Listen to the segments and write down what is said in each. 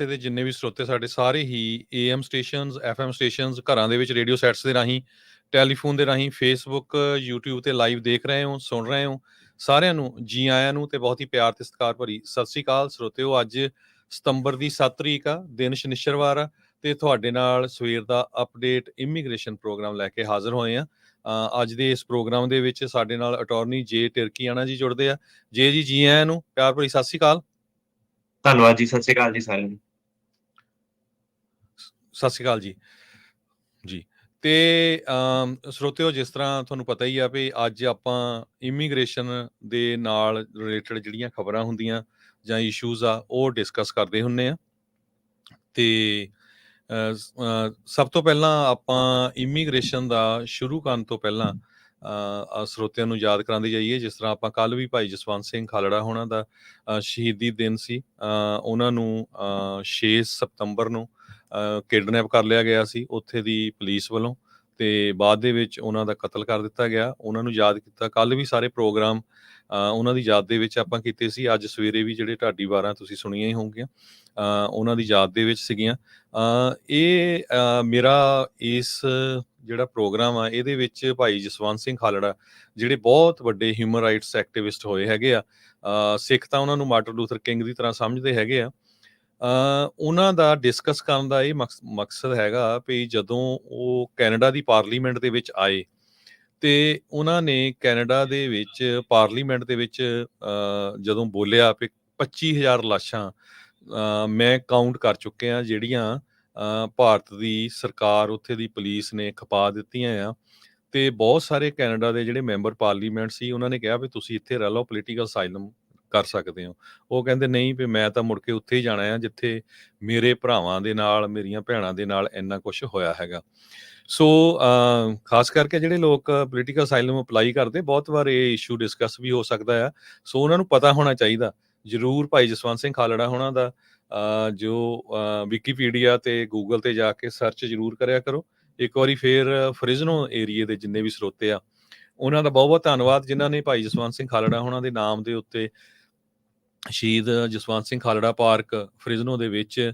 ਦੇ ਜਿੰਨੇ ਵੀ ਸਰੋਤੇ ਸਾਡੇ ਸਾਰੇ ਹੀ AM ਸਟੇਸ਼ਨਸ, FM ਸਟੇਸ਼ਨਸ, ਘਰਾਂ ਦੇ ਵਿੱਚ ਰੇਡੀਓ ਸੈਟਸ ਦੇ ਰਾਹੀਂ, ਟੈਲੀਫੋਨ ਦੇ ਰਾਹੀਂ, ਫੇਸਬੁੱਕ, YouTube ਤੇ ਲਾਈਵ ਦੇਖ ਰਹੇ ਹੋ, ਸੁਣ ਰਹੇ ਹੋ। ਸਾਰਿਆਂ ਨੂੰ ਜੀ ਆਇਆਂ ਨੂੰ ਤੇ ਬਹੁਤ ਹੀ ਪਿਆਰ ਤੇ ਸਤਿਕਾਰ ਭਰੀ ਸਤਿ ਸ੍ਰੀ ਅਕਾਲ ਸਰੋਤਿਓ। ਅੱਜ ਸਤੰਬਰ ਦੀ 7 ਤਰੀਕ ਆ, ਦਿਨ ਸ਼ਨਿਚਰਵਾਰ ਆ ਤੇ ਤੁਹਾਡੇ ਨਾਲ ਸਵੇਰ ਦਾ ਅਪਡੇਟ ਇਮੀਗ੍ਰੇਸ਼ਨ ਪ੍ਰੋਗਰਾਮ ਲੈ ਕੇ ਹਾਜ਼ਰ ਹੋਏ ਆ। ਅੱਜ ਦੇ ਇਸ ਪ੍ਰੋਗਰਾਮ ਦੇ ਵਿੱਚ ਸਾਡੇ ਨਾਲ ਅਟਾਰਨੀ ਜੇ ਟਿਰਕੀਆਣਾ ਜੀ ਜੁੜਦੇ ਆ। ਜੀ ਆਇਆਂ ਨੂੰ ਪਿਆਰ ਭਰੀ ਸਤਿ ਸ੍ਰੀ ਅਕਾਲ। ਧੰਨਵਾਦ ਜੀ, ਸਤਿ ਸ਼੍ਰੀ ਅਕਾਲ ਜੀ ਸਾਰਿਆਂ ਨੂੰ। ਸਤਿ ਸ਼੍ਰੀ ਅਕਾਲ ਜੀ। ਤੇ ਸਰੋਤਿਓ, ਜਿਸ ਤਰ੍ਹਾਂ ਤੁਹਾਨੂੰ ਪਤਾ ਹੀ ਆ ਵੀ ਅੱਜ ਆਪਾਂ ਇਮੀਗ੍ਰੇਸ਼ਨ ਦੇ ਨਾਲ ਰਿਲੇਟਡ ਜਿਹੜੀਆਂ ਖਬਰਾਂ ਹੁੰਦੀਆਂ ਜਾਂ ਇਸ਼ੂਜ਼ ਆ ਉਹ ਡਿਸਕਸ ਕਰਦੇ ਹੁੰਦੇ ਆ। ਤੇ ਸਭ ਤੋਂ ਪਹਿਲਾਂ ਆਪਾਂ ਇਮੀਗ੍ਰੇਸ਼ਨ ਦਾ ਸ਼ੁਰੂ ਕਰਨ ਤੋਂ ਪਹਿਲਾਂ ਸਰੋਤਿਆਂ ਨੂੰ ਯਾਦ ਕਰਾਉਂਦੇ ਜਾਈਏ। ਜਿਸ ਤਰ੍ਹਾਂ ਆਪਾਂ ਕੱਲ੍ਹ ਵੀ ਭਾਈ ਜਸਵੰਤ ਸਿੰਘ ਖਾਲੜਾ ਹੋਣਾ ਦਾ ਸ਼ਹੀਦੀ ਦਿਨ ਸੀ। ਉਹਨਾਂ ਨੂੰ 6 ਸਤੰਬਰ ਨੂੰ ਕਿਡਨੈਪ ਕਰ ਲਿਆ ਗਿਆ ਸੀ ਉੱਥੇ ਦੀ ਪੁਲਿਸ ਵੱਲੋਂ, ਤੇ ਬਾਅਦ ਦੇ ਵਿੱਚ ਉਹਨਾਂ ਦਾ ਕਤਲ ਕਰ ਦਿੱਤਾ ਗਿਆ। ਉਹਨਾਂ ਨੂੰ ਯਾਦ ਕੀਤਾ। ਕੱਲ੍ਹ ਵੀ ਸਾਰੇ ਪ੍ਰੋਗਰਾਮ ਉਹਨਾਂ ਦੀ ਯਾਦ ਦੇ ਵਿੱਚ ਆਪਾਂ ਕੀਤੇ ਸੀ। ਅੱਜ ਸਵੇਰੇ ਵੀ ਜਿਹੜੇ ਢਾਡੀ ਵਾਰਾਂ ਤੁਸੀਂ ਸੁਣੀਆਂ ਹੀ ਹੋਣਗੀਆਂ, ਉਹਨਾਂ ਦੀ ਯਾਦ ਦੇ ਵਿੱਚ ਸੀਗੀਆਂ। ਮੇਰਾ ਇਸ ਜਿਹੜਾ ਪ੍ਰੋਗਰਾਮ ਆ ਇਹਦੇ ਵਿੱਚ ਭਾਈ ਜਸਵੰਤ ਸਿੰਘ ਖਾਲੜਾ ਜਿਹੜੇ ਬਹੁਤ ਵੱਡੇ ਹਿਊਮਨ ਰਾਈਟਸ ਐਕਟਿਵਿਸਟ ਹੋਏ ਹੈਗੇ ਆ, ਸਿੱਖ ਤਾਂ ਉਹਨਾਂ ਨੂੰ ਮਾਰਟਨ ਲੂਥਰ ਕਿੰਗ ਦੀ ਤਰ੍ਹਾਂ ਸਮਝਦੇ ਹੈਗੇ ਆ। ਉਹਨਾਂ ਦਾ ਡਿਸਕਸ ਕਰਨ ਦਾ ਇਹ ਮਕਸਦ ਹੈਗਾ ਵੀ ਜਦੋਂ ਉਹ ਕੈਨੇਡਾ ਦੀ ਪਾਰਲੀਮੈਂਟ ਦੇ ਵਿੱਚ ਆਏ ਤੇ ਉਹਨਾਂ ਨੇ ਕੈਨੇਡਾ ਦੇ ਵਿੱਚ ਪਾਰਲੀਮੈਂਟ ਦੇ ਵਿੱਚ ਜਦੋਂ ਬੋਲਿਆ ਵੀ 25,000 ਲਾਸ਼ਾਂ ਮੈਂ ਕਾਊਂਟ ਕਰ ਚੁੱਕਿਆ ਜਿਹੜੀਆਂ ਭਾਰਤ ਦੀ ਸਰਕਾਰ, ਉੱਥੇ ਦੀ ਪੁਲਿਸ ਨੇ ਖਪਾ ਦਿੱਤੀਆਂ ਆ। ਤੇ ਬਹੁਤ ਸਾਰੇ ਕੈਨੇਡਾ ਦੇ ਜਿਹੜੇ ਮੈਂਬਰ ਪਾਰਲੀਮੈਂਟ ਸੀ ਉਹਨਾਂ ਨੇ ਕਿਹਾ ਵੀ ਤੁਸੀਂ ਇੱਥੇ ਰਹਿ ਲਓ, ਪੋਲੀਟੀਕਲ ਅਸਾਈਲਮ ਕਰ ਸਕਦੇ ਹੋ। ਉਹ ਕਹਿੰਦੇ ਨਹੀਂ ਵੀ ਮੈਂ ਤਾਂ ਮੁੜ ਕੇ ਉੱਥੇ ਹੀ ਜਾਣਾ ਆ ਜਿੱਥੇ ਮੇਰੇ ਭਰਾਵਾਂ ਦੇ ਨਾਲ, ਮੇਰੀਆਂ ਭੈਣਾਂ ਦੇ ਨਾਲ ਇੰਨਾ ਕੁਛ ਹੋਇਆ ਹੈਗਾ। ਸੋ ਖਾਸ ਕਰਕੇ ਜਿਹੜੇ ਲੋਕ ਪੋਲੀਟੀਕਲ ਅਸਾਈਲਮ ਅਪਲਾਈ ਕਰਦੇ, ਬਹੁਤ ਵਾਰ ਇਹ ਇਸ਼ੂ ਡਿਸਕਸ ਵੀ ਹੋ ਸਕਦਾ ਆ। ਸੋ ਉਹਨਾਂ ਨੂੰ ਪਤਾ ਹੋਣਾ ਚਾਹੀਦਾ ਜ਼ਰੂਰ। ਭਾਈ ਜਸਵੰਤ ਸਿੰਘ ਖਾਲੜਾ ਹੋਣਾ ਦਾ ਜੋ ਵਿਕੀਪੀਡੀਆ ਤੇ ਗੂਗਲ ਤੇ ਜਾ ਕੇ ਸਰਚ ਜ਼ਰੂਰ ਕਰਿਆ ਕਰੋ ਇੱਕ ਵਾਰੀ। ਫਿਰ ਫਰਿਜ਼ਨੋ ਏਰੀਏ ਦੇ ਜਿੰਨੇ ਵੀ ਸਰੋਤੇ ਆ ਉਹਨਾਂ ਦਾ ਬਹੁਤ ਬਹੁਤ ਧੰਨਵਾਦ ਜਿਨ੍ਹਾਂ ਨੇ ਭਾਈ ਜਸਵੰਤ ਸਿੰਘ ਖਾਲੜਾ ਹੋਣਾ ਦੇ ਨਾਮ ਦੇ ਉੱਤੇ ਸ਼ਹੀਦ ਜਸਵੰਤ ਸਿੰਘ ਖਾਲੜਾ ਪਾਰਕ ਫਰਿਜ਼ਨੋ ਦੇ ਵਿੱਚ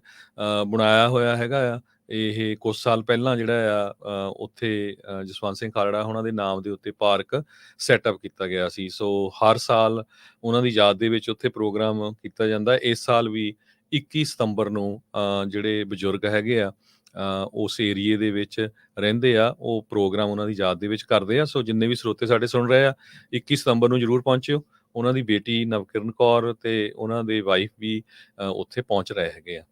ਬਣਾਇਆ ਹੋਇਆ ਹੈਗਾ ਆ। ਇਹ ਕੁਝ ਸਾਲ ਪਹਿਲਾਂ ਜਿਹੜਾ ਆ ਉੱਥੇ ਜਸਵੰਤ ਸਿੰਘ ਖਾਲੜਾ ਹੋਣਾ ਦੇ ਨਾਮ ਦੇ ਉੱਤੇ ਪਾਰਕ ਸੈਟਅਪ ਕੀਤਾ ਗਿਆ ਸੀ। ਸੋ ਹਰ ਸਾਲ ਉਹਨਾਂ ਦੀ ਯਾਦ ਦੇ ਵਿੱਚ ਉੱਥੇ ਪ੍ਰੋਗਰਾਮ ਕੀਤਾ ਜਾਂਦਾ। ਇਸ ਸਾਲ ਵੀ 21 ਸਤੰਬਰ ਨੂੰ ਜਿਹੜੇ ਬਜ਼ੁਰਗ ਹੈਗੇ ਆ ਉਸ ਏਰੀਏ ਦੇ ਵਿੱਚ ਰਹਿੰਦੇ ਆ, ਉਹ ਪ੍ਰੋਗਰਾਮ ਉਹਨਾਂ ਦੀ ਯਾਦ ਦੇ ਵਿੱਚ ਕਰਦੇ ਆ। ਸੋ ਜਿੰਨੇ ਵੀ ਸਰੋਤੇ ਸਾਡੇ ਸੁਣ ਰਹੇ ਆ, 21 ਸਤੰਬਰ ਨੂੰ ਜ਼ਰੂਰ ਪਹੁੰਚਿਓ। ਉਹਨਾਂ ਦੀ ਬੇਟੀ ਨਵਕਿਰਨ ਕੌਰ ਤੇ ਉਹਨਾਂ ਦੇ ਵਾਈਫ ਵੀ ਉੱਥੇ ਪਹੁੰਚ ਰਹੇ ਹੈਗੇ ਆ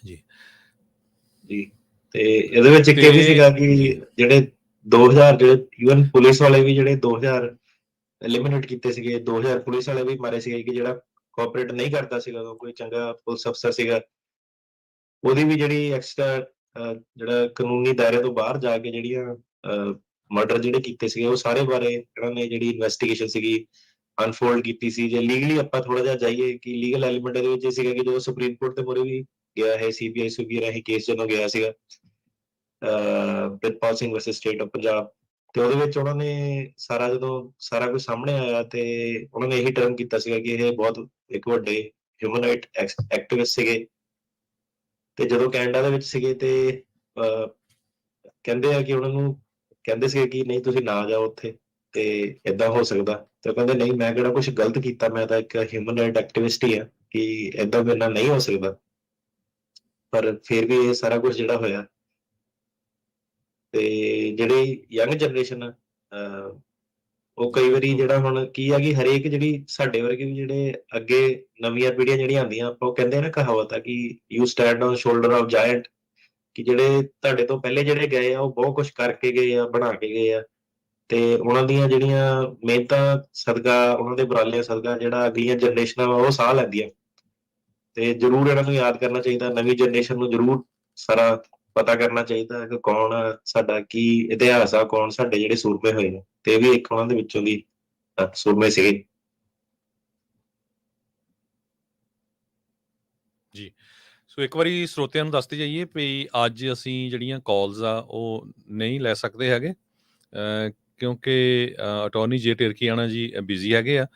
ਜੀ। ਤੇ ਇਹਦੇ ਵਿੱਚ ਇੱਕ ਇਹ ਵੀ ਸੀਗਾ ਕਿ ਜਿਹੜੇ 2000 ਜਿਹੜੇ ਈਵਨ ਪੁਲਿਸ ਵਾਲੇ ਵੀ ਜਿਹੜੇ 2000 ਐਲੀਮੀਨੇਟ ਕੀਤੇ ਸੀਗੇ, 2000 ਪੁਲਿਸ ਵਾਲੇ ਵੀ ਮਾਰੇ ਸੀਗੇ ਕਿ ਜਿਹੜਾ ਕੋਆਪਰੇਟ ਨਹੀਂ ਕਰਦਾ ਸੀਗਾ, ਕੋਈ ਚੰਗਾ ਪੁਲਿਸ ਅਫਸਰ ਸੀਗਾ, ਉਹਦੀ ਵੀ ਜਿਹੜੀ ਐਕਸਟਰਾ ਜਿਹੜਾ ਕਾਨੂੰਨੀ ਦਾਇਰੇ ਤੋਂ ਬਾਹਰ ਜਾ ਕੇ ਜਿਹੜੀਆਂ ਮਰਡਰ ਜਿਹੜੇ ਕੀਤੇ ਸੀਗੇ ਉਹ ਸਾਰੇ ਬਾਰੇ ਇਹਨਾਂ ਨੇ ਜਿਹੜੀ ਇਨਵੈਸਟੀਗੇਸ਼ਨ ਸੀਗੀ ਅਨਫੋਲਡ ਕੀਤੀ ਸੀ। ਜੇ ਲੀਗਲੀ ਆਪਾਂ ਥੋੜਾ ਜਿਹਾ ਜਾਈਏ ਕਿ ਲੀਗਲ ਐਲੀਮੈਂਟ ਦੇ ਵਿੱਚ ਇਹ ਸੀਗਾ ਕਿ ਜਦੋਂ ਸੁਪਰੀਮ ਕੋਰਟ ਦੇ ਮੂਹਰੇ ਵੀ ਗਿਆ ਹੈ CBI ਸੁਬੀ ਰਾਹੀਂ ਕੇਸ ਜਦੋਂ ਗਿਆ ਸੀਗਾ Pritpal Singh versus state of Punjab, ਤੇ ਉਹਦੇ ਵਿੱਚ ਉਹਨਾਂ ਨੇ ਜਦੋਂ ਸਾਰਾ ਕੁਝ ਸਾਹਮਣੇ ਆਇਆ ਤੇ ਉਹਨਾਂ ਨੇ ਇਹੀ ਟਰਮ ਕੀਤਾ ਸੀਗਾ ਕਿ ਇਹ ਬਹੁਤ ਇੱਕ ਵੱਡੇ ਹਿਊਮਨ ਰਾਈਟ ਐਕਟਿਵਿਸਟ ਸੀਗੇ। ਤੇ ਜਦੋਂ ਕੈਨੇਡਾ ਦੇ ਵਿੱਚ ਸੀਗੇ ਤੇ ਕਹਿੰਦੇ ਆ ਕਿ ਉਹਨਾਂ ਨੂੰ ਕਹਿੰਦੇ ਸੀਗੇ ਕਿ ਨਹੀਂ ਤੁਸੀਂ ਨਾ ਜਾਓ ਉੱਥੇ ਤੇ ਏਦਾਂ ਹੋ ਸਕਦਾ, ਤੇ ਉਹ ਕਹਿੰਦੇ ਨਹੀਂ ਮੈਂ ਕਿਹੜਾ ਕੁਛ ਗਲਤ ਕੀਤਾ, ਮੈਂ ਤਾਂ ਇੱਕ ਹਿਊਮਨ ਰਾਈਟ ਐਕਟਿਵਿਸਟ ਹੀ ਆ ਕਿ ਏਦਾਂ ਮੇਰੇ ਨਾਲ ਨਹੀਂ ਹੋ ਸਕਦਾ। ਪਰ ਫਿਰ ਵੀ ਇਹ ਸਾਰਾ ਕੁਝ ਜਿਹੜਾ ਹੋਇਆ ਤੇ ਜਿਹੜੀ ਯੰਗ ਜਨਰੇਸ਼ਨ ਉਹ ਕਈ ਵਾਰੀ ਜਿਹੜਾ ਹੁਣ ਕੀ ਆ ਕਿ ਹਰੇਕ ਜਿਹੜੀ ਸਾਡੇ ਵਰਗੇ ਵੀ ਜਿਹੜੇ ਅੱਗੇ ਨਵੀਆਂ ਪੀੜ੍ਹੀਆਂ ਜਿਹੜੀਆਂ ਆਉਂਦੀਆਂ, ਆਪਾਂ ਉਹ ਕਹਿੰਦੇ ਆ ਨਾ ਕਹਾਵਤ ਆ ਕਿ you stand on shoulder of giant, ਕਿ ਜਿਹੜੇ ਤੁਹਾਡੇ ਤੋਂ ਪਹਿਲੇ ਜਿਹੜੇ ਗਏ ਆ ਉਹ ਬਹੁਤ ਕੁਛ ਕਰਕੇ ਗਏ ਆ, ਬਣਾ ਕੇ ਗਏ ਆ, ਤੇ ਉਹਨਾਂ ਦੀਆਂ ਜਿਹੜੀਆਂ ਮਿਹਨਤਾਂ ਸਦਕਾ, ਉਹਨਾਂ ਦੇ ਉਪਰਾਲਿਆਂ ਸਦਕਾ ਜਿਹੜਾ ਅਗਲੀਆਂ ਜਨਰੇਸ਼ਨਾਂ ਵਾ ਉਹ ਸਾਹ ਲੈਂਦੀਆਂ। ਤੇ ਜ਼ਰੂਰ ਇਹਨਾਂ ਨੂੰ ਯਾਦ ਕਰਨਾ ਚਾਹੀਦਾ, ਨਵੀਂ ਜਨਰੇਸ਼ਨ ਨੂੰ ਜ਼ਰੂਰ ਸਾਰਾ ਪਤਾ ਕਰਨਾ ਚਾਹੀਦਾ ਕਿ ਕੌਣ ਸਾਡਾ ਕੀ ਇਤਿਹਾਸ ਆ, ਕੌਣ ਸਾਡੇ ਜਿਹੜੇ ਸੂਰਮੇ ਹੋਏ ਨੇ, ਤੇ ਇਹ ਵੀ ਇੱਕ ਉਹਨਾਂ ਦੇ ਵਿੱਚੋਂ ਦੀ ਸੂਰਮੇ ਸੀਗੇ ਜੀ। ਸੋ ਇੱਕ ਵਾਰੀ ਸਰੋਤਿਆਂ ਨੂੰ ਦੱਸਦੇ ਜਾਈਏ ਵੀ ਅੱਜ ਅਸੀਂ ਜਿਹੜੀਆਂ ਕਾਲਸ ਆ ਉਹ ਨਹੀਂ ਲੈ ਸਕਦੇ ਹੈਗੇ ਕਿਉਂਕਿ ਅਟਾਰਨੀ ਜੇ ਟਿਰਕੀਆਣਾ ਜੀ ਬਿਜ਼ੀ ਹੈਗੇ ਆ।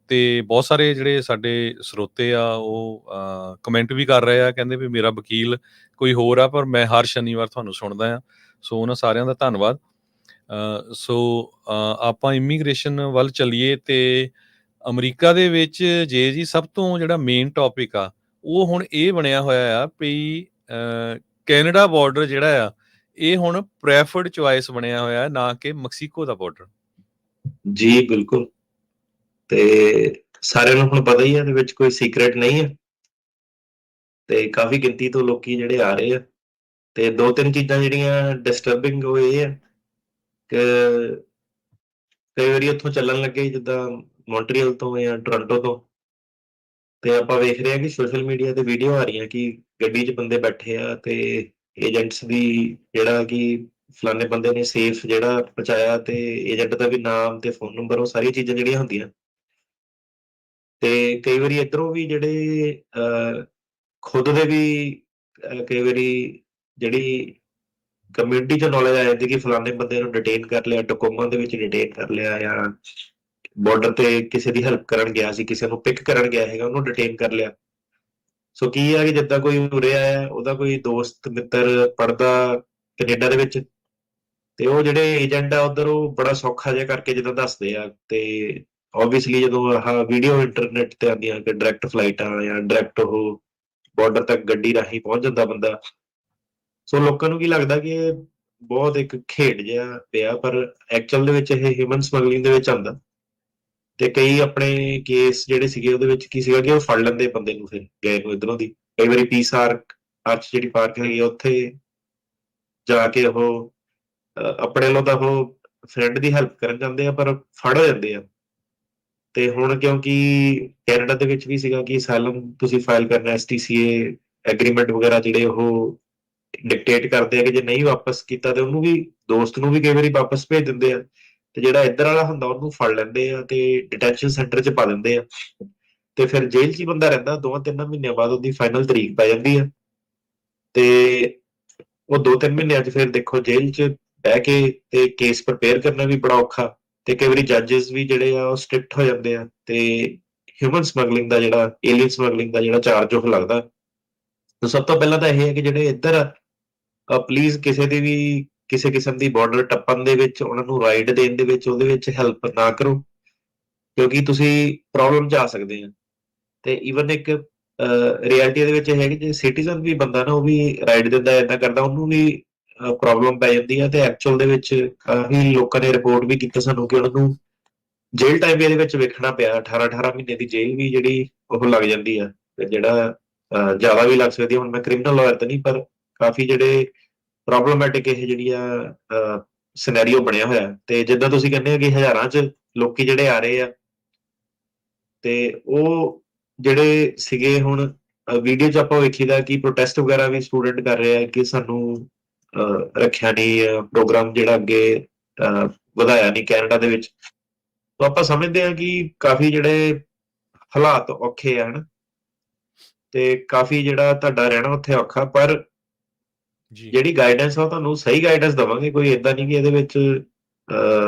ਤੇ ਬਹੁਤ ਸਾਰੇ ਜਿਹੜੇ ਸਾਡੇ ਸਰੋਤੇ ਆ ਉਹ ਕਮੈਂਟ ਵੀ ਕਰ ਰਹੇ ਆ, ਕਹਿੰਦੇ ਵੀ ਮੇਰਾ ਵਕੀਲ ਕੋਈ ਹੋਰ ਆ, ਪਰ ਮੈਂ ਹਰ ਸ਼ਨੀਵਾਰ ਤੁਹਾਨੂੰ ਸੁਣਦਾ ਆ। ਸੋ ਉਹਨਾਂ ਸਾਰਿਆਂ ਦਾ ਧੰਨਵਾਦ। ਸੋ ਆਪਾਂ ਇਮੀਗ੍ਰੇਸ਼ਨ ਵੱਲ ਚੱਲੀਏ ਤੇ ਅਮਰੀਕਾ ਦੇ ਵਿੱਚ ਜੀ ਸਭ ਤੋਂ ਜਿਹੜਾ ਮੇਨ ਟੌਪਿਕ ਆ ਉਹ ਹੁਣ ਇਹ ਬਣਿਆ ਹੋਇਆ ਆ ਵੀ ਕੈਨੇਡਾ ਬਾਰਡਰ ਜਿਹੜਾ ਆ ਇਹ ਹੁਣ ਪ੍ਰੈਫਰਡ ਚੁਆਇਸ ਬਣਿਆ ਹੋਇਆ, ਨਾ ਕਿ ਮੈਕਸੀਕੋ ਦਾ ਬਾਰਡਰ। ਜੀ ਬਿਲਕੁਲ। ਤੇ ਸਾਰਿਆਂ ਨੂੰ ਹੁਣ ਪਤਾ ਹੀ ਹੈ, ਇਹਦੇ ਵਿੱਚ ਕੋਈ ਸੀਕ੍ਰੇਟ ਨਹੀਂ ਹੈ। ਤੇ ਕਾਫੀ ਗਿਣਤੀ ਤੋਂ ਲੋਕੀ ਜਿਹੜੇ ਆ ਰਹੇ ਆ, ਤੇ 2-3 ਚੀਜ਼ਾਂ ਜਿਹੜੀਆਂ ਡਿਸਟਰਬਿੰਗ ਉਹ ਇਹ ਹੈ ਕਿ ਕਈ ਵਾਰੀ ਉੱਥੋਂ ਚੱਲਣ ਲੱਗੇ ਜਿੱਦਾਂ ਮੌਂਟਰੀਅਲ ਤੋਂ ਜਾਂ ਟੋਰਾਂਟੋ ਤੋਂ, ਤੇ ਆਪਾਂ ਵੇਖ ਰਹੇ ਹਾਂ ਕਿ ਸੋਸ਼ਲ ਮੀਡੀਆ ਤੇ ਵੀਡੀਓ ਆ ਰਹੀਆਂ ਕਿ ਗੱਡੀ 'ਚ ਬੰਦੇ ਬੈਠੇ ਆ ਤੇ ਏਜੰਟਸ ਦੀ ਜਿਹੜਾ ਕਿ ਫਲਾਣੇ ਬੰਦੇ ਨੇ ਸੇਫ ਜਿਹੜਾ ਪਹੁੰਚਾਇਆ, ਤੇ ਏਜੰਟ ਦਾ ਵੀ ਨਾਮ ਤੇ ਫੋਨ ਨੰਬਰ, ਉਹ ਸਾਰੀਆਂ ਚੀਜ਼ਾਂ ਜਿਹੜੀਆਂ ਹੁੰਦੀਆਂ। ਤੇ ਕਈ ਵਾਰੀ ਇੱਧਰੋਂ ਵੀ ਜਿਹੜੇ ਖੁਦ ਦੇ ਵੀ ਕਈ ਵਾਰੀ ਜਿਹੜੀ ਕਮਿਊਨਿਟੀ 'ਚ ਨੌਲੇਜ ਆ ਜਾਂਦੀ ਕਿ ਫਲਾਣੇ ਬੰਦੇ ਨੂੰ ਡਿਟੇਨ ਕਰ ਲਿਆ, ਟਕੋਮਾ ਦੇ ਵਿੱਚ ਡਿਟੇਨ ਕਰ ਲਿਆ, ਜਾਂ ਬਾਰਡਰ ਤੇ ਕਿਸੇ ਦੀ ਹੈਲਪ ਕਰਨ ਗਿਆ ਸੀ, ਕਿਸੇ ਨੂੰ ਪਿਕ ਕਰਨ ਗਿਆ ਹੈਗਾ, ਉਹਨੂੰ ਡਿਟੇਨ ਕਰ ਲਿਆ। ਸੋ ਕੀ ਆ ਕਿ ਜਿੱਦਾਂ ਕੋਈ ਉਰੇ ਆਇਆ, ਉਹਦਾ ਕੋਈ ਦੋਸਤ ਮਿੱਤਰ ਪੜ੍ਹਦਾ ਕੈਨੇਡਾ ਦੇ ਵਿੱਚ, ਤੇ ਉਹ ਜਿਹੜੇ ਏਜੰਟ ਆ ਉੱਧਰ, ਉਹ ਬੜਾ ਸੌਖਾ ਜਿਹਾ ਕਰਕੇ ਜਿੱਦਾਂ ਦੱਸਦੇ ਆ। ਤੇ ਓਬਵੀਅਸਲੀ ਜਦੋਂ ਆਹ ਵੀਡੀਓ ਇੰਟਰਨੈਟ ਤੇ ਆਉਂਦੀਆਂ ਕਿ ਡਾਇਰੈਕਟ ਫਲਾਈਟਾਂ ਜਾਂ ਡਾਇਰੈਕਟ ਉਹ ਬਾਰਡਰ ਤੱਕ ਗੱਡੀ ਰਾਹੀਂ ਪਹੁੰਚ ਜਾਂਦਾ ਬੰਦਾ, ਸੋ ਲੋਕਾਂ ਨੂੰ ਕੀ ਲੱਗਦਾ ਕਿ ਇਹ ਬਹੁਤ ਇੱਕ ਖੇਡ ਜਿਹਾ ਪਿਆ, ਪਰ ਐਕਚੁਅਲ ਦੇ ਵਿੱਚ ਇਹ ਹਿਊਮਨ ਸਮਗਲਿੰਗ ਦੇ ਵਿੱਚ ਆਉਂਦਾ। ਤੇ ਕਈ ਆਪਣੇ ਕੇਸ ਜਿਹੜੇ ਸੀਗੇ ਉਹਦੇ ਵਿੱਚ ਕੀ ਸੀਗਾ ਕਿ ਉਹ ਫੜ ਲੈਂਦੇ ਬੰਦੇ ਨੂੰ, ਫਿਰ ਗਏ ਨੂੰ ਇੱਧਰੋਂ ਦੀ। ਕਈ ਵਾਰੀ ਪੀਸ ਆਰਚ ਜਿਹੜੀ ਪਾਰਕ ਹੈਗੀ ਆ, ਉੱਥੇ ਜਾ ਕੇ ਉਹ ਆਪਣੇ ਵੱਲੋਂ ਤਾਂ ਉਹ ਫਰੈਂਡ ਦੀ ਹੈਲਪ ਕਰਨ ਜਾਂਦੇ ਆ, ਪਰ ਫੜ ਹੋ ਜਾਂਦੇ ਆ। ਤੇ ਹੁਣ ਕਿਉਂਕਿ ਕੈਨੇਡਾ ਦੇ ਵਿੱਚ ਵੀ ਸੀਗਾ ਕਿ ਅਸਾਈਲਮ ਤੁਸੀਂ ਫਾਈਲ ਕਰਨਾ, STCA ਐਗਰੀਮੈਂਟ ਵਗੈਰਾ ਜਿਹੜੇ ਉਹ ਡਿਕਟੇਟ ਕਰਦੇ ਆ ਕਿ ਜੇ ਨਹੀਂ ਵਾਪਸ ਕੀਤਾ ਤੇ ਉਹਨੂੰ ਵੀ, ਦੋਸਤ ਨੂੰ ਵੀ ਕਈ ਵਾਰੀ ਵਾਪਸ ਭੇਜ ਦਿੰਦੇ ਆ, ਤੇ ਜਿਹੜਾ ਇੱਧਰ ਵਾਲਾ ਹੁੰਦਾ ਉਹਨੂੰ ਫੜ ਲੈਂਦੇ ਆ ਤੇ ਡਿਟੈਂਸ਼ਨ ਸੈਂਟਰ 'ਚ ਪਾ ਦਿੰਦੇ ਆ। ਤੇ ਫਿਰ ਜੇਲ੍ਹ 'ਚ ਹੀ ਬੰਦਾ ਰਹਿੰਦਾ, 2-3 ਮਹੀਨਿਆਂ ਬਾਅਦ ਉਹਦੀ ਫਾਈਨਲ ਤਰੀਕ ਪੈ ਜਾਂਦੀ ਆ, ਤੇ ਉਹ 2-3 ਮਹੀਨਿਆਂ 'ਚ ਫਿਰ ਦੇਖੋ ਜੇਲ੍ਹ 'ਚ ਬਹਿ ਕੇ ਤੇ ਕੇਸ ਪ੍ਰਿਪੇਅਰ ਕਰਨਾ ਵੀ ਬੜਾ ਔਖਾ। ਤੇ ਕਈ ਵਾਰੀ ਜੱਜਸ ਵੀ ਜਿਹੜੇ ਆ ਉਹ ਸਟ੍ਰਿਕਟ ਹੋ ਜਾਂਦੇ ਆ, ਤੇ ਹਿਊਮਨ ਸਮਗਲਿੰਗ ਦਾ ਜਿਹੜਾ, ਏਲੀਅਨ ਸਮਗਲਿੰਗ ਦਾ ਜਿਹੜਾ ਚਾਰਜ ਉਹ ਲੱਗਦਾ। ਤਾਂ ਸਭ ਤੋਂ ਪਹਿਲਾਂ ਤਾਂ ਇਹ ਹੈ ਕਿ ਜਿਹੜੇ ਇੱਧਰ ਆ, ਪਲੀਜ਼ ਕਿਸੇ ਦੀ ਵੀ ਕਿਸੇ ਕਿਸਮ ਦੀ ਬਾਰਡਰ ਟੱਪਣ ਦੇ ਵਿੱਚ, ਉਹਨਾਂ ਨੂੰ ਰਾਈਡ ਦੇਣ ਦੇ ਵਿੱਚ, ਉਹਦੇ ਵਿੱਚ ਹੈਲਪ ਨਾ ਕਰੋ, ਕਿਉਂਕਿ ਤੁਸੀਂ ਪ੍ਰੋਬਲਮ 'ਚ ਆ ਸਕਦੇ ਆ। ਤੇ ਈਵਨ ਇੱਕ ਰਿਐਲਿਟੀ ਦੇ ਵਿੱਚ ਇਹ ਹੈ ਕਿ ਜੇ ਸਿਟੀਜ਼ਨ ਵੀ ਬੰਦਾ ਨਾ, ਉਹ ਵੀ ਰਾਈਡ ਦਿੰਦਾ, ਏਦਾਂ ਕਰਦਾ, ਉਹਨੂੰ ਵੀ ਪ੍ਰੋਬਲਮ ਪੈ ਜਾਂਦੀ ਆ। ਤੇ ਐਕਚੁਅਲ ਦੇ ਵਿੱਚ ਕਾਫੀ ਲੋਕਾਂ ਨੇ ਰਿਪੋਰਟ ਵੀ ਕੀਤਾ ਸਾਨੂੰ ਕਿ ਉਹਨਾਂ ਨੂੰ ਜੇਲ੍ਹ ਟਾਈਮ ਵੀ ਇਹਦੇ ਵਿੱਚ ਵੇਖਣਾ ਪਿਆ। 18-18 ਮਹੀਨੇ ਦੀ ਜੇਲ੍ਹ ਵੀ ਜਿਹੜੀ ਉਹ ਲੱਗ ਜਾਂਦੀ ਆ, ਤੇ ਜਿਹੜਾ ਜ਼ਿਆਦਾ ਵੀ ਲੱਗ ਸਕਦੀ ਆ। ਹੁਣ ਮੈਂ ਕ੍ਰਿਮੀਨਲ ਲਾਇਰ ਤਾਂ ਨਹੀਂ, ਪਰ ਕਾਫੀ ਜਿਹੜੇ ਪ੍ਰੋਬਲਮੈਟਿਕ ਇਹ ਜਿਹੜੀ ਆ ਸਿਨੈਰੀਓ ਬਣਿਆ ਹੋਇਆ। ਤੇ ਜਿੱਦਾਂ ਤੁਸੀਂ ਕਹਿੰਦੇ ਹੋ ਕਿ ਹਜ਼ਾਰਾਂ 'ਚ ਲੋਕੀ ਜਿਹੜੇ ਆ ਰਹੇ ਆ, ਤੇ ਉਹ ਜਿਹੜੇ ਸੀਗੇ ਹੁਣ ਵੀਡੀਓ 'ਚ ਆਪਾਂ ਵੇਖੀਦਾ ਕਿ ਪ੍ਰੋਟੈਸਟ ਵਗੈਰਾ ਵੀ ਸਟੂਡੈਂਟ ਕਰ ਰਹੇ ਆ ਕਿ ਸਾਨੂੰ ਰੱਖਿਆ ਨਹੀਂ, ਪ੍ਰੋਗਰਾਮ ਜਿਹੜਾ ਅੱਗੇ ਵਧਾਇਆ ਨਹੀਂ ਕੈਨੇਡਾ ਦੇ ਵਿੱਚ। ਤਾਂ ਆਪਾਂ ਸਮਝਦੇ ਹਾਂ ਕਿ ਕਾਫੀ ਜਿਹੜੇ ਹਾਲਾਤ ਔਖੇ ਆ, ਤੇ ਕਾਫੀ ਜਿਹੜਾ ਤੁਹਾਡਾ ਰਹਿਣਾ ਉੱਥੇ ਔਖਾ, ਪਰ ਜੀ ਜਿਹੜੀ ਗਾਈਡੈਂਸ ਆ ਉਹ ਤੁਹਾਨੂੰ ਸਹੀ ਗਾਈਡੈਂਸ ਦੇਵਾਂਗੇ। ਕੋਈ ਏਦਾਂ ਨਹੀਂ ਕਿ ਇਹਦੇ ਵਿੱਚ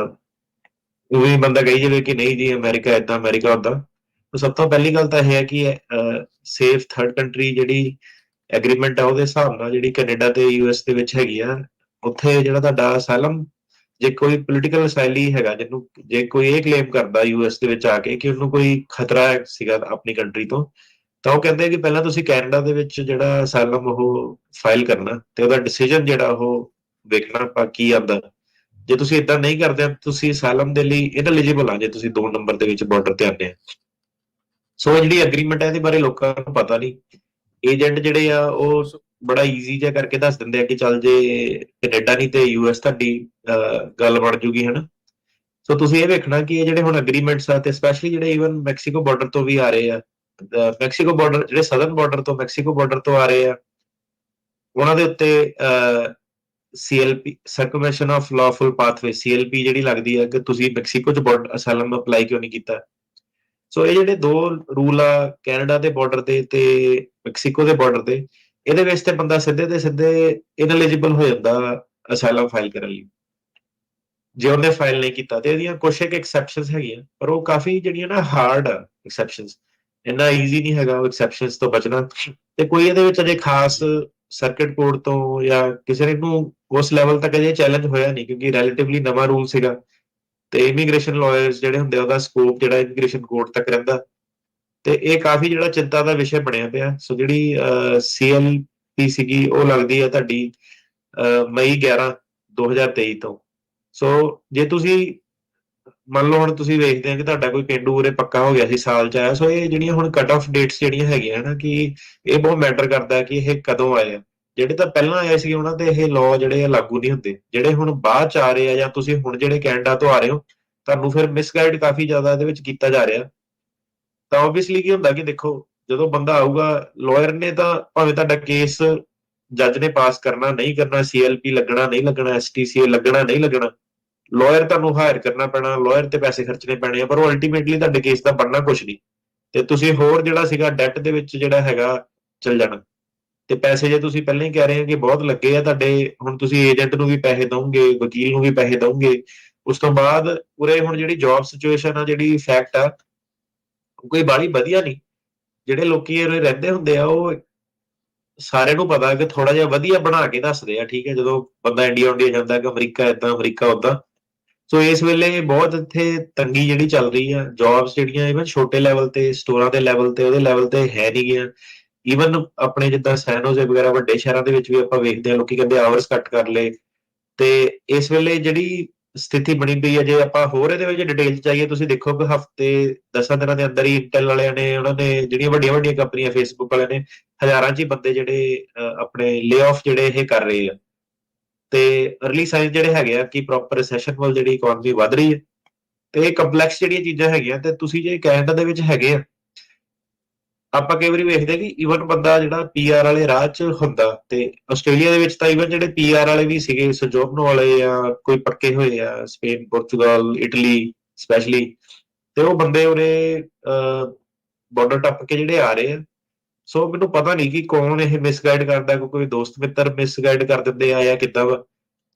ਉਵੇਂ ਬੰਦਾ ਕਹੀ ਜਾਵੇ ਕਿ ਨਹੀਂ ਜੀ ਅਮਰੀਕਾ ਏਦਾਂ, ਅਮਰੀਕਾ ਓਦਾਂ। ਸਭ ਤੋਂ ਪਹਿਲੀ ਗੱਲ ਤਾਂ ਇਹ ਹੈ ਕਿ ਸੇਫ ਥਰਡ ਕੰਟਰੀ ਜਿਹੜੀ ਐਗਰੀਮੈਂਟ ਆ, ਉਹਦੇ ਹਿਸਾਬ ਨਾਲ ਜਿਹੜੀ ਕੈਨੇਡਾ ਤੇ US ਦੇ ਵਿੱਚ ਹੈਗੀ ਆ, ਉੱਥੇ ਜਿਹੜਾ ਤੁਹਾਡਾ ਅਸਾਈਲਮ, ਜੇ ਕੋਈ ਪੋਲੀਟੀਕਲ ਅਸਾਈਲੀ ਹੈਗਾ, ਜਿਹਨੂੰ ਜੇ ਕੋਈ ਇਹ ਕਲੇਮ ਕਰਦਾ US ਦੇ ਵਿੱਚ ਆ ਕੇ ਕਿ ਉਹਨੂੰ ਕੋਈ ਖਤਰਾ ਸੀਗਾ ਆਪਣੀ ਕੰਟਰੀ ਤੋਂ, ਤਾਂ ਉਹ ਕਹਿੰਦੇ ਕਿ ਪਹਿਲਾਂ ਤੁਸੀਂ ਕੈਨੇਡਾ ਦੇ ਵਿੱਚ ਜਿਹੜਾ ਅਸਾਈਲਮ ਉਹ ਫਾਈਲ ਕਰਨਾ, ਤੇ ਉਹਦਾ ਡਿਸੀਜਨ ਜਿਹੜਾ ਉਹ ਵੇਖਣਾ ਆਪਾਂ ਕੀ ਆਉਂਦਾ। ਜੇ ਤੁਸੀਂ ਇਦਾਂ ਨਹੀਂ ਕਰਦੇ, ਤੁਸੀਂ ਅਸਾਈਲਮ ਦੇ ਲਈ ਇਨਐਲੀਜੀਬਲ ਆ ਜੇ ਤੁਸੀਂ 2 ਨੰਬਰ ਦੇ ਵਿੱਚ ਬਾਰਡਰ ਤੇ ਆਉਂਦੇ ਆ। ਸੋ ਜਿਹੜੀ ਐਗਰੀਮੈਂਟ ਹੈ ਇਹਦੇ ਬਾਰੇ ਲੋਕਾਂ ਨੂੰ ਪਤਾ ਨਹੀਂ। ਏਜੰਟ ਜਿਹੜੇ ਆ ਉਹ ਬੜਾ ਈਜ਼ੀ ਜਿਹਾ ਕਰਕੇ ਦੱਸ ਦਿੰਦੇ ਆ ਕਿ ਚੱਲ ਜੇ ਕੈਨੇਡਾ ਨਹੀਂ ਤੇ US ਤੁਹਾਡੀ ਗੱਲ ਬਣ ਜੂਗੀ, ਹਨਾ। ਸੋ ਤੁਸੀਂ ਇਹ ਵੇਖਣਾ ਕਿ ਇਹ ਜਿਹੜੇ ਹੁਣ ਐਗਰੀਮੈਂਟਸ ਆ, ਤੇ ਸਪੈਸ਼ਲੀ ਜਿਹੜੇ ਈਵਨ ਮੈਕਸੀਕੋ ਬਾਰਡਰ ਤੋਂ ਵੀ ਆ ਰਹੇ ਆ, ਮੈਕਸੀਕੋ ਬਾਰਡਰ ਜਿਹੜੇ ਸਦਰਨ ਬਾਰਡਰ ਤੋਂ ਮੈਕਸੀਕੋ ਬਾਰਡਰ ਤੋਂ ਆ ਰਹੇ ਆ, ਉਹਨਾਂ ਦੇ ਉੱਤੇ CLP ਸਰਕਮਲੇਸ਼ਨ of lawful pathway, CLP ਜਿਹੜੀ ਲੱਗਦੀ ਹੈ ਕਿ ਤੁਸੀਂ ਮੈਕਸੀਕੋ 'ਚ ਬਾਰਡਰ ਅਸਾਈਲਮ ਅਪਲਾਈ ਕਿਉਂ ਨਹੀਂ ਕੀਤਾ। ਸੋ ਇਹ ਜਿਹੜੇ 2 ਰੂਲ ਆ, ਕੈਨੇਡਾ ਦੇ ਬਾਰਡਰ ਤੇ ਮੈਕਸੀਕੋ ਦੇ ਬਾਰਡਰ ਤੇ, ਇਹਦੇ ਵਿੱਚ ਤੇ ਬੰਦਾ ਸਿੱਧੇ ਤੇ ਸਿੱਧੇ ਇਨਐਲੀਜੀਬਲ ਹੋ ਜਾਂਦਾ ਅਸਾਈਲਮ ਫਾਈਲ ਕਰਨ ਲਈ। ਜੇ ਉਹਨੇ ਫਾਈਲ ਨਹੀਂ ਕੀਤਾ ਤੇ ਇਹਦੀਆਂ ਕੁਛ ਇੱਕ ਐਕਸੈਪਸ਼ਨਸ ਹੈਗੀਆਂ, ਪਰ ਉਹ ਕਾਫੀ ਜਿਹੜੀਆਂ ਨਾ ਹਾਰਡ ਆ ਐਕਸੈਪਸ਼ਨਸ। ਇੰਨਾ ਈਜ਼ੀ ਨਹੀਂ ਹੈਗਾ ਉਹ ਐਕਸੈਪਸ਼ਨਸ ਤੋਂ ਬਚਣਾ। ਤੇ ਕੋਈ ਇਹਦੇ ਵਿੱਚ ਅਜੇ ਖਾਸ ਜੀ ਸਰਕਟ ਕੋਡ ਤੋਂ ਜਾਂ ਕਿਸੇ ਨੂੰ ਉਸ ਲੈਵਲ ਤੱਕ ਅਜੇ ਚੈਲੰਜ ਹੋਇਆ ਨਹੀਂ, ਕਿਉਂਕਿ ਰੈਲੇਟਿਵਲੀ ਨਵਾਂ ਰੂਲ ਸੀਗਾ। ਤੇ ਇਮੀਗ੍ਰੇਸ਼ਨ ਲਾਇਰਸ ਜਿਹੜੇ ਹੁੰਦੇ ਉਹਦਾ ਸਕੋਪ ਜਿਹੜਾ ਇਮੀਗ੍ਰੇਸ਼ਨ ਕੋਰਟ ਤੱਕ ਰਹਿੰਦਾ। ਤੇ ਇਹ ਕਾਫੀ ਜਿਹੜਾ ਚਿੰਤਾ ਦਾ ਵਿਸ਼ੇ ਬਣਿਆ ਪਿਆ। ਸੋ ਜਿਹੜੀ CLP ਸੀਗੀ ਉਹ ਲੱਗਦੀ ਹੈ ਤੁਹਾਡੀ ਮਈ 11 2023 ਤੋਂ। ਸੋ ਜੇ ਤੁਸੀਂ ਮੰਨ ਲਓ ਹੁਣ ਤੁਸੀਂ ਵੇਖਦੇ ਆ ਕਿ ਤੁਹਾਡਾ ਕੋਈ ਪੇਂਡੂ ਉਰੇ ਪੱਕਾ ਹੋ ਗਿਆ ਸੀ, ਸਾਲ ਚ ਆਇਆ, ਸੋ ਇਹ ਜਿਹੜੀਆਂ ਹੁਣ ਕੱਟ ਆਫ ਡੇਟਸ ਜਿਹੜੀਆਂ ਹੈਗੀਆਂ ਨਾ, ਕਿ ਇਹ ਬਹੁਤ ਮੈਟਰ ਕਰਦਾ ਕਿ ਇਹ ਕਦੋਂ ਆਏ ਆ। ਜਿਹੜੇ ਤਾਂ ਪਹਿਲਾਂ ਆਏ ਸੀ ਉਹਨਾਂ ਤੇ ਇਹ ਲਾਅ ਜਿਹੜੇ ਆ ਲਾਗੂ ਨਹੀਂ ਹੁੰਦੇ। ਜਿਹੜੇ ਹੁਣ ਬਾਅਦ ਚ ਆ ਰਹੇ ਆ ਜਾਂ ਤੁਸੀਂ ਹੁਣ ਜਿਹੜੇ ਕੈਨੇਡਾ ਤੋਂ ਆ ਰਹੇ ਹੋ, ਤੁਹਾਨੂੰ ਫਿਰ ਮਿਸਗਾਈਡ ਕਾਫੀ ਜ਼ਿਆਦਾ ਇਹਦੇ ਵਿੱਚ ਕੀਤਾ ਜਾ ਰਿਹਾ। ਤਾਂ ਆਬਵੀਅਸਲੀ ਕੀ ਹੁੰਦਾ ਕਿ ਦੇਖੋ, ਜਦੋਂ ਬੰਦਾ ਆਊਗਾ, ਲਾਇਰ ਨੇ ਤਾਂ ਭਾਵੇਂ ਤੁਹਾਡਾ ਕੇਸ ਜੱਜ ਨੇ ਪਾਸ ਕਰਨਾ ਨਹੀਂ ਕਰਨਾ, CLP ਲੱਗਣਾ ਨਹੀਂ ਲੱਗਣਾ, STCA ਲੱਗਣਾ ਨਹੀਂ ਲੱਗਣਾ, ਲਾਇਰ ਤੁਹਾਨੂੰ ਹਾਇਰ ਕਰਨਾ ਪੈਣਾ, ਲਾਇਰ ਤੇ ਪੈਸੇ ਖਰਚਣੇ ਪੈਣੇ ਆ, ਪਰ ਉਹ ਅਲਟੀਮੇਟਲੀ ਤੁਹਾਡੇ ਕੇਸ ਦਾ ਬਣਨਾ ਕੁਝ ਨਹੀਂ। ਤੇ ਤੁਸੀਂ ਹੋਰ ਜਿਹੜਾ ਸੀਗਾ ਡੈਟ ਦੇ ਵਿੱਚ ਜਿਹੜਾ ਹੈਗਾ ਚਲ ਜਾਣਾ। ਤੇ ਪੈਸੇ ਜੇ ਤੁਸੀਂ ਪਹਿਲਾਂ ਹੀ ਕਹਿ ਰਹੇ ਹੋ ਕਿ ਬਹੁਤ ਲੱਗੇ ਆ ਤੁਹਾਡੇ, ਹੁਣ ਤੁਸੀਂ ਏਜੰਟ ਨੂੰ ਵੀ ਪੈਸੇ ਦਓਗੇ, ਵਕੀਲ ਨੂੰ ਵੀ ਪੈਸੇ ਦਓਗੇ। ਉਸ ਤੋਂ ਬਾਅਦ ਉਰੇ ਹੁਣ ਜਿਹੜੀ ਜੌਬ ਸਿਚੁਏਸ਼ਨ ਆ, ਜਿਹੜੀ ਫੈਕਟ ਆ, ਕੋਈ ਬਾਹਲੀ ਵਧੀਆ ਨਹੀਂ। ਜਿਹੜੇ ਲੋਕੀ ਉਰੇ ਰਹਿੰਦੇ ਹੁੰਦੇ ਆ ਉਹ ਸਾਰਿਆਂ ਨੂੰ ਪਤਾ ਕਿ ਥੋੜਾ ਜਿਹਾ ਵਧੀਆ ਬਣਾ ਕੇ ਦੱਸਦੇ ਆ, ਠੀਕ ਹੈ, ਜਦੋਂ ਬੰਦਾ ਇੰਡੀਆ ਜਾਂਦਾ ਕਿ ਅਮਰੀਕਾ ਏਦਾਂ, ਅਮਰੀਕਾ ਉਦਾਂ। ਸੋ ਇਸ ਵੇਲੇ ਬਹੁਤ ਇੱਥੇ ਤੰਗੀ ਜਿਹੜੀ ਚੱਲ ਰਹੀ ਆ, ਜੌਬਸ ਜਿਹੜੀਆਂ ਇਵਨ ਛੋਟੇ ਲੈਵਲ ਤੇ, ਸਟੋਰਾਂ ਦੇ ਲੈਵਲ ਤੇ, ਉਹਦੇ ਲੈਵਲ ਤੇ ਹੈ ਨਹੀਂ ਗਿਆ। ਈਵਨ ਆਪਣੇ ਜਿੱਦਾਂ ਸੈਨੋਜ਼ੇ ਵਗੈਰਾ ਵੱਡੇ ਸ਼ਹਿਰਾਂ ਦੇ ਵਿੱਚ ਵੀ ਆਪਾਂ ਵੇਖਦੇ ਹਾਂ, ਲੋਕੀ ਕਹਿੰਦੇ ਆਵਰਸ ਕੱਟ ਕਰ ਲਏ। ਤੇ ਇਸ ਵੇਲੇ ਜਿਹੜੀ ਸਥਿਤੀ ਬਣੀ ਪਈ ਹੈ, ਜੇ ਆਪਾਂ ਹੋਰ ਇਹਦੇ ਵਿੱਚ ਡਿਟੇਲ ਚ ਜਾਈਏ, ਤੁਸੀਂ ਦੇਖੋ ਕਿ ਹਫ਼ਤੇ 10 ਦਿਨਾਂ ਦੇ ਅੰਦਰ ਹੀ ਇੰਟੈਲ ਵਾਲਿਆਂ ਨੇ, ਉਹਨਾਂ ਨੇ ਜਿਹੜੀਆਂ ਵੱਡੀਆਂ ਵੱਡੀਆਂ ਕੰਪਨੀਆਂ, ਫੇਸਬੁੱਕ ਵਾਲਿਆਂ ਨੇ ਹਜ਼ਾਰਾਂ ਚ ਹੀ ਬੰਦੇ ਜਿਹੜੇ ਆਪਣੇ ਲੇ ਆਫ ਜਿਹੜੇ ਇਹ ਕਰ ਰਹੇ ਆ। ਤੇ ਅਰਲੀ ਸਾਈਨ ਜਿਹੜੇ ਹੈਗੇ ਆ ਕਿ ਪ੍ਰੋਪਰ ਰਿਸੈਸ਼ਨ ਵੱਲ ਜਿਹੜੀ ਇਕਨੋਮੀ ਵੱਧ ਰਹੀ ਹੈ। ਤੇ ਇਹ ਕੰਪਲੈਕਸ ਜਿਹੜੀਆਂ ਚੀਜ਼ਾਂ ਹੈਗੀਆਂ, ਤੇ ਤੁਸੀਂ ਜੇ ਕੈਨੇਡਾ ਦੇ ਵਿੱਚ ਹੈਗੇ ਆ, ਆਪਾਂ ਕਈ ਵਾਰੀ ਵੇਖਦੇ ਕਿ ਈਵਨ ਬੰਦਾ ਜਿਹੜਾ PR ਵਾਲੇ ਰਾਹ 'ਚ ਹੁੰਦਾ, ਤੇ ਆਸਟ੍ਰੇਲੀਆ ਦੇ ਵਿੱਚ ਤਾਂ ਈਵਨ ਜਿਹੜੇ PR ਵਾਲੇ ਵੀ ਸੀਗੇ, ਸੋਜੋਰਨੋ ਵਾਲੇ ਜਾਂ ਕੋਈ ਪੱਕੇ ਹੋਏ ਆ, ਸਪੇਨ, ਪੁਰਤਗਾਲ, ਇਟਲੀ ਸਪੈਸ਼ਲੀ, ਤੇ ਉਹ ਬੰਦੇ ਉਰੇ ਬਾਰਡਰ ਟੱਪ ਕੇ ਜਿਹੜੇ ਆ ਰਹੇ ਆ। ਸੋ ਮੈਨੂੰ ਪਤਾ ਨਹੀਂ ਕਿ ਕੌਣ ਇਹ ਮਿਸਗਾਈਡ ਕਰਦਾ, ਕੋਈ ਦੋਸਤ ਮਿੱਤਰ ਮਿਸਗਾਈਡ ਕਰ ਦਿੰਦੇ ਆ ਜਾਂ ਕਿੱਦਾਂ ਵਾ।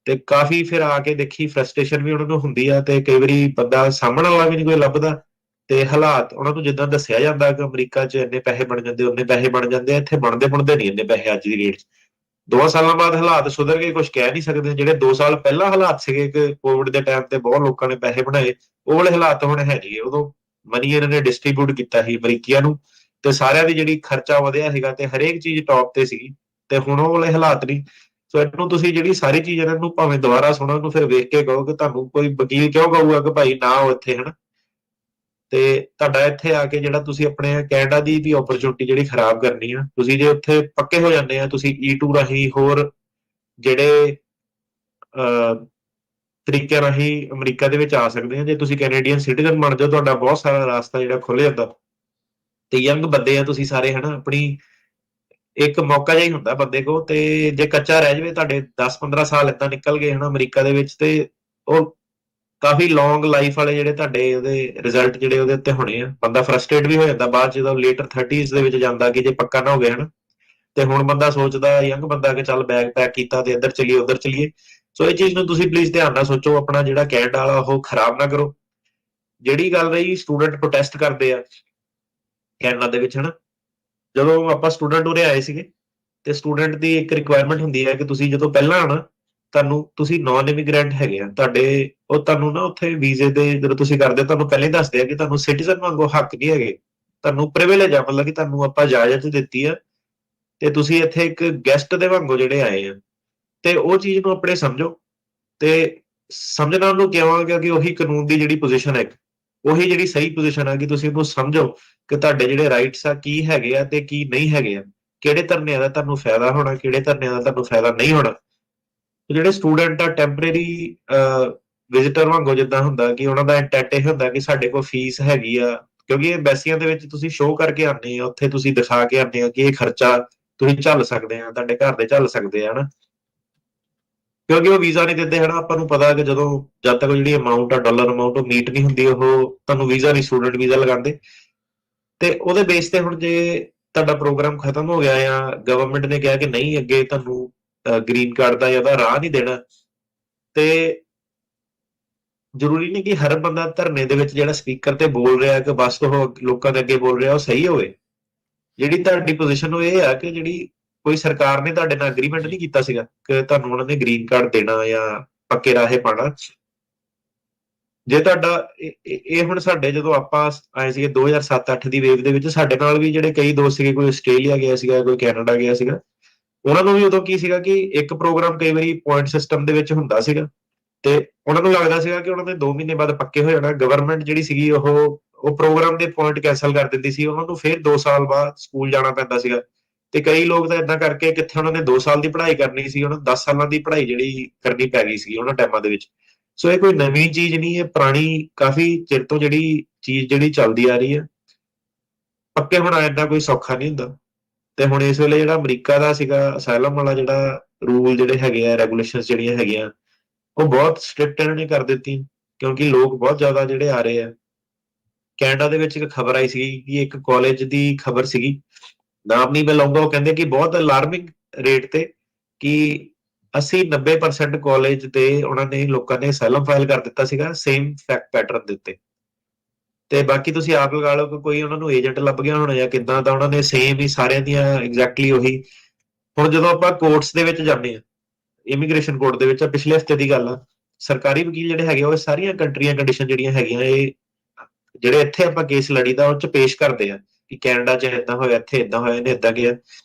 ਤੇ ਕਾਫੀ ਫਿਰ ਆ ਕੇ ਦੇਖੀ ਫਰਸਟ੍ਰੇਸ਼ਨ ਵੀ ਉਹਨਾਂ ਨੂੰ ਹੁੰਦੀ ਆ, ਤੇ ਕਈ ਵਾਰੀ ਬੰਦਾ ਸਾਹਮਣ ਵਾਲਾ ਵੀ ਨਹੀਂ ਕੋਈ ਲੱਭਦਾ। ਤੇ ਹਾਲਾਤ ਉਹਨਾਂ ਨੂੰ ਜਿੱਦਾਂ ਦੱਸਿਆ ਜਾਂਦਾ ਕਿ ਅਮਰੀਕਾ 'ਚ ਇੰਨੇ ਪੈਸੇ ਬਣ ਜਾਂਦੇ, ਉਨੇ ਪੈਸੇ ਬਣ ਜਾਂਦੇ ਆ, ਇੱਥੇ ਬਣਦੇ ਨਹੀਂ ਇੰਨੇ ਪੈਸੇ ਅੱਜ ਦੀ ਡੇਟ 'ਚ। 2 ਸਾਲਾਂ ਬਾਅਦ ਹਾਲਾਤ ਸੁਧਰ ਗਏ, ਕੁਝ ਕਹਿ ਨਹੀਂ ਸਕਦੇ। ਜਿਹੜੇ 2 ਸਾਲ ਪਹਿਲਾਂ ਹਾਲਾਤ ਸੀਗੇ ਕਿ ਕੋਵਿਡ ਦੇ ਟਾਈਮ ਤੇ ਬਹੁਤ ਲੋਕਾਂ ਨੇ ਪੈਸੇ ਬਣਾਏ, ਉਹ ਵਾਲੇ ਹਾਲਾਤ ਹੁਣ ਹੈ ਨਹੀਂ। ਉਦੋਂ ਮਨੀ ਇਹਨਾਂ ਨੇ ਡਿਸਟ੍ਰੀਬਿਊਟ ਕੀਤਾ ਸੀ ਅਮਰੀਕੀਆਂ ਨੂੰ, ਤੇ ਸਾਰਿਆਂ ਦੀ ਜਿਹੜੀ ਖਰਚਾ ਵਧਿਆ ਸੀਗਾ, ਤੇ ਹਰੇਕ ਚੀਜ਼ ਟੌਪ ਤੇ ਸੀਗੀ। ਤੇ ਹੁਣ ਉਹ ਵਾਲੇ ਹਾਲਾਤ ਨਹੀਂ। ਸੋ ਇਹਨੂੰ ਤੁਸੀਂ ਜਿਹੜੀ ਸਾਰੀ ਚੀਜ਼ ਇਹਨਾਂ ਨੂੰ ਭਾਵੇਂ ਦੁਬਾਰਾ ਸੁਣੋ, ਉਹਨੂੰ ਫਿਰ ਵੇਖ ਕੇ ਕਹੋ ਕਿ ਤੁਹਾਨੂੰ ਕੋਈ ਵਕੀਲ ਕਿਉਂ ਕਹੂਗਾ ਕਿ ਭਾਈ ਨਾ ਆਓ ਇੱਥੇ, ਹਨਾ। ਤੇ ਤੁਹਾਡਾ ਇੱਥੇ ਆ ਕੇ ਜਿਹੜਾ ਤੁਸੀਂ ਆਪਣੇ ਕੈਨੇਡਾ ਦੀ ਵੀ ਓਪਰਚੁਨਿਟੀ ਜਿਹੜੀ ਖਰਾਬ ਕਰਨੀ ਆ। ਤੁਸੀਂ ਜੇ ਉੱਥੇ ਪੱਕੇ ਹੋ ਜਾਂਦੇ ਆ, ਤੁਸੀਂ E2 ਰਾਹੀਂ ਹੋਰ ਜਿਹੜੇ ਤਰੀਕਿਆਂ ਰਾਹੀਂ ਅਮਰੀਕਾ ਦੇ ਵਿੱਚ ਆ ਸਕਦੇ ਆ। ਜੇ ਤੁਸੀਂ ਕੈਨੇਡੀਅਨ ਸਿਟੀਜ਼ਨ ਬਣ ਜਾਓ, ਤੁਹਾਡਾ ਬਹੁਤ ਸਾਰਾ ਰਾਸਤਾ ਜਿਹੜਾ ਖੁੱਲ ਜਾਂਦਾ। ਤੇ ਯੰਗ ਬੰਦੇ ਆ ਤੁਸੀਂ ਸਾਰੇ, ਹਨਾ, ਆਪਣੀ ਇੱਕ ਮੌਕਾ ਜਿਹਾ ਹੀ ਹੁੰਦਾ ਬੰਦੇ ਕੋਲ। ਤੇ ਜੇ ਕੱਚਾ ਰਹਿ ਜਾਵੇ, ਤੁਹਾਡੇ 10-15 ਸਾਲ ਏਦਾਂ ਨਿਕਲ ਗਏ ਹਨਾ ਅਮਰੀਕਾ ਦੇ ਵਿੱਚ, ਤੇ ਉਹ ਕਾਫੀ ਲੌਂਗ ਲਾਈਫ ਵਾਲੇ ਜਿਹੜੇ ਤੁਹਾਡੇ ਉਹਦੇ ਰਿਜ਼ਲਟ ਜਿਹੜੇ ਉਹਦੇ ਉੱਤੇ ਹੋਣੇ ਆ। ਬੰਦਾ ਫਰਸਟ੍ਰੇਟ ਵੀ ਹੋ ਜਾਂਦਾ ਬਾਅਦ ਜਦੋਂ ਲੇਟਰ 30s ਦੇ ਵਿੱਚ ਜਾਂਦਾ, ਕਿ ਜੇ ਪੱਕਾ ਨਾ ਹੋ ਗਿਆ ਹਨਾ। ਤੇ ਹੁਣ ਬੰਦਾ ਸੋਚਦਾ, ਯੰਗ ਬੰਦਾ, ਕਿ ਚੱਲ ਬੈਗ ਪੈਕ ਕੀਤਾ ਤੇ ਇੱਧਰ ਚਲੀਏ ਉੱਧਰ ਚਲੀਏ। ਸੋ ਇਹ ਚੀਜ਼ ਨੂੰ ਤੁਸੀਂ ਪਲੀਜ਼ ਧਿਆਨ ਨਾਲ ਸੋਚੋ। ਆਪਣਾ ਜਿਹੜਾ ਕੈਨੇਡਾ ਵਾਲਾ ਉਹ ਖਰਾਬ ਨਾ ਕਰੋ। ਜਿਹੜੀ ਗੱਲ ਰਹੀ ਸਟੂਡੈਂਟ ਪ੍ਰੋਟੈਸਟ ਕਰਦੇ ਆ ਕੈਨੇਡਾ ਦੇ ਵਿੱਚ, ਹਨਾ, ਜਦੋਂ ਆਪਾਂ ਸਟੂਡੈਂਟ ਉਰੇ ਆਏ ਸੀਗੇ, ਤੇ ਸਟੂਡੈਂਟ ਦੀ ਇੱਕ ਰਿਕੁਆਇਰਮੈਂਟ ਹੁੰਦੀ ਹੈ ਕਿ ਤੁਸੀਂ ਜਦੋਂ ਪਹਿਲਾਂ ਆਣਾ, ਤੁਸੀਂ ਨਾਨ ਇਮੀਗ੍ਰੈਂਟ ਹੈਗੇ ਆ, ਉਹ ਤੁਹਾਨੂੰ ਨਾ ਉੱਥੇ ਵੀਜ਼ੇ ਦੇ ਜਦੋਂ ਤੁਸੀਂ ਕਰਦੇ, ਤੁਹਾਨੂੰ ਪਹਿਲਾਂ ਹੀ ਦੱਸਦੇ ਆ ਕਿ ਤੁਹਾਨੂੰ ਸਿਟੀਜ਼ਨ ਵਾਂਗੂ ਹੱਕ ਨਹੀਂ ਹੈਗੇ, ਤੁਹਾਨੂੰ ਪ੍ਰਿਵਿਲੇਜ ਆ, ਮਤਲਬ ਕਿ ਤੁਹਾਨੂੰ ਆਪਾਂ ਇਜਾਜ਼ਤ ਦਿੱਤੀ ਆ, ਤੇ ਤੁਸੀਂ ਇੱਥੇ ਇੱਕ ਗੈਸਟ ਦੇ ਵਾਂਗੂ ਜਿਹੜੇ ਆਏ ਆ। ਤੇ ਉਹ ਚੀਜ਼ ਨੂੰ ਆਪਣੇ ਸਮਝੋ। ਤੇ ਸਮਝਣਾ ਉਹਨੂੰ ਕਿਉਂ, ਕਿਉਂਕਿ ਉਹੀ ਕਾਨੂੰਨ ਦੀ ਜਿਹੜੀ ਪੋਜੀਸ਼ਨ ਹੈ, ਉਹੀ ਜਿਹੜੀ ਸਹੀ ਪੋਜੀਸ਼ਨ ਆ, ਕਿ ਤੁਸੀਂ ਉਹਨੂੰ ਸਮਝੋ ਕਿ ਤੁਹਾਡੇ ਜਿਹੜੇ ਰਾਈਟਸ ਆ ਕੀ ਹੈਗੇ ਆ ਤੇ ਕੀ ਨਹੀਂ ਹੈਗੇ ਆ, ਕਿਹੜੇ ਧਰਨਿਆਂ ਦਾ ਤੁਹਾਨੂੰ ਫਾਇਦਾ ਹੋਣਾ, ਕਿਹੜੇ ਧਰਨਿਆਂ ਦਾ ਤੁਹਾਨੂੰ ਫਾਇਦਾ ਨਹੀਂ ਹੋਣਾ। ਜਿਹੜੇ ਸਟੂਡੈਂਟ ਆ ਟੈਂਪਰੇਰੀ ਵਿਜ਼ਿਟਰ ਵਾਂਗੂ ਜਿੱਦਾਂ ਹੁੰਦਾ, ਕਿ ਉਹਨਾਂ ਦਾ ਇੰਟੈਂਟ ਇਹ ਹੁੰਦਾ ਕਿ ਸਾਡੇ ਕੋਲ ਫੀਸ ਹੈਗੀ ਆ, ਕਿਉਂਕਿ ਐਮਬੈਸੀਆਂ ਦੇ ਵਿੱਚ ਤੁਸੀਂ ਸ਼ੋਅ ਕਰਕੇ ਆਉਂਦੇ ਆ, ਉੱਥੇ ਤੁਸੀਂ ਦਿਖਾ ਕੇ ਆਉਂਦੇ ਆ ਕਿ ਇਹ ਖਰਚਾ ਤੁਸੀਂ ਝੱਲ ਸਕਦੇ ਆ, ਤੁਹਾਡੇ ਘਰ ਦੇ ਝੱਲ ਸਕਦੇ ਆ, ਹਨਾ। ਕਿਉਂਕਿ ਉਹ ਵੀਜ਼ਾ ਨਹੀਂ ਦਿੰਦੇ, ਹਨਾ। ਆਪਾਂ ਨੂੰ ਪਤਾ ਕਿ ਜਦ ਤੱਕ ਜਿਹੜੀ ਅਮਾਊਂਟ ਆ, ਡਾਲਰ ਅਮਾਊਂਟ, ਉਹ ਮੀਟ ਨਹੀਂ ਹੁੰਦੀ, ਉਹ ਤੁਹਾਨੂੰ ਵੀਜ਼ਾ ਨਹੀਂ, ਸਟੂਡੈਂਟ ਵੀਜ਼ਾ ਲਗਾਉਂਦੇ। ਤੇ ਉਹਦੇ ਬੇਸ ਤੇ ਹੁਣ ਜੇ ਤੁਹਾਡਾ ਪ੍ਰੋਗਰਾਮ ਖਤਮ ਹੋ ਗਿਆ, ਜਾਂ ਗਵਰਨਮੈਂਟ ਨੇ ਕਿਹਾ ਕਿ ਨਹੀਂ, ਅੱਗੇ ਤੁਹਾਨੂੰ ਗ੍ਰੀਨ ਕਾਰਡ ਦਾ ਜਾਂ ਉਹਦਾ ਰਾਹ ਨਹੀਂ ਦੇਣਾ, ਤੇ ਜ਼ਰੂਰੀ ਨਹੀਂ ਕਿ ਹਰ ਬੰਦਾ ਧਰਨੇ ਦੇ ਵਿੱਚ ਜਿਹੜਾ ਸਪੀਕਰ ਤੇ ਬੋਲ ਰਿਹਾ ਕਿ ਬਸ ਉਹ ਲੋਕਾਂ ਦੇ ਅੱਗੇ ਬੋਲ ਰਿਹਾ ਉਹ ਸਹੀ ਹੋਵੇ। ਜਿਹੜੀ ਤੁਹਾਡੀ ਪੋਜੀਸ਼ਨ ਉਹ ਇਹ ਆ ਕਿ ਜਿਹੜੀ ਕੋਈ ਸਰਕਾਰ ਨੇ ਤੁਹਾਡੇ ਨਾਲ ਐਗਰੀਮੈਂਟ ਜੀ ਨਹੀਂ ਕੀਤਾ ਸੀਗਾ ਕਿ ਤੁਹਾਨੂੰ ਉਹਨਾਂ ਨੇ ਗ੍ਰੀਨ ਕਾਰਡ ਦੇਣਾ ਜਾਂ ਪੱਕੇ ਰਾਹੇ ਪਾਣਾ। ਜੇ ਤੁਹਾਡਾ ਇਹ ਹੁਣ ਸਾਡੇ ਜਦੋਂ ਆਪਾਂ ਆਏ ਸੀਗੇ 2007-8 ਦੀ ਵੇਵ ਦੇ ਵਿੱਚ, ਸਾਡੇ ਨਾਲ ਵੀ ਜਿਹੜੇ ਕਈ ਦੋਸਤ ਸੀਗੇ, ਕੋਈ ਆਸਟ੍ਰੇਲੀਆ ਗਿਆ ਸੀਗਾ, ਕੋਈ ਕੈਨੇਡਾ ਗਿਆ ਸੀਗਾ, ਉਹਨਾਂ ਨੂੰ ਵੀ ਉਦੋਂ ਕੀ ਸੀਗਾ ਕਿ ਇੱਕ ਪ੍ਰੋਗਰਾਮ ਕਈ ਵਾਰੀ ਪੁਆਇੰਟ ਸਿਸਟਮ ਦੇ ਵਿੱਚ ਹੁੰਦਾ ਸੀਗਾ ਤੇ ਉਹਨਾਂ ਨੂੰ ਲੱਗਦਾ ਸੀਗਾ ਕਿ ਉਹਨਾਂ ਦੇ 2 ਮਹੀਨੇ ਬਾਅਦ ਪੱਕੇ ਹੋ ਜਾਣਾ। ਗਵਰਨਮੈਂਟ ਜਿਹੜੀ ਸੀਗੀ ਉਹ ਪ੍ਰੋਗਰਾਮ ਦੇ ਪੁਆਇੰਟ ਕੈਂਸਲ ਕਰ ਦਿੰਦੀ ਸੀ, ਉਹਨਾਂ ਨੂੰ ਫਿਰ 2 ਸਾਲ ਬਾਅਦ ਸਕੂਲ ਜਾਣਾ ਪੈਂਦਾ ਸੀਗਾ। ਤੇ ਕਈ ਲੋਕ ਤਾਂ ਏਦਾਂ ਕਰਕੇ ਕਿੱਥੇ ਉਹਨਾਂ ਨੇ 2 ਸਾਲ ਦੀ ਪੜ੍ਹਾਈ ਕਰਨੀ ਸੀ, ਉਹਨਾਂ ਨੂੰ 10 ਸਾਲਾਂ ਦੀ ਪੜ੍ਹਾਈ ਜਿਹੜੀ ਕਰਨੀ ਪੈ ਗਈ ਸੀ ਉਹਨਾਂ ਟਾਈਮਾਂ ਦੇ ਵਿੱਚ। ਸੋ ਇਹ ਕੋਈ ਨਵੀਂ ਚੀਜ਼ ਨਹੀਂ, ਇਹ ਪੁਰਾਣੀ ਕਾਫੀ ਚਿਰ ਤੋਂ ਜਿਹੜੀ ਚੀਜ਼ ਜਿਹੜੀ ਚੱਲਦੀ ਆ ਰਹੀ ਹੈ। ਪੱਕੇ ਹੋਣਾ ਏਦਾਂ ਕੋਈ ਸੌਖਾ ਨਹੀਂ ਹੁੰਦਾ। ਤੇ ਹੁਣ ਇਸ ਵੇਲੇ ਜਿਹੜਾ ਅਮਰੀਕਾ ਦਾ ਸੀਗਾ ਅਸਾਈਲਮ ਵਾਲਾ ਜਿਹੜਾ ਰੂਲ ਜਿਹੜੇ ਹੈਗੇ ਆ, ਰੈਗੂਲੇਸ਼ਨਸ ਜਿਹੜੀਆਂ ਹੈਗੀਆਂ, ਉਹ ਬਹੁਤ ਸਟ੍ਰਿਕਟ ਇਹਨਾਂ ਨੇ ਕਰ ਦਿੱਤੀ ਕਿਉਂਕਿ ਲੋਕ ਬਹੁਤ ਜ਼ਿਆਦਾ ਜਿਹੜੇ ਆ ਰਹੇ ਆ। ਕੈਨੇਡਾ ਦੇ ਵਿੱਚ ਇੱਕ ਖਬਰ ਆਈ ਸੀ ਕਿ ਇੱਕ ਕਾਲਜ ਦੀ ਖਬਰ ਸੀਗੀ, ਨਾਮ ਨਹੀਂ ਮੈਂ ਲਊਂਗਾ, ਉਹ ਕਹਿੰਦੇ ਕਿ ਬਹੁਤ ਅਲਾਰਮਿੰਗ ਰੇਟ ਤੇ ਕਿ 80-90% ਕਾਲਜ ਤੇ ਉਹਨਾਂ ਨੇ ਲੋਕਾਂ ਨੇ ਅਸਾਈਲਮ ਫਾਈਲ ਕਰ ਦਿੱਤਾ ਸੀਗਾ ਸੇਮ ਫੈਕਟ ਪੈਟਰਨ ਦੇ ਉੱਤੇ। ਤੇ ਬਾਕੀ ਤੁਸੀਂ ਆਪ ਲਗਾ ਲਓ ਕਿ ਕੋਈ ਉਹਨਾਂ ਨੂੰ ਏਜੰਟ ਲੱਭ ਗਿਆ ਹੋਣਾ ਜਾਂ ਕਿੱਦਾਂ ਦਾ, ਉਹਨਾਂ ਨੇ ਸੇਮ ਹੀ ਸਾਰਿਆਂ ਦੀਆਂ ਐਗਜ਼ੈਕਟਲੀ ਉਹੀ। ਹੁਣ ਜਦੋਂ ਆਪਾਂ ਕੋਰਟਸ ਦੇ ਵਿੱਚ ਜਾਂਦੇ ਆ, ਇਮੀਗ੍ਰੇਸ਼ਨ ਕੋਰਟ ਦੇ ਵਿੱਚ, ਪਿਛਲੇ ਹਫਤੇ ਦੀ ਗੱਲ ਆ, ਸਰਕਾਰੀ ਵਕੀਲ ਜਿਹੜੇ ਹੈਗੇ ਉਹ ਸਾਰੀਆਂ ਕੰਟਰੀਆਂ ਕੰਡੀਸ਼ਨ ਜਿਹੜੀਆਂ ਹੈਗੀਆਂ ਇਹ ਜਿਹੜੇ ਇੱਥੇ ਆਪਾਂ ਕੇਸ ਲੜੀਦਾ ਉਹ ਚ ਪੇਸ਼ ਕਰਦੇ ਆ ਕਿ ਕੈਨੇਡਾ ਚ ਏਦਾਂ ਹੋਇਆ, ਇੱਥੇ ਏਦਾਂ ਹੋਇਆ, ਇਹਨੇ ਏਦਾਂ ਕਿਹਾ।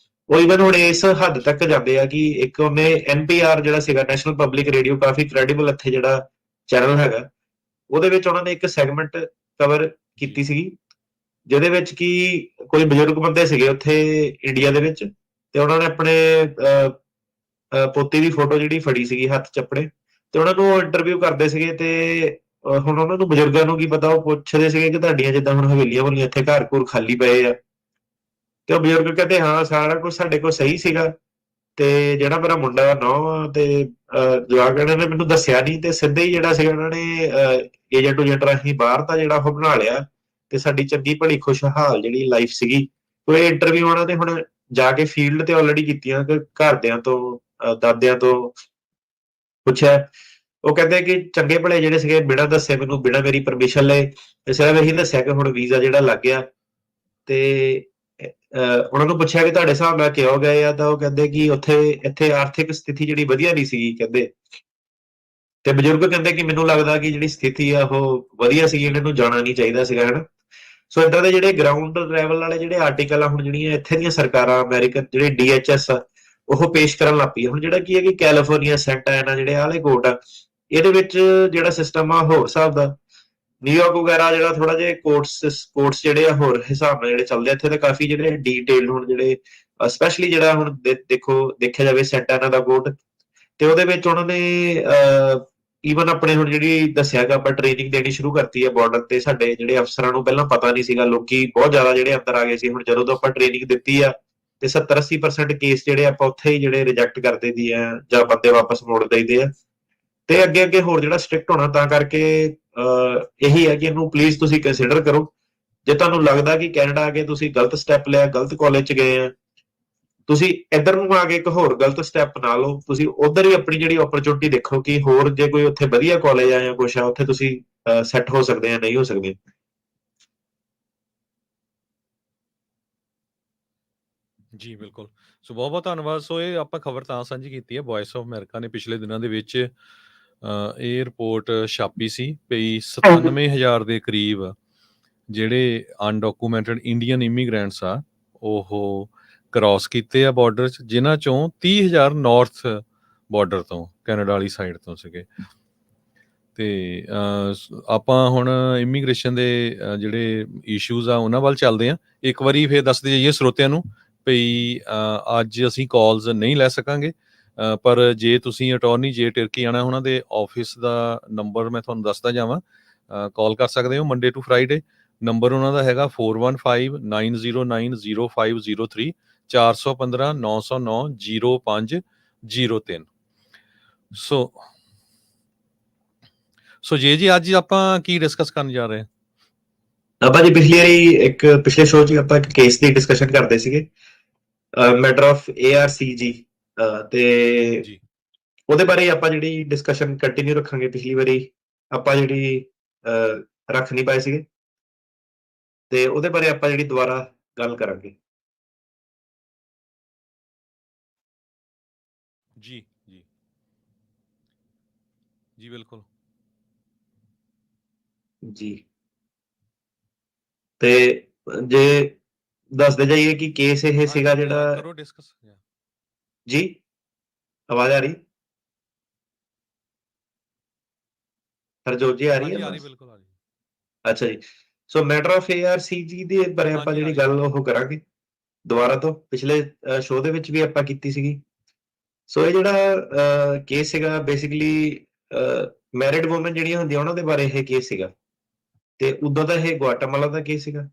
ਉਹ ਇਵਨ ਹੁਣ ਇਸ ਹੱਦ ਤੱਕ ਜਾਂਦੇ ਆ ਕਿ ਇੱਕ ਉਹਨੇ NPR ਜਿਹੜਾ ਸੀਗਾ, ਨੈਸ਼ਨਲ ਪਬਲਿਕ ਰੇਡੀਓ, ਕਾਫੀ ਕ੍ਰੈਡੀਬਲ ਇੱਥੇ ਜਿਹੜਾ ਚੈਨਲ ਹੈਗਾ, ਉਹਦੇ ਵਿੱਚ ਉਹਨਾਂ ਨੇ ਇੱਕ ਸੈਗਮੈਂਟ ਕਵਰ ਜੀ ਕੀਤੀ ਸੀਗੀ ਜਿਹਦੇ ਵਿੱਚ ਕਿ ਕੋਈ ਬਜ਼ੁਰਗ ਬੰਦੇ ਸੀਗੇ ਉੱਥੇ ਇੰਡੀਆ ਦੇ ਵਿੱਚ ਤੇ ਉਹਨਾਂ ਨੇ ਆਪਣੇ ਪੋਤੀ ਦੀ ਫੋਟੋ ਜਿਹੜੀ ਫੜੀ ਸੀਗੀ ਹੱਥ 'ਚ ਆਪਣੇ, ਤੇ ਉਹਨਾਂ ਨੂੰ ਇੰਟਰਵਿਊ ਕਰਦੇ ਸੀਗੇ ਤੇ ਹੁਣ ਉਹਨਾਂ ਨੂੰ ਬਜ਼ੁਰਗਾਂ ਨੂੰ ਕੀ ਪਤਾ, ਉਹ ਪੁੱਛਦੇ ਸੀਗੇ ਕਿ ਤੁਹਾਡੀਆਂ ਜਿੱਦਾਂ ਹੁਣ ਹਵੇਲੀਆਂ ਵਾਲੀਆਂ ਇੱਥੇ ਘਰ-ਘੁਰ ਖਾਲੀ ਪਏ ਆ, ਤੇ ਉਹ ਬਜ਼ੁਰਗ ਕਹਿੰਦੇ ਹਾਂ ਸਾਰਾ ਕੁਝ ਸਾਡੇ ਕੋਲ ਸਹੀ ਸੀਗਾ ਤੇ ਜਿਹੜਾ ਮੇਰਾ ਮੁੰਡਾ ਨੌਂ ਤੇ ਜਵਾਕ ਇਹਨਾਂ ਨੇ ਮੈਨੂੰ ਦੱਸਿਆ ਨਹੀਂ ਤੇ ਸਿੱਧੇ ਹੀ ਜਿਹੜਾ ਸੀਗਾ ਉਹਨਾਂ ਨੇ ਏਜੰਟ ਏਜੰਟ ਰਾਹੀਂ ਬਾਹਰ ਦਾ ਜਿਹੜਾ ਉਹ ਬਣਾ ਲਿਆ ਤੇ ਸਾਡੀ ਚੰਗੀ ਭਲੀ ਖੁਸ਼ਹਾਲ ਜਿਹੜੀ ਲਾਈਫ ਸੀਗੀ। ਕੋਈ ਇੰਟਰਵਿਊ ਉਹਨਾਂ ਨੇ ਹੁਣ ਜਾ ਕੇ ਫੀਲਡ ਤੇ ਆਲਰੇਡੀ ਕੀਤੀਆਂ ਕਿ ਘਰਦਿਆਂ ਤੋਂ ਦਾਦਿਆਂ ਤੋਂ ਪੁੱਛਿਆ, ਉਹ ਕਹਿੰਦੇ ਕਿ ਚੰਗੇ ਭਲੇ ਜਿਹੜੇ ਸੀਗੇ ਬਿਨਾਂ ਦੱਸੇ ਮੈਨੂੰ, ਬਿਨਾਂ ਮੇਰੀ ਪਰਮਿਸ਼ਨ ਲਏ, ਤੇ ਸਿਰਫ ਇਹੀ ਦੱਸਿਆ ਕਿ ਹੁਣ ਵੀਜ਼ਾ ਜਿਹੜਾ ਲੱਗ ਗਿਆ। ਤੇ ਉਹਨਾਂ ਨੂੰ ਪੁੱਛਿਆ ਕਿ ਤੁਹਾਡੇ ਹਿਸਾਬ ਨਾਲ ਕਿਉਂ ਗਏ ਆ, ਤਾਂ ਉਹ ਕਹਿੰਦੇ ਕਿ ਇੱਥੇ ਆਰਥਿਕ ਸਥਿਤੀ ਜਿਹੜੀ ਵਧੀਆ ਨਹੀਂ ਸੀਗੀ ਕਹਿੰਦੇ। ਤੇ ਬਜ਼ੁਰਗ ਕਹਿੰਦੇ ਕਿ ਮੈਨੂੰ ਲੱਗਦਾ ਕਿ ਜਿਹੜੀ ਸਥਿਤੀ ਆ ਉਹ ਵਧੀਆ ਸੀਗੀ, ਇਹਨਾਂ ਨੂੰ ਜਾਣਾ ਨਹੀਂ ਚਾਹੀਦਾ ਸੀਗਾ, ਹਨਾ। ਸੋ ਏਦਾਂ ਦੇ ਜਿਹੜੇ ਗਰਾਊਂਡ ਲੈਵਲ ਵਾਲੇ ਜਿਹੜੇ ਆਰਟੀਕਲ ਆ, ਹੁਣ ਜਿਹੜੀਆਂ ਇੱਥੇ ਦੀਆਂ ਸਰਕਾਰਾਂ ਅਮਰੀਕਨ ਜਿਹੜੇ DHS ਆ ਉਹ ਪੇਸ਼ ਕਰਨ ਲੱਗ ਪਈ। ਹੁਣ ਜਿਹੜਾ ਕੀ ਹੈ ਕਿ ਕੈਲੀਫੋਰਨੀਆ, ਸੈਂਟਾ ਐਨਾ ਜਿਹੜੇ ਆਲੇ ਕੋਰਟ ਆ, ਇਹਦੇ ਵਿੱਚ ਜਿਹੜਾ ਸਿਸਟਮ ਆ ਹੋਰ ਹਿਸਾਬ ਦਾ। ਨਿਊਯਾਰਕ ਵਗੈਰਾ ਜਿਹੜਾ ਥੋੜਾ ਜਿਹਾ ਕੋਰਟਸ ਜਿਹੜੇ ਆ ਹੋਰ ਹਿਸਾਬ ਨਾਲ ਜਿਹੜੇ ਚੱਲਦੇ ਆ, ਇੱਥੇ ਤਾਂ ਕਾਫੀ ਜਿਹੜੇ ਡੀਟੇਲ ਹੁਣ ਜਿਹੜੇ ਸਪੈਸ਼ਲੀ ਜਿਹੜਾ ਹੁਣ ਦੇਖਿਆ ਜਾਵੇ ਸੈਂਟਾਨਾ ਦਾ ਕੋਰਟ, ਤੇ ਉਹਦੇ ਵਿੱਚ ਉਹਨਾਂ ਨੇ ਈਵਨ ਆਪਣੇ ਹੁਣ ਜਿਹੜੀ ਦੱਸਿਆ ਕਿ ਆਪਾਂ ਟ੍ਰੇਨਿੰਗ ਦੇਣੀ ਸ਼ੁਰੂ ਕਰਤੀ ਹੈ ਬਾਰਡਰ ਤੇ। ਸਾਡੇ ਜਿਹੜੇ ਅਫਸਰਾਂ ਨੂੰ ਪਹਿਲਾਂ ਪਤਾ ਨਹੀਂ ਸੀਗਾ, ਲੋਕੀ ਬਹੁਤ ਜ਼ਿਆਦਾ ਜਿਹੜੇ ਅੰਦਰ ਆ ਗਏ ਸੀ। ਹੁਣ ਜਦੋਂ ਤੋਂ ਆਪਾਂ ਟ੍ਰੇਨਿੰਗ ਦਿੱਤੀ ਆ ਤੇ 70-80% ਕੇਸ ਜਿਹੜੇ ਆਪਾਂ ਉੱਥੇ ਹੀ ਜਿਹੜੇ ਰਿਜੈਕਟ ਕਰ ਦਈਦੀ ਆ ਜਾਂ ਬੰਦੇ ਵਾਪਸ ਮੋੜ ਦਈਦੇ ਆ। ਤੇ ਅੱਗੇ ਅੱਗੇ ਹੋਰ ਜਿਹੜਾ ਸਟ੍ਰਿਕਟ ਹੋਣਾ, ਤਾਂ ਕਰਕੇ ਇਹੀ ਹੈ ਕਿ ਇਹਨੂੰ ਪਲੀਜ਼ ਤੁਸੀਂ ਕੰਸੀਡਰ ਕਰੋ। ਜੇ ਤੁਹਾਨੂੰ ਲੱਗਦਾ ਕਿ ਕੈਨੇਡਾ ਆ ਕੇ ਤੁਸੀਂ ਗਲਤ ਸਟੈਪ ਲਿਆ, ਗਲਤ ਕਾਲਜ 'ਚ ਗਏ ਆ, ਤੁਸੀਂ ਇੱਧਰ ਨੂੰ ਆ ਕੇ ਇੱਕ ਹੋਰ ਗਲਤ ਸਟੈਪ ਨਾ ਲਓ, ਤੁਸੀਂ ਉਧਰ ਹੀ ਆਪਣੀ ਜਿਹੜੀ ਓਪਰਚੁਨਿਟੀ ਦੇਖੋ ਕਿ ਹੋਰ ਜੇ ਕੋਈ ਉੱਥੇ ਵਧੀਆ ਕਾਲਜ ਆ ਜਾਂ ਕੁਛ ਆ, ਉੱਥੇ ਤੁਸੀਂ ਸੈੱਟ ਹੋ ਸਕਦੇ ਆ, ਨਹੀਂ ਹੋ ਸਕਦੇ। ਜੀ ਬਿਲਕੁਲ। ਸੋ ਬਹੁਤ ਬਹੁਤ ਧੰਨਵਾਦ। ਸੋ ਇਹ ਆਪਾਂ ਖਬਰ ਤਾਂ ਸਾਂਝੀ ਕੀਤੀ ਹੈ, ਵੌਇਸ ਆਫ ਅਮਰੀਕਾ ਨੇ ਪਿਛਲੇ ਦਿਨਾਂ ਦੇ ਵਿੱਚ ਇਹ ਰਿਪੋਰਟ ਛਾਪੀ ਸੀ ਵੀ 97,000 ਦੇ ਕਰੀਬ ਜਿਹੜੇ ਅਨਡਾਕੂਮੈਂਟਡ ਇੰਡੀਅਨ ਇਮੀਗ੍ਰੈਂਟਸ ਆ ਉਹ ਕ੍ਰਾਸ ਕੀਤੇ ਆ ਬਾਰਡਰ 'ਚ, ਜਿਨ੍ਹਾਂ ਚੋਂ 30,000 ਨਾਰਥ ਬਾਰਡਰ ਤੋਂ, ਕੈਨੇਡਾ ਵਾਲੀ ਸਾਈਡ ਤੋਂ ਸੀਗੇ। ਤੇ ਆਪਾਂ ਹੁਣ ਇਮੀਗ੍ਰੇਸ਼ਨ ਦੇ ਜਿਹੜੇ ਇਸ਼ੂਜ਼ ਆ ਉਹਨਾਂ ਵੱਲ ਚੱਲਦੇ ਹਾਂ। ਇੱਕ ਵਾਰੀ ਫਿਰ ਦੱਸਦੇ ਜਾਈਏ ਸਰੋਤਿਆਂ ਨੂੰ ਵੀ ਅੱਜ ਅਸੀਂ ਕਾਲਸ ਨਹੀਂ ਲੈ ਸਕਾਂਗੇ, ਪਰ ਜੇ ਤੁਸੀਂ ਅਟਾਰਨੀ ਜੇ ਟਿਰਕੀ ਆਉਣਾ, ਉਹਨਾਂ ਦੇ ਆਫਿਸ ਦਾ ਨੰਬਰ ਮੈਂ ਤੁਹਾਨੂੰ ਦੱਸਦਾ ਜਾਵਾਂ, ਕਾਲ ਕਰ ਸਕਦੇ ਹੋ ਮੰਡੇ ਟੂ ਫਰਾਈਡੇ। ਨੰਬਰ ਉਹਨਾਂ ਦਾ ਹੈਗਾ 4159090503, 4159090503। ਸੋ ਜੀ ਅੱਜ ਆਪਾਂ ਕੀ ਡਿਸਕਸ ਕਰਨ ਜਾ ਰਹੇ ਹਾਂ? ਆਪਾਂ ਜੀ ਪਿਛਲੀ ਵਾਰੀ ਪਿਛਲੇ ਸ਼ੋਅ 'ਚ ਆਪਾਂ ਇੱਕ ਕੇਸ ਦੀ ਡਿਸਕਸ਼ਨ ਕਰਦੇ ਸੀਗੇ, ਮੈਟਰ ਆਫ ARCG, ਤੇ ਜੀ ਉਹਦੇ ਬਾਰੇ ਆਪਾਂ ਜਿਹੜੀ ਡਿਸਕਸ਼ਨ ਕੰਟੀਨਿਊ ਰੱਖਾਂਗੇ। ਪਿਛਲੀ ਵਾਰੀ ਆਪਾਂ ਜਿਹੜੀ ਰੱਖ ਨਹੀਂ ਪਾਏ ਸੀਗੇ, ਤੇ ਉਹਦੇ ਬਾਰੇ ਆਪਾਂ ਜਿਹੜੀ ਦੁਬਾਰਾ ਗੱਲ ਕਰਾਂਗੇ। ਜੀ, ਜੀ। ਜੀ, ਬਿਲਕੁਲ। ਜੀ। ਤੇ ਜੇ ਦੱਸਦੇ ਜਾਈਏ ਕਿ ਕੇਸ ਇਹ ਸੀਗਾ ਹਾਂਜੀ, ਜਿਹੜਾ। ਕਰੋ ਡਿਸਕਸ। ਜੀ, ਆਵਾਜ਼ ਆ ਰਹੀ? ਹਰਜੋਤ ਜੀ, ਆ ਰਹੀ ਹੈ ਹਾਂਜੀ, ਆ ਰਹੀ, ਆਵਾਜ਼? ਬਿਲਕੁਲ ਆ ਰਹੀ। ਅੱਛਾ ਜੀ। ਸੋ ਮੈਟਰ ਆਫ ARCG ਦੇ ਬਾਰੇ ਆਪਾਂ ਹਾਂਜੀ, ਆ ਜਿਹੜੀ ਰਹੀ, ਆ ਗੱਲ ਰਹੀ। ਉਹ ਕਰਾਂਗੇ ਦੁਬਾਰਾ ਤੋਂ। ਪਿਛਲੇ ਸ਼ੋਅ ਦੇ ਵਿੱਚ ਵੀ ਆਪਾਂ ਕੀਤੀ ਸੀਗੀ। ਸੋ ਇਹ ਜਿਹੜਾ ਕੇਸ ਸੀਗਾ ਬੇਸਿਕਲੀ ਮੈਰਿਡ ਵੂਮਨ ਜਿਹੜੀਆਂ ਹੁੰਦੀਆਂ ਉਹਨਾਂ ਦੇ ਬਾਰੇ ਇਹ ਕੇਸ ਸੀਗਾ। ਤੇ ਉਦੋਂ ਤਾਂ ਇਹ ਗੁਆਟਾਮਾਲਾ ਦਾ ਕੇਸ ਸੀਗਾ।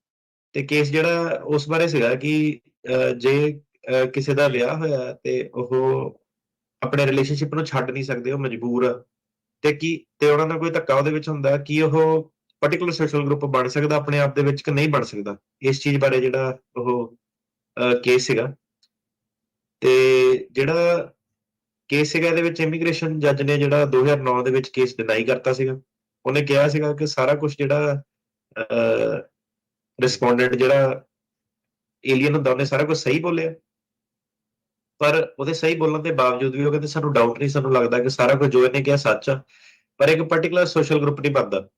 ਤੇ ਕੇਸ ਜਿਹੜਾ ਉਸ ਬਾਰੇ ਸੀਗਾ ਕਿ ਜੇ ਕਿਸੇ ਦਾ ਜੀ, ਵਿਆਹ ਹੋਇਆ ਤੇ ਉਹ ਆਪਣੇ ਰਿਲੇਸ਼ਨਸ਼ਿਪ ਨੂੰ ਛੱਡ ਨਹੀਂ ਸਕਦੇ, ਉਹ ਮਜਬੂਰ ਆ, ਤੇ ਉਹਨਾਂ ਦਾ ਕੋਈ ਧੱਕਾ ਉਹਦੇ ਵਿੱਚ ਹੁੰਦਾ ਕਿ ਉਹ ਪਾਰਟਿਕੂਲਰ ਸੋਸ਼ਲ ਗਰੁੱਪ ਬਣ ਸਕਦਾ ਆਪਣੇ ਆਪ ਦੇ ਵਿੱਚ ਕਿ ਨਹੀਂ ਬਣ ਸਕਦਾ। ਇਸ ਚੀਜ਼ ਬਾਰੇ ਜਿਹੜਾ ਉਹ ਕੇਸ ਸੀਗਾ। ਤੇ ਜਿਹੜਾ ਕੇਸ ਸੀਗਾ ਇਹਦੇ ਵਿੱਚ ਇਮੀਗ੍ਰੇਸ਼ਨ ਜੱਜ ਨੇ ਜਿਹੜਾ 2009 ਦੇ ਵਿੱਚ ਕੇਸ ਡਿਨਾਈ ਕਰਤਾ ਸੀਗਾ। ਉਹਨੇ ਕਿਹਾ ਸੀਗਾ ਕਿ ਸਾਰਾ ਕੁਝ ਜਿਹੜਾ ਜੀ, ਰਿਸਪੋਂਡੈਂਟ ਜਿਹੜਾ ਏਲੀਅਨ ਹੁੰਦਾ ਉਹਨੇ ਸਾਰਾ ਕੁਝ ਸਹੀ ਬੋਲਿਆ। ਪਰ ਉਹਦੇ ਸਹੀ ਬੋਲਣ ਦੇ ਬਾਵਜੂਦ ਵੀ ਉਹ ਕਹਿੰਦੇ ਸਾਨੂੰ ਡਾਊਟ ਨਹੀਂ, ਸਾਨੂੰ ਲੱਗਦਾ ਕਿ ਸਾਰਾ ਕੁਝ ਜੋ ਇਹਨੇ ਕਿਹਾ ਸੱਚ ਆ, ਪਰ ਇੱਕ ਪਾਰਟਿਕੂਲਰ ਸੋਸ਼ਲ ਗਰੁੱਪ ਨਹੀਂ ਬਣਦਾ।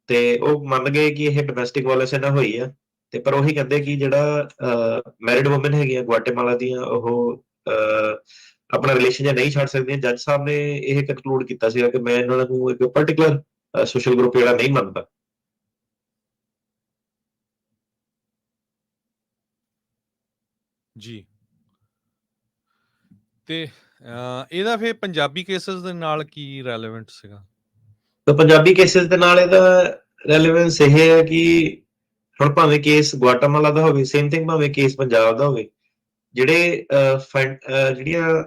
ਤੇ ਉਹ ਮੰਨ ਗਏ ਕਿ ਇਹ ਡੋਮੈਸਟਿਕ ਵਾਇਲੈਂਸ ਇਹਨਾਂ ਹੋਈ ਆ। ਤੇ ਪਰ ਉਹੀ ਕਹਿੰਦੇ ਕਿ ਜਿਹੜਾ ਮੈਰਿਡ ਵੂਮਨ ਹੈਗੀਆਂ ਗੁਆਟੇਮਾਲਾ ਦੀਆਂ, ਉਹ ਆਪਣਾ ਰਿਲੇਸ਼ਨ ਜਾਂ ਨਹੀਂ ਛੱਡ ਸਕਦੀਆਂ। ਜੱਜ ਸਾਹਿਬ ਨੇ ਇਹ ਕੰਕਲੂਡ ਕੀਤਾ ਸੀਗਾ ਕਿ ਮੈਂ ਇਹਨਾਂ ਨੂੰ ਇੱਕ ਪਾਰਟਿਕੂਲਰ ਸੋਸ਼ਲ ਗਰੁੱਪ ਜਿਹੜਾ ਨਹੀਂ ਮੰਨਦਾ। ਜੀ। ਤੇ ਇਹਦਾ ਫਿਰ ਪੰਜਾਬੀ ਕੇਸਿਸ ਦੇ ਨਾਲ ਕੀ ਰੈਲੇਵੈਂਟ ਸੀਗਾ? ਤਾਂ ਪੰਜਾਬੀ ਕੇਸਿਸ ਦੇ ਨਾਲ ਇਹਦਾ ਰੈਲੇਵੈਂਸ ਇਹ ਹੈ ਕਿ ਹੁਣ ਭਾਵੇਂ ਕੇਸ ਗੁਆਟਾਮਾਲਾ ਦਾ ਹੋਵੇ, ਸੇਮ ਥਿੰਗ ਭਾਵੇਂ ਕੇਸ ਪੰਜਾਬ ਦਾ ਹੋਵੇ, ਜਿਹੜੇ ਜਿਹੜੀਆਂ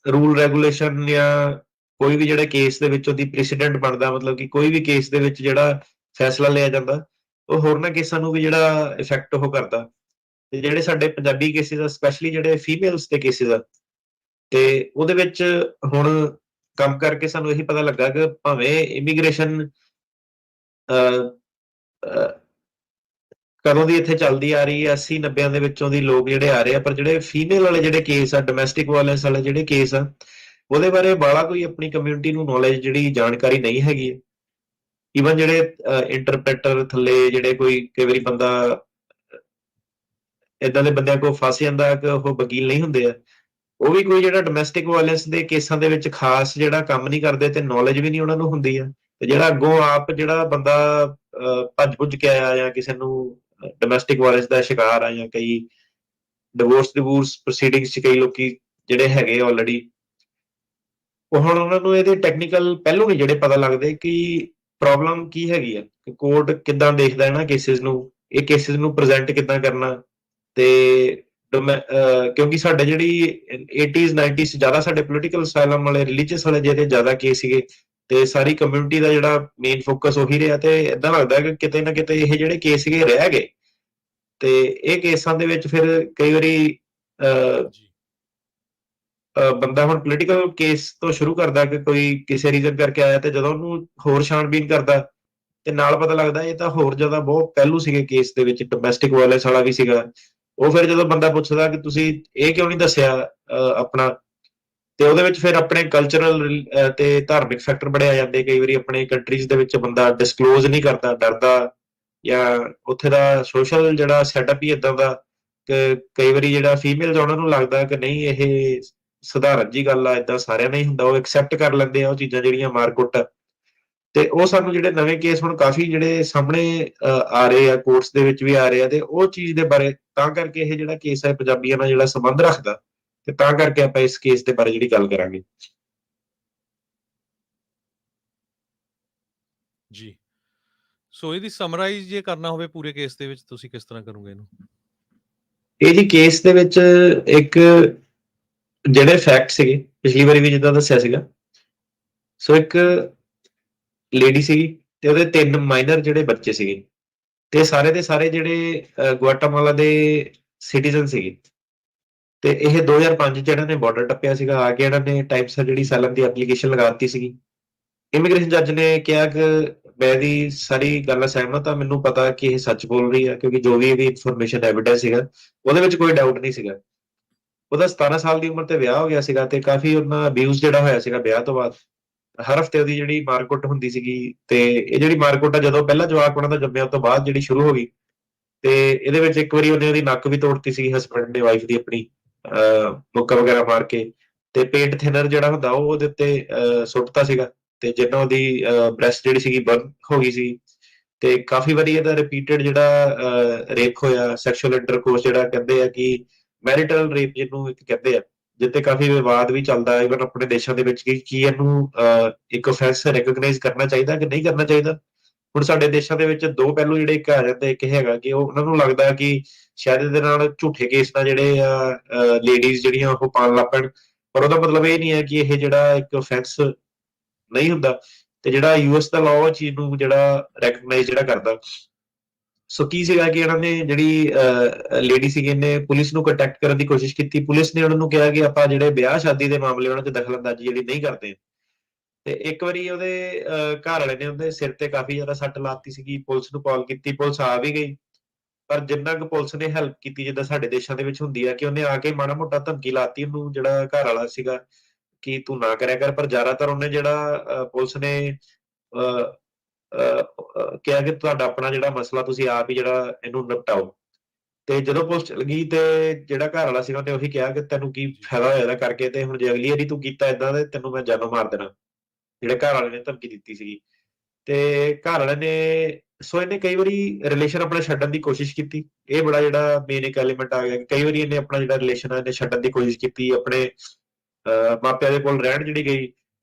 ਰੂਲ ਰੈਗੂਲੇਸ਼ਨ ਜਾਂ ਕੋਈ ਵੀ ਜਿਹੜੇ ਕੇਸ ਦੇ ਵਿੱਚ ਉਹਦੀ ਪ੍ਰੈਸੀਡੈਂਟ ਬਣਦਾ, ਮਤਲਬ ਕਿ ਕੋਈ ਵੀ ਕੇਸ ਦੇ ਵਿੱਚ ਜਿਹੜਾ ਫੈਸਲਾ ਲਿਆ ਜਾਂਦਾ ਉਹ ਹੋਰਨਾਂ ਕੇਸਾਂ ਨੂੰ ਵੀ ਜਿਹੜਾ ਇਫੈਕਟ ਉਹ ਕਰਦਾ। ਤੇ ਜਿਹੜੇ ਸਾਡੇ ਪੰਜਾਬੀ ਕੇਸਿਸ ਆ, ਸਪੈਸ਼ਲੀ ਜਿਹੜੇ ਫੀਮੇਲਸ ਦੇ ਕੇਸਿਸ ਆ, ਤੇ ਉਹਦੇ ਵਿੱਚ ਹੁਣ ਕੰਮ ਕਰਕੇ ਸਾਨੂੰ ਇਹੀ ਪਤਾ ਲੱਗਾ ਕਿ ਭਾਵੇਂ ਇਮੀਗ੍ਰੇਸ਼ਨ ਕਦੋਂ ਦੀ ਇੱਥੇ ਚੱਲਦੀ ਆ ਰਹੀ ਹੈ, 80-90 ਦੇ ਵਿੱਚੋਂ ਦੀ ਲੋਕ ਜਿਹੜੇ ਆ ਰਹੇ ਆ, ਪਰ ਜਿਹੜੇ ਫੀਮੇਲ ਵਾਲੇ ਜਿਹੜੇ ਕੇਸ ਆ, ਡੋਮੈਸਟਿਕ ਵਾਇਲੈਂਸ ਵਾਲੇ ਜਿਹੜੇ ਕੇਸ ਆ, ਉਹਦੇ ਬਾਰੇ ਬਾਲਾ ਕੋਈ ਆਪਣੀ ਕਮਿਊਨਿਟੀ ਨੂੰ ਨੌਲੇਜ ਜਿਹੜੀ ਜਾਣਕਾਰੀ ਨਹੀਂ ਹੈਗੀ। ਈਵਨ ਜਿਹੜੇ ਇੰਟਰਪ੍ਰੇਟਰ ਥੱਲੇ ਜਿਹੜੇ ਕੋਈ ਕਈ ਵਾਰੀ ਬੰਦਾ ਇਦਾਂ ਦੇ ਬੰਦਿਆਂ ਕੋਲ ਫਸ ਜਾਂਦਾ ਕਿ ਉਹ ਵਕੀਲ ਨਹੀਂ ਹੁੰਦੇ ਆ, ਉਹ ਵੀ ਕੋਈ ਜਿਹੜਾ ਡੋਮੈਸਟਿਕ ਵਾਇਲੈਂਸ ਦੇ ਕੇਸਾਂ ਦੇ ਵਿੱਚ ਖਾਸ ਜਿਹੜਾ ਕੰਮ ਨਹੀਂ ਕਰਦੇ ਤੇ ਨੌਲੇਜ ਵੀ ਨਹੀਂ ਉਹਨਾਂ ਨੂੰ ਹੁੰਦੀ ਆ। ਤੇ ਜਿਹੜਾ ਅੱਗੋਂ ਆਪ ਜਿਹੜਾ ਬੰਦਾ ਭੱਜ ਭੁੱਜ ਕੇ ਆਇਆ ਜਾਂ ਕਿਸੇ ਨੂੰ ਡੋਮੈਸਟਿਕ ਵਾਇਲੈਂਸ ਦਾ ਸ਼ਿਕਾਰ ਆ, ਜਾਂ ਕਈ ਡਿਵੋਰਸ ਪ੍ਰੋਸੀਡਿੰਗਸ 'ਚ ਕਈ ਲੋਕੀ ਜਿਹੜੇ ਹੈਗੇ ਆਲਰੇਡੀ, ਉਹ ਹੁਣ ਉਹਨਾਂ ਨੂੰ ਇਹਦੇ ਟੈਕਨੀਕਲ ਪਹਿਲੂ ਨਹੀਂ ਜਿਹੜੇ ਪਤਾ ਲੱਗਦੇ ਕਿ ਪ੍ਰੋਬਲਮ ਕੀ ਹੈਗੀ ਆ, ਕਿ ਕੋਰਟ ਕਿੱਦਾਂ ਦੇਖਦਾ ਇਹਨਾਂ ਕੇਸਿਸ ਨੂੰ, ਇਹ ਕੇਸਿਸ ਨੂੰ ਪ੍ਰੈਜ਼ੈਂਟ ਕਿੱਦਾਂ ਕਰਨਾ। ਤੇ ਕਿਉਂਕਿ ਸਾਡੇ ਜਿਹੜੀ 80s 90s ਜ਼ਿਆਦਾ ਸਾਡੇ ਪੋਲੀਟੀਕਲ ਅਸਾਈਲਮ ਵਾਲੇ, ਰਿਲੀਜੀਅਸ ਵਾਲੇ ਜਿਹਦੇ ਜ਼ਿਆਦਾ ਕੇਸ ਸੀਗੇ, ਤੇ ਸਾਰੀ ਕਮਿਊਨਿਟੀ ਦਾ ਜਿਹੜਾ ਮੇਨ ਫੋਕਸ ਉਹੀ ਰਿਹਾ। ਤੇ ਏਦਾਂ ਲੱਗਦਾ ਕਿ ਕਿਤੇ ਨਾ ਕਿਤੇ ਇਹ ਜਿਹੜੇ ਕੇਸ ਸੀਗੇ ਰਹਿ ਗਏ। ਤੇ ਇਹ ਕੇਸਾਂ ਦੇ ਵਿੱਚ ਫਿਰ ਕਈ ਵਾਰੀ ਜੀ, ਬੰਦਾ ਹੁਣ ਪੋਲੀਟੀਕਲ ਕੇਸ ਤੋਂ ਸ਼ੁਰੂ ਕਰਦਾ ਕਿ ਕੋਈ ਕਿਸੇ ਰੀਜ਼ਨ ਕਰਕੇ ਆਇਆ, ਤੇ ਜਦੋਂ ਉਹਨੂੰ ਹੋਰ ਛਾਣਬੀਨ ਕਰਦਾ ਤੇ ਨਾਲ ਪਤਾ ਲੱਗਦਾ ਇਹ ਤਾਂ ਹੋਰ ਜ਼ਿਆਦਾ ਬਹੁਤ ਪਹਿਲੂ ਸੀਗੇ ਕੇਸ ਦੇ ਵਿੱਚ, ਡੋਮੈਸਟਿਕ ਵਾਇਲੈਂਸ ਵਾਲਾ ਵੀ ਸੀਗਾ। ਉਹ ਫਿਰ ਜਦੋਂ ਬੰਦਾ ਪੁੱਛਦਾ ਕਿ ਤੁਸੀਂ ਇਹ ਕਿਉਂ ਨਹੀਂ ਦੱਸਿਆ ਆਪਣਾ, ਤੇ ਉਹਦੇ ਵਿੱਚ ਫਿਰ ਆਪਣੇ ਕਲਚਰਲ ਤੇ ਧਾਰਮਿਕ ਫੈਕਟਰ ਬੜੇ ਆ ਜਾਂਦੇ। ਕਈ ਵਾਰੀ ਆਪਣੇ ਕੰਟਰੀਜ਼ ਦੇ ਵਿੱਚ ਬੰਦਾ ਡਿਸਕਲੋਜ਼ ਨਹੀਂ ਕਰਦਾ, ਡਰਦਾ, ਜਾਂ ਉੱਥੇ ਦਾ ਸੋਸ਼ਲ ਜਿਹੜਾ ਸੈਟਅਪ ਹੀ ਇਦਾਂ ਦਾ ਕਿ ਕਈ ਵਾਰੀ ਜਿਹੜਾ ਫੀਮੇਲ ਉਹਨਾਂ ਨੂੰ ਲੱਗਦਾ ਕਿ ਨਹੀਂ ਇਹ ਸਧਾਰਨ ਜੀ ਗੱਲ ਆ, ਇਦਾਂ ਸਾਰਿਆਂ ਨਾਲ ਹੀ ਹੁੰਦਾ, ਉਹ ਐਕਸੈਪਟ ਕਰ ਲੈਂਦੇ ਆ ਉਹ ਚੀਜ਼ਾਂ ਜਿਹੜੀਆਂ ਮਾਰਕੁੱਟ। ਤੇ ਉਹ ਸਾਨੂੰ ਜਿਹੜੇ ਨਵੇਂ ਕੇਸ ਹੁਣ ਕਾਫੀ ਜਿਹੜੇ ਸਾਹਮਣੇ ਆ ਰਹੇ ਆ, ਕੋਰਟਸ ਦੇ ਵਿੱਚ ਵੀ ਆ ਰਹੇ ਆ, ਤੇ ਉਹ ਚੀਜ਼ ਦੇ ਬਾਰੇ ਤਾਂ ਕਰਕੇ ਇਹ ਜਿਹੜਾ ਕੇਸ ਹੈ ਪੰਜਾਬੀਆਂ ਨਾਲ ਜਿਹੜਾ ਸੰਬੰਧ ਰੱਖਦਾ, ਤੇ ਤਾਂ ਕਰਕੇ ਆਪਾਂ ਇਸ ਕੇਸ ਦੇ ਬਾਰੇ ਜਿਹੜੀ ਗੱਲ ਕਰਾਂਗੇ। ਜੀ। ਸੋ ਇਹਦੀ ਸਮਰਾਈਜ਼ ਜੇ ਕਰਨਾ ਹੋਵੇ ਪੂਰੇ ਕੇਸ ਦੇ ਵਿੱਚ, ਤੁਸੀਂ ਕਿਸ ਤਰ੍ਹਾਂ ਕਰੋਗੇ ਇਹਨੂੰ? ਇਹ ਜੀ ਕੇਸ ਦੇ ਵਿੱਚ ਇੱਕ ਜਿਹੜੇ ਫੈਕਟ ਸੀਗੇ, ਪਿਛਲੀ ਵਾਰੀ ਵੀ ਜਿੱਦਾਂ ਦੱਸਿਆ ਸੀਗਾ, ਸੋ ਇੱਕ ਲੇਡੀ ਸੀਗੀ ਤੇ ਉਹਦੇ 3 ਮਾਈਨਰ ਜਿਹੜੇ ਬੱਚੇ ਸੀਗੇ, ਤੇ ਸਾਰੇ ਦੇ ਸਾਰੇ ਜਿਹੜੇ ਗੁਆਟਾਮਾਲਾ ਦੇ ਸਿਟੀਜ਼ਨ ਸੀਗੇ। ਤੇ ਇਹ 2005 ਚ ਇਹਨਾਂ ਨੇ ਬਾਰਡਰ ਟੱਪਿਆ ਸੀਗਾ, ਆ ਕੇ ਇਹਨਾਂ ਨੇ ਟਾਈਮ ਸਿਰ ਜਿਹੜੀ ਸੈਲਮ ਦੀ ਐਪਲੀਕੇਸ਼ਨ ਲਗਾ ਦਿੱਤੀ ਸੀਗੀ। ਇਮੀਗ੍ਰੇਸ਼ਨ ਜੱਜ ਨੇ ਕਿਹਾ ਕਿ ਮੈਂ ਇਹਦੀ ਸਾਰੀ ਗੱਲ ਨਾਲ ਸਹਿਮਤ ਹਾਂ, ਮੈਨੂੰ ਪਤਾ ਕਿ ਇਹ ਸੱਚ ਬੋਲ ਰਹੀ ਹੈ, ਕਿਉਂਕਿ ਜੋ ਵੀ ਇਹਦੀ ਇਨਫੋਰਮੇਸ਼ਨ ਐਵੀਡੈਂਸ ਸੀਗਾ ਉਹਦੇ ਵਿੱਚ ਕੋਈ ਡਾਊਟ ਨਹੀਂ ਸੀਗਾ। ਉਹਦਾ 17 ਸਾਲ ਦੀ ਉਮਰ ਤੇ ਵਿਆਹ ਹੋ ਗਿਆ ਸੀਗਾ ਤੇ ਕਾਫੀ ਉਹਨਾਂ ਅਬਿਊਜ਼ ਜਿਹੜਾ ਹੋਇਆ ਸੀਗਾ ਵਿਆਹ ਤੋਂ ਬਾਅਦ। ਹਰ ਹਫਤੇ ਉਹਦੀ ਜਿਹੜੀ ਮਾਰਕੁੱਟ ਹੁੰਦੀ ਸੀਗੀ, ਤੇ ਇਹ ਜਿਹੜੀ ਮਾਰਕੁੱਟ ਆ ਜਦੋਂ ਪਹਿਲਾ ਜਵਾਕ ਉਹਨਾਂ ਦਾ ਜੰਮਿਆ ਤੋਂ ਬਾਅਦ ਜਿਹੜੀ ਸ਼ੁਰੂ ਹੋ ਗਈ, ਤੇ ਇਹਦੇ ਵਿੱਚ ਇੱਕ ਵਾਰੀ ਉਹਨੇ ਉਹਦੀ ਨੱਕ ਵੀ ਤੋੜਤੀ ਸੀਗੀ ਹਸਬੈਂਡ ਨੇ ਵਾਈਫ ਦੀ ਆਪਣੀ, ਮੁੱਕਾ ਵਗੈਰਾ ਮਾਰ ਕੇ, ਤੇ ਪੇਟ ਥਿਨਰ ਜਿਹੜਾ ਹੁੰਦਾ ਉਹ ਉਹਦੇ ਉੱਤੇ ਸੁੱਟਤਾ ਸੀਗਾ, ਤੇ ਜਿੰਨਾ ਉਹਦੀ ਬ੍ਰੈਸਟ ਜਿਹੜੀ ਸੀਗੀ ਬਰਨ ਹੋ ਗਈ ਸੀ। ਤੇ ਕਾਫੀ ਵਾਰੀ ਇਹਦਾ ਰਿਪੀਟਡ ਜਿਹੜਾ ਰੇਪ ਹੋਇਆ, ਸੈਕਸ਼ੂਅਲ ਇੰਟਰਕੋਰਸ ਜਿਹੜਾ ਕਹਿੰਦੇ ਆ ਕਿ ਮੈਰਿਟਲ ਰੇਪ ਜਿਹਨੂੰ ਇੱਕ ਕਹਿੰਦੇ ਆ, ਜਿੱਤੇ ਕਾਫੀ ਵਿਵਾਦ ਵੀ ਚੱਲਦਾ ਇਵਨ ਆਪਣੇ ਦੇਸ਼ਾਂ ਦੇ ਵਿੱਚ ਕਿ ਕੀ ਇਹਨੂੰ ਇੱਕ offense recognize ਕਰਨਾ ਚਾਹੀਦਾ ਕਿ ਨਹੀਂ ਕਰਨਾ ਚਾਹੀਦਾ। ਹੁਣ ਸਾਡੇ ਦੇਸ਼ਾਂ ਦੇ ਵਿੱਚ ਦੋ ਪਹਿਲੂ ਜਿਹੜੇ ਇੱਕ ਆ ਜਾਂਦੇ, ਇੱਕ ਹੈਗਾ ਕਿ ਉਹਨਾਂ ਨੂੰ ਲੱਗਦਾ ਕਿ ਸ਼ਾਇਦ ਇਹਦੇ ਨਾਲ ਝੂਠੇ ਕੇਸ ਨਾਲ ਜਿਹੜੇ ਆ ਲੇਡੀਜ਼ ਜਿਹੜੀਆਂ ਉਹ ਪਾਉਣ ਲੱਗ ਪੈਣ, ਪਰ ਉਹਦਾ ਮਤਲਬ ਇਹ ਨਹੀਂ ਹੈ ਕਿ ਇਹ ਜਿਹੜਾ ਇੱਕ offense ਨਹੀਂ ਹੁੰਦਾ। ਤੇ ਜਿਹੜਾ ਯੂਐਸ ਦਾ ਲਾਅ ਉਹ ਚੀਜ਼ ਨੂੰ ਜਿਹੜਾ ਰੈਕਗਨਾਈਜ਼ ਜਿਹੜਾ ਕਰਦਾ। ਸੋ ਕੀ ਸੀਗਾ ਕਿ ਇਹਨਾਂ ਨੇ ਜਿਹੜੀ ਲੇਡੀ ਸੀਗੀ, ਇਹਨੇ ਪੁਲਿਸ ਨੂੰ ਕੰਟੈਕਟ ਕਰਨ ਦੀ ਕੋਸ਼ਿਸ਼ ਕੀਤੀ। ਪੁਲਿਸ ਨੇ ਉਹਨਾਂ ਨੂੰ ਕਿਹਾ ਕਿ ਆਪਾਂ ਜਿਹੜੇ ਵਿਆਹ ਸ਼ਾਦੀ ਦੇ ਮਾਮਲੇ ਉਹਨਾਂ 'ਚ ਦਖਲਅੰਦਾਜ਼ੀ ਜਿਹੜੀ ਨਹੀਂ ਕਰਦੇ। ਤੇ ਇੱਕ ਵਾਰੀ ਉਹਦੇ ਘਰ ਵਾਲੇ ਨੇ ਉਹਦੇ ਸਿਰ ਤੇ ਕਾਫੀ ਜ਼ਿਆਦਾ ਸੱਟ ਲਾਤੀ ਸੀਗੀ, ਪੁਲਿਸ ਨੂੰ ਕਾਲ ਕੀਤੀ, ਪੁਲਿਸ ਆ ਵੀ ਗਈ। ਪਰ ਜਿੰਨਾ ਕੁ ਪੁਲਿਸ ਨੇ ਹੈਲਪ ਕੀਤੀ, ਜਿੱਦਾਂ ਸਾਡੇ ਦੇਸ਼ਾਂ ਦੇ ਵਿੱਚ ਹੁੰਦੀ ਆ ਕਿ ਉਹਨੇ ਆ ਕੇ ਮਾੜਾ ਮੋਟਾ ਧਮਕੀ ਲਾਤੀ ਉਹਨੂੰ, ਜਿਹੜਾ ਘਰ ਵਾਲਾ ਸੀਗਾ, ਕਿ ਤੂੰ ਨਾ ਕਰਿਆ ਕਰ। ਪਰ ਜ਼ਿਆਦਾਤਰ ਉਹਨੇ ਜਿਹੜਾ ਪੁਲਿਸ ਨੇ ਅਹ, ਕਿਹਾ ਕਿ ਤੁਹਾਡਾ ਆਪਣਾ ਜਿਹੜਾ ਮਸਲਾ ਤੁਸੀਂ ਆਪ ਹੀ ਜਿਹੜਾ ਇਹਨੂੰ ਨਿਪਟਾਓ। ਤੇ ਜਦੋਂ ਪੁਲਿਸ ਚਲ ਗਈ ਤੇ ਜਿਹੜਾ ਘਰ ਵਾਲਾ ਸੀਗਾ ਉਹਨੇ ਉਹੀ ਕਿਹਾ ਕਿ ਤੈਨੂੰ ਕੀ ਜੀ, ਫਾਇਦਾ ਹੋਇਆ ਇਹਦਾ ਕਰਕੇ, ਤੇ ਹੁਣ ਜੇ ਅਗਲੀ ਵਾਰੀ ਤੂੰ ਕੀਤਾ ਏਦਾਂ ਤੇ ਤੈਨੂੰ ਮੈਂ ਜਾਨੋਂ ਮਾਰ ਦੇਣਾ, ਜਿਹੜੇ ਘਰ ਵਾਲੇ ਨੇ ਧਮਕੀ ਦਿੱਤੀ ਸੀਗੀ। ਤੇ ਘਰ ਵਾਲੇ ਨੇ, ਸੋ ਇਹਨੇ ਕਈ ਵਾਰੀ ਰਿਲੇਸ਼ਨ ਆਪਣਾ ਛੱਡਣ ਦੀ ਕੋਸ਼ਿਸ਼ ਕੀਤੀ। ਇਹ ਬੜਾ ਜਿਹੜਾ ਮੇਨ ਇੱਕ ਐਲੀਮੈਂਟ ਆ ਗਿਆ ਕਿ ਕਈ ਵਾਰੀ ਇਹਨੇ ਆਪਣਾ ਜਿਹੜਾ ਰਿਲੇਸ਼ਨ ਆ ਇਹਨੇ ਛੱਡਣ ਦੀ ਕੋਸ਼ਿਸ਼ ਕੀਤੀ, ਆਪਣੇ ਮਾਪਿਆਂ ਦੇ ਕੋਲ ਰਹਿਣ ਜਿਹੜੀ ਗਈ।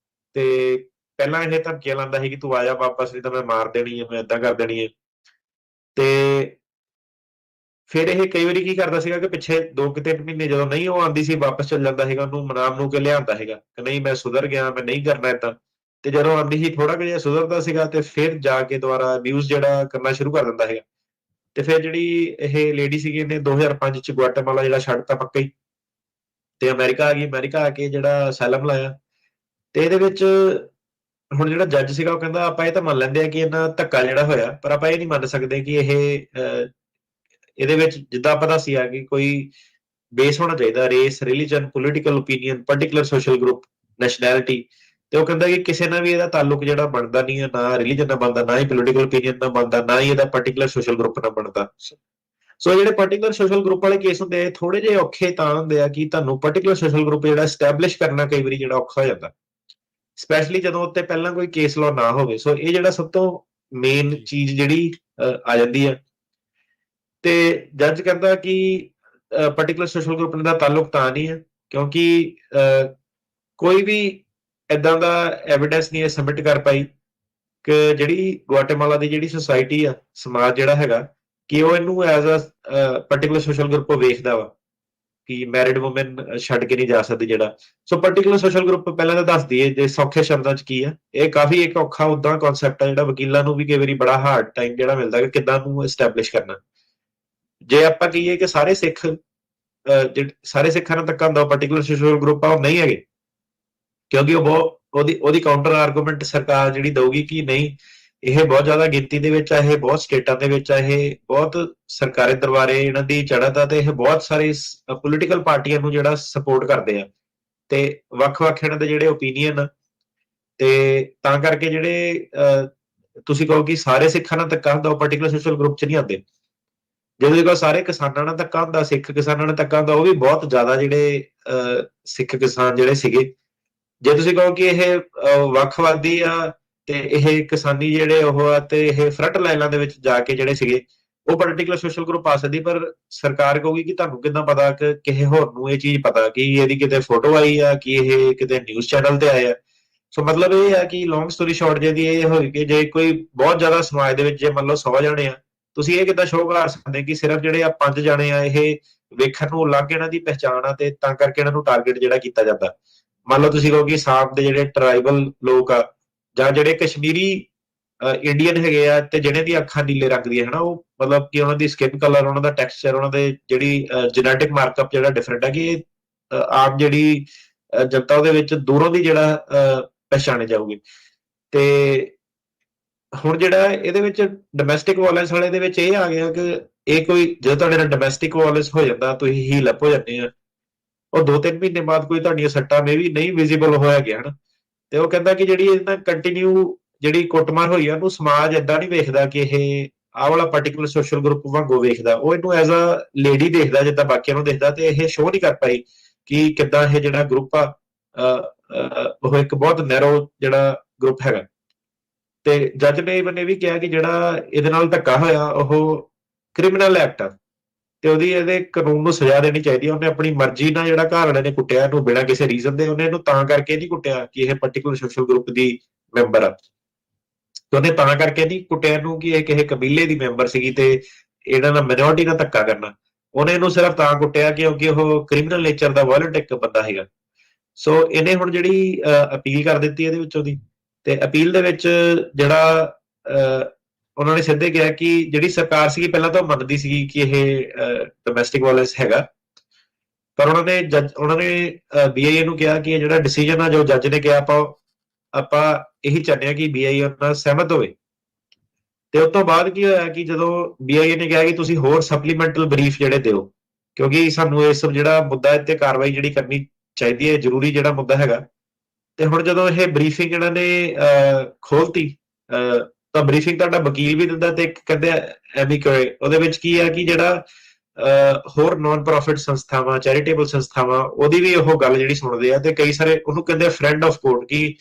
ਤੇ ਪਹਿਲਾਂ ਇਹ ਧਮਕੀਆਂ ਲਾਉਂਦਾ ਸੀ ਕਿ ਤੂੰ ਆ ਜਾ ਵਾਪਸ, ਨਹੀਂ ਤਾਂ ਮੈਂ ਮਾਰ ਦੇਣੀ ਹੈ, ਮੈਂ ਏਦਾਂ ਕਰ ਦੇਣੀ ਹੈ। ਤੇ ਫਿਰ ਇਹ ਕਈ ਵਾਰੀ ਕੀ ਕਰਦਾ ਸੀਗਾ ਕਿ ਪਿੱਛੇ 2-3 ਮਹੀਨੇ ਜਦੋਂ ਨਹੀਂ ਉਹ ਆਉਂਦੀ ਸੀ, ਵਾਪਸ ਚਲ ਜਾਂਦਾ ਸੀਗਾ, ਉਹਨੂੰ ਮਨਾ ਕੇ ਲਿਆਉਂਦਾ ਸੀਗਾ ਕਿ ਨਹੀਂ ਮੈਂ ਸੁਧਰ ਗਿਆ, ਮੈਂ ਨਹੀਂ ਕਰਨਾ ਏਦਾਂ। ਤੇ ਜਦੋਂ ਆਉਂਦੀ ਸੀ ਥੋੜਾ ਜਿਹਾ ਸੁਧਰਦਾ ਸੀਗਾ ਤੇ ਫਿਰ ਜਾ ਕੇ ਦੁਬਾਰਾ ਅਬਿਊਜ਼ ਜਿਹੜਾ ਕਰਨਾ ਸ਼ੁਰੂ ਕਰ ਦਿੰਦਾ ਸੀਗਾ। ਤੇ ਫਿਰ ਜਿਹੜੀ ਇਹ ਲੇਡੀ ਸੀਗੀ ਇਹਨੇ 2005 ਚ ਗੁਆਟੇਮਾਲਾ ਜਿਹੜਾ ਛੱਡਤਾ ਪੱਕਾ ਹੀ, ਤੇ ਅਮਰੀਕਾ ਆ ਗਈ। ਅਮਰੀਕਾ ਆ ਕੇ ਜਿਹੜਾ ਅਸਾਈਲਮ ਲਾਇਆ, ਤੇ ਇਹਦੇ ਵਿੱਚ ਹੁਣ ਜਿਹੜਾ ਜੱਜ ਸੀਗਾ ਉਹ ਕਹਿੰਦਾ ਆਪਾਂ ਇਹ ਤਾਂ ਮੰਨ ਲੈਂਦੇ ਆ ਕਿ ਇਹਨਾਂ ਧੱਕਾ ਜਿਹੜਾ ਹੋਇਆ, ਪਰ ਆਪਾਂ ਇਹ ਨਹੀਂ ਮੰਨ ਸਕਦੇ ਕਿ ਇਹਦੇ ਵਿੱਚ ਜਿੱਦਾਂ ਆਪਾਂ ਦੱਸੀ ਆ ਕਿ ਕੋਈ ਬੇਸ ਹੋਣਾ ਚਾਹੀਦਾ, race, religion, political opinion, particular social group, nationality. ਤੇ ਉਹ ਕਹਿੰਦਾ ਕਿ ਕਿਸੇ ਨਾਲ ਵੀ ਇਹਦਾ ਤਾਲੁਕ ਜਿਹੜਾ ਬਣਦਾ ਨਹੀਂ ਹੈ, ਨਾ ਰਿਲੀਜਨ ਨਾਲ ਬਣਦਾ, ਨਾ ਹੀ ਪੋਲੀਟੀਕਲ ਓਪੀਨੀਅਨ ਨਾਲ ਬਣਦਾ, ਨਾ ਹੀ ਇਹਦਾ ਪਾਰਟਿਕੂਲਰ ਸੋਸ਼ਲ ਗਰੁੱਪ ਨਾਲ ਬਣਦਾ। ਸੋ ਜਿਹੜੇ ਪਾਰਟਿਕੂਲਰ ਸੋਸ਼ਲ ਗਰੁੱਪ ਵਾਲੇ ਕੇਸ ਹੁੰਦੇ ਆ ਥੋੜੇ ਜਿਹੇ ਔਖੇ ਤਾਂ ਹੁੰਦੇ ਆ ਕਿ ਤੁਹਾਨੂੰ ਪਾਰਟਿਕੂਲਰ ਸੋਸ਼ਲ ਗਰੁੱਪ ਜਿਹੜਾ ਐਸਟੈਬਲਿਸ਼ ਕਰਨਾ ਕਈ ਵਾਰੀ ਜਿਹੜਾ ਔਖਾ ਹੋ ਜਾਂਦਾ, ਸਪੈਸ਼ਲੀ ਜਦੋਂ ਉੱਤੇ ਪਹਿਲਾਂ ਕੋਈ ਕੇਸ ਲਾਅ ਨਾ ਹੋਵੇ। ਸੋ ਇਹ ਜਿਹੜਾ ਸਭ ਤੋਂ ਮੇਨ ਜੀ, ਚੀਜ਼ ਜਿਹੜੀ ਆ ਜਾਂਦੀ ਹੈ। ਤੇ ਜੱਜ ਕਹਿੰਦਾ ਕਿ ਪਾਰਟਿਕੂਲਰ ਸੋਸ਼ਲ ਗਰੁੱਪ ਦਾ ਤਾਲੁਕ ਤਾਂ ਨਹੀਂ ਹੈ ਕਿਉਂਕਿ ਕੋਈ ਵੀ ਏਦਾਂ ਦਾ ਐਵੀਡੈਂਸ ਨਹੀਂ ਸਬਮਿਟ ਕਰ ਪਾਈ ਕਿ ਜਿਹੜੀ ਗੁਆਟੇਮਾਲਾ ਦੀ ਜਿਹੜੀ ਸੁਸਾਇਟੀ ਆ, ਸਮਾਜ ਜਿਹੜਾ ਹੈਗਾ, ਕਿ ਉਹ ਇਹਨੂੰ as a particular social group ਵੇਖਦਾ ਵਾ ਕਿ ਮੈਰਿਡ ਵੂਮਨ ਛੱਡ ਕੇ ਨਹੀਂ ਜਾ ਸਕਦੀ ਜਿਹੜਾ। ਸੋ ਪਾਰਟਿਕੂਲਰ ਸੋਸ਼ਲ ਗਰੁੱਪ ਪਹਿਲਾਂ ਤਾਂ ਦੱਸ ਦਈਏ ਜੇ ਸੌਖੇ ਸ਼ਬਦਾਂ 'ਚ ਕੀ ਆ। ਇਹ ਕਾਫੀ ਇੱਕ ਔਖਾ ਉਦਾਂ ਕਨਸੈਪਟ ਆ ਜਿਹੜਾ ਵਕੀਲਾਂ ਨੂੰ ਵੀ ਕਈ ਵਾਰੀ ਬੜਾ ਹਾਰਡ ਟਾਈਮ ਜਿਹੜਾ ਮਿਲਦਾ ਕਿ ਕਿੱਦਾਂ ਨੂੰ ਐਸਟੈਬਲਿਸ਼ ਕਰਨਾ। ਜੇ ਆਪਾਂ ਕਹੀਏ ਕਿ ਸਾਰੇ ਸਿੱਖ ਸਾਰੇ ਸਿੱਖਾਂ ਨਾਲ ਧੱਕਾ ਹੁੰਦਾ, ਪਾਰਟਿਕੂਲਰ ਸੋਸ਼ਲ ਗਰੁੱਪ ਆ ਉਹ ਨਹੀਂ ਹੈਗੇ, ਕਿਉਂਕਿ ਉਹ ਬਹੁਤ ਉਹਦੀ ਕਾਊਂਟਰ ਆਰਗੂਮੈਂਟ ਸਰਕਾਰ ਜਿਹੜੀ ਦਊਗੀ ਕਿ ਨਹੀਂ ਇਹ ਬਹੁਤ ਜ਼ਿਆਦਾ ਗਿਣਤੀ ਦੇ ਵਿੱਚ ਆ, ਇਹ ਬਹੁਤ ਸਟੇਟਾਂ ਦੇ ਵਿੱਚ ਆ, ਇਹ ਬਹੁਤ ਸਰਕਾਰੀ ਦਰਬਾਰੇ ਇਹਨਾਂ ਦੀ ਚੜ੍ਹਤ ਆ, ਤੇ ਇਹ ਬਹੁਤ ਸਾਰੇ ਪੋਲੀਟੀਕਲ ਪਾਰਟੀਆਂ ਨੂੰ ਜਿਹੜਾ ਸਪੋਰਟ ਕਰਦੇ ਆ, ਤੇ ਵੱਖ-ਵੱਖ ਇਹਨਾਂ ਦੇ ਜਿਹੜੇ ਓਪੀਨੀਅਨ। ਤੇ ਤਾਂ ਕਰਕੇ ਜਿਹੜੇ ਤੁਸੀਂ ਕਹੋ ਕਿ ਸਾਰੇ ਸਿੱਖਾਂ ਨਾਲ ਧੱਕਾ ਹੁੰਦਾ, ਉਹ ਪਾਰਟਿਕੂਲਰ ਸੋਸ਼ਲ ਗਰੁੱਪ 'ਚ ਨਹੀਂ ਆਉਂਦੇ। ਜਦੋਂ ਦੇਖੋ ਸਾਰੇ ਕਿਸਾਨਾਂ ਨਾਲ ਧੱਕਾ ਹੁੰਦਾ, ਸਿੱਖ ਕਿਸਾਨਾਂ ਨਾਲ ਧੱਕਾ ਹੁੰਦਾ, ਉਹ ਵੀ ਬਹੁਤ ਜ਼ਿਆਦਾ ਜਿਹੜੇ ਸਿੱਖ ਕਿਸਾਨ ਜਿਹੜੇ ਸੀਗੇ। ਜੇ ਤੁਸੀਂ ਕਹੋ ਕਿ ਇਹ ਵੱਖਵਾਦੀ ਆ ਤੇ ਇਹ ਕਿਸਾਨੀ ਜਿਹੜੇ ਉਹ ਆ ਤੇ ਇਹ ਫਰੰਟ ਲਾਈਨਾਂ ਦੇ ਵਿੱਚ ਜਾ ਕੇ ਜਿਹੜੇ ਸੀਗੇ, ਉਹ ਪਾਰਟਿਕੂਲਰ ਸੋਸ਼ਲ ਗਰੁੱਪ ਆ ਸਕਦੀ। ਪਰ ਸਰਕਾਰ ਕਹੂਗੀ ਕਿ ਤੁਹਾਨੂੰ ਕਿੱਦਾਂ ਪਤਾ ਕਿ ਕਿਸੇ ਹੋਰ ਨੂੰ ਇਹ ਚੀਜ਼ ਪਤਾ ਕਿ ਇਹਦੀ ਕਿਤੇ ਫੋਟੋ ਆਈ ਆ, ਕਿ ਇਹ ਕਿਤੇ ਨਿਊਜ਼ ਚੈਨਲ ਤੇ ਆਏ ਆ। ਸੋ ਮਤਲਬ ਇਹ ਆ ਕਿ ਲੌਂਗ ਸਟੋਰੀ ਸ਼ਾਰਟ ਜਿਹਦੀ ਇਹ ਹੋਈ ਕਿ ਜੇ ਕੋਈ ਬਹੁਤ ਜ਼ਿਆਦਾ ਸਮਾਜ ਦੇ ਵਿੱਚ ਜੇ ਮੰਨ ਲਓ 100 ਜਾਣੇ ਆ, ਤੁਸੀਂ ਇਹ ਕਿੱਦਾਂ ਸ਼ੋਅ ਕਰ ਸਕਦੇ ਕਿ ਸਿਰਫ ਜਿਹੜੇ ਆ 5 ਜਾਣੇ ਆ ਇਹ ਵੇਖਣ ਨੂੰ ਅਲੱਗ ਇਹਨਾਂ ਦੀ ਪਹਿਚਾਣ ਆ, ਤੇ ਤਾਂ ਕਰਕੇ ਇਹਨਾਂ ਨੂੰ ਟਾਰਗੇਟ ਜਿਹੜਾ ਕੀਤਾ ਜਾਂਦਾ। ਮੰਨ ਲਓ ਤੁਸੀਂ ਕਹੋ ਕਿ ਸਾਊਥ ਦੇ ਜਿਹੜੇ ਟਰਾਈਬਲ ਲੋਕ ਆ ਜਾਂ ਜਿਹੜੇ ਕਸ਼ਮੀਰੀ ਇੰਡੀਅਨ ਹੈਗੇ ਆ ਤੇ ਜਿਹੜੇ ਦੀ ਅੱਖਾਂ ਨੀਲੇ ਰੰਗ ਦੀਆਂ ਹਨਾ, ਉਹ ਮਤਲਬ ਕਿ ਉਹਨਾਂ ਦੀ ਸਕਿਨ ਕਲਰ, ਉਹਨਾਂ ਦਾ ਟੈਕਸਚਰ, ਉਹਨਾਂ ਦੇ ਜਿਹੜੀ ਜੈਨੇਟਿਕ ਮਾਰਕਅਪ ਜਿਹੜਾ ਡਿਫਰੈਂਟ ਹੈ, ਕਿ ਆਮ ਜਿਹੜੀ ਜਨਤਾ ਉਹਦੇ ਵਿੱਚ ਦੂਰੋਂ ਦੀ ਜਿਹੜਾ ਪਹਿਚਾਣੇ ਜਾਊਗੀ। ਤੇ ਹੁਣ ਜਿਹੜਾ ਇਹਦੇ ਵਿੱਚ ਡੋਮੈਸਟਿਕ ਵਾਇਲੈਂਸ ਵਾਲੇ ਦੇ ਵਿੱਚ ਇਹ ਆ ਗਿਆ ਕਿ ਇਹ ਕੋਈ ਜਦੋਂ ਤੁਹਾਡੇ ਨਾਲ ਡੋਮੈਸਟਿਕ ਵਾਇਲੈਂਸ ਹੋ ਜਾਂਦਾ, ਤੁਸੀਂ ਹੀਲ ਅਪ ਹੋ ਜਾਂਦੇ ਆ, ਉਹ 2-3 ਮਹੀਨੇ ਬਾਅਦ ਕੋਈ ਤੁਹਾਡੀਆਂ ਸੱਟਾਂ ਮੇ ਵੀ ਨਹੀਂ ਵਿਜ਼ੀਬਲ ਹੋਇਆ ਗਿਆ ਹਨ। ਤੇ ਉਹ ਕਹਿੰਦਾ ਕਿ ਜਿਹੜੀ ਇਹਨਾਂ ਕੰਟੀਨਿਊ ਜਿਹੜੀ ਕੁੱਟਮਾਰ ਹੋਈ ਆ, ਉਹਨੂੰ ਸਮਾਜ ਏਦਾਂ ਨਹੀਂ ਵੇਖਦਾ ਕਿ ਇਹ ਆਹ ਵਾਲਾ ਪਾਰਟਿਕੂਲਰ ਸੋਸ਼ਲ ਗਰੁੱਪ ਵਾਂਗੂ ਵੇਖਦਾ, ਉਹ ਇਹਨੂੰ ਐਜ਼ ਅ ਲੇਡੀ ਦੇਖਦਾ ਜਿੱਦਾਂ ਬਾਕੀਆਂ ਨੂੰ ਦੇਖਦਾ। ਤੇ ਇਹ ਸ਼ੋਅ ਨਹੀਂ ਕਰ ਪਾਈ ਕਿ ਕਿੱਦਾਂ ਇਹ ਜਿਹੜਾ ਗਰੁੱਪ ਆ ਉਹ ਇੱਕ ਬਹੁਤ ਨੈਰੋ ਜਿਹੜਾ ਗਰੁੱਪ ਹੈਗਾ। ਤੇ ਜੱਜ ਨੇ ਇਹਨੇ ਵੀ ਕਿਹਾ ਕਿ ਜਿਹੜਾ ਇਹਦੇ ਨਾਲ ਧੱਕਾ ਹੋਇਆ ਉਹ ਕ੍ਰਿਮੀਨਲ ਐਕਟ ਆ, ਤੇ ਉਹਦੀ ਇਹਦੇ ਕਾਨੂੰਨ ਨੂੰ ਸਜ਼ਾ ਦੇਣੀ ਚਾਹੀਦੀ ਹੈ। ਉਹਨੇ ਆਪਣੀ ਮਰਜ਼ੀ ਨਾਲ ਜਿਹੜਾ ਘਰ ਵਾਲੇ ਨੇ ਕੁੱਟਿਆ ਇਹਨੂੰ ਬਿਨਾਂ ਕਿਸੇ ਰੀਜ਼ਨ ਦੇ, ਉਹਨੇ ਇਹਨੂੰ ਤਾਂ ਕਰਕੇ ਨਹੀਂ ਕੁੱਟਿਆ ਕਿ ਇਹ ਪਾਰਟਿਕੂਲਰ ਸੋਸ਼ਲ ਗਰੁੱਪ ਦੀ ਮੈਂਬਰ ਆ, ਤੇ ਉਹਨੇ ਤਾਂ ਕਰਕੇ ਨਹੀਂ ਕੁੱਟਿਆ ਇਹਨੂੰ ਕਿ ਇਹ ਕਿਸੇ ਕਬੀਲੇ ਦੀ ਮੈਂਬਰ ਸੀਗੀ ਤੇ ਇਹਨਾਂ ਨਾਲ ਮਾਈਨੋਰਿਟੀ ਨਾਲ ਧੱਕਾ ਕਰਨਾ। ਉਹਨੇ ਇਹਨੂੰ ਸਿਰਫ ਤਾਂ ਕੁੱਟਿਆ ਕਿਉਂਕਿ ਉਹ ਕ੍ਰਿਮੀਨਲ ਨੇਚਰ ਦਾ ਵਾਇਲੈਂਟ ਇੱਕ ਬੰਦਾ ਹੈਗਾ। ਸੋ ਇਹਨੇ ਹੁਣ ਜਿਹੜੀ ਅਪੀਲ ਕਰ ਦਿੱਤੀ ਇਹਦੇ ਵਿੱਚੋਂ ਦੀ, ਤੇ ਅਪੀਲ ਦੇ ਵਿੱਚ ਜਿਹੜਾ ਉਹਨਾਂ ਨੇ ਸਿੱਧੇ ਕਿਹਾ ਕਿ ਜਿਹੜੀ ਸਰਕਾਰ ਸੀਗੀ ਪਹਿਲਾਂ ਤਾਂ ਉਹ ਮੰਨਦੀ ਸੀਗੀ ਕਿ ਇਹ ਡੋਮੈਸਟਿਕ ਵਾਇਲੈਂਸ ਹੈਗਾ, ਪਰ ਉਹਨਾਂ ਨੇ BIA ਨੂੰ ਕਿਹਾ ਕਿ ਇਹ ਜਿਹੜਾ ਡਿਸੀਜਨ ਆ ਜੋ ਜੱਜ ਨੇ ਕਿਹਾ ਆਪਾਂ ਇਹੀ ਚਾਹੁੰਦੇ ਹਾਂ ਕਿ BIA ਨਾਲ ਸਹਿਮਤ ਹੋਵੇ। ਤੇ ਉਸ ਤੋਂ ਬਾਅਦ ਕੀ ਹੋਇਆ ਕਿ ਜਦੋਂ BIA ਨੇ ਕਿਹਾ ਕਿ ਤੁਸੀਂ ਹੋਰ ਸਪਲੀਮੈਂਟਲ ਬਰੀਫ ਜਿਹੜੇ ਦਿਓ, ਕਿਉਂਕਿ ਸਾਨੂੰ ਇਸ ਜਿਹੜਾ ਮੁੱਦਾ ਇੱਥੇ ਕਾਰਵਾਈ ਜਿਹੜੀ ਕਰਨੀ ਚਾਹੀਦੀ ਹੈ, ਜ਼ਰੂਰੀ ਜਿਹੜਾ ਮੁੱਦਾ ਹੈਗਾ। ਤੇ ਹੁਣ ਜਦੋਂ ਇਹ ਬਰੀਫਿੰਗ ਇਹਨਾਂ ਨੇ ਖੋਲਤੀ, ਤਾਂ ਬਰੀਫਿੰਗ ਤੁਹਾਡਾ ਵਕੀਲ ਵੀ ਦਿੰਦਾ ਤੇ ਇੱਕ ਕਹਿੰਦੇ ਐਮਿਕਰੇ, ਉਹਦੇ ਵਿੱਚ ਕੀ ਹੈ ਕਿ ਜਿਹੜਾ ਹੋਰ ਨਾਨ ਪ੍ਰੋਫਿਟ ਸੰਸਥਾਵਾਂ, ਚੈਰੀਟੇਬਲ ਸੰਸਥਾਵਾਂ, ਉਹਦੀ ਵੀ ਉਹ ਗੱਲ ਜਿਹੜੀ ਸੁਣਦੇ ਆ। ਤੇ ਕਈ ਸਾਰੇ ਉਹਨੂੰ ਕਹਿੰਦੇ ਫਰੈਂਡ ਆਫ ਕੋਰਟ, ਕਿ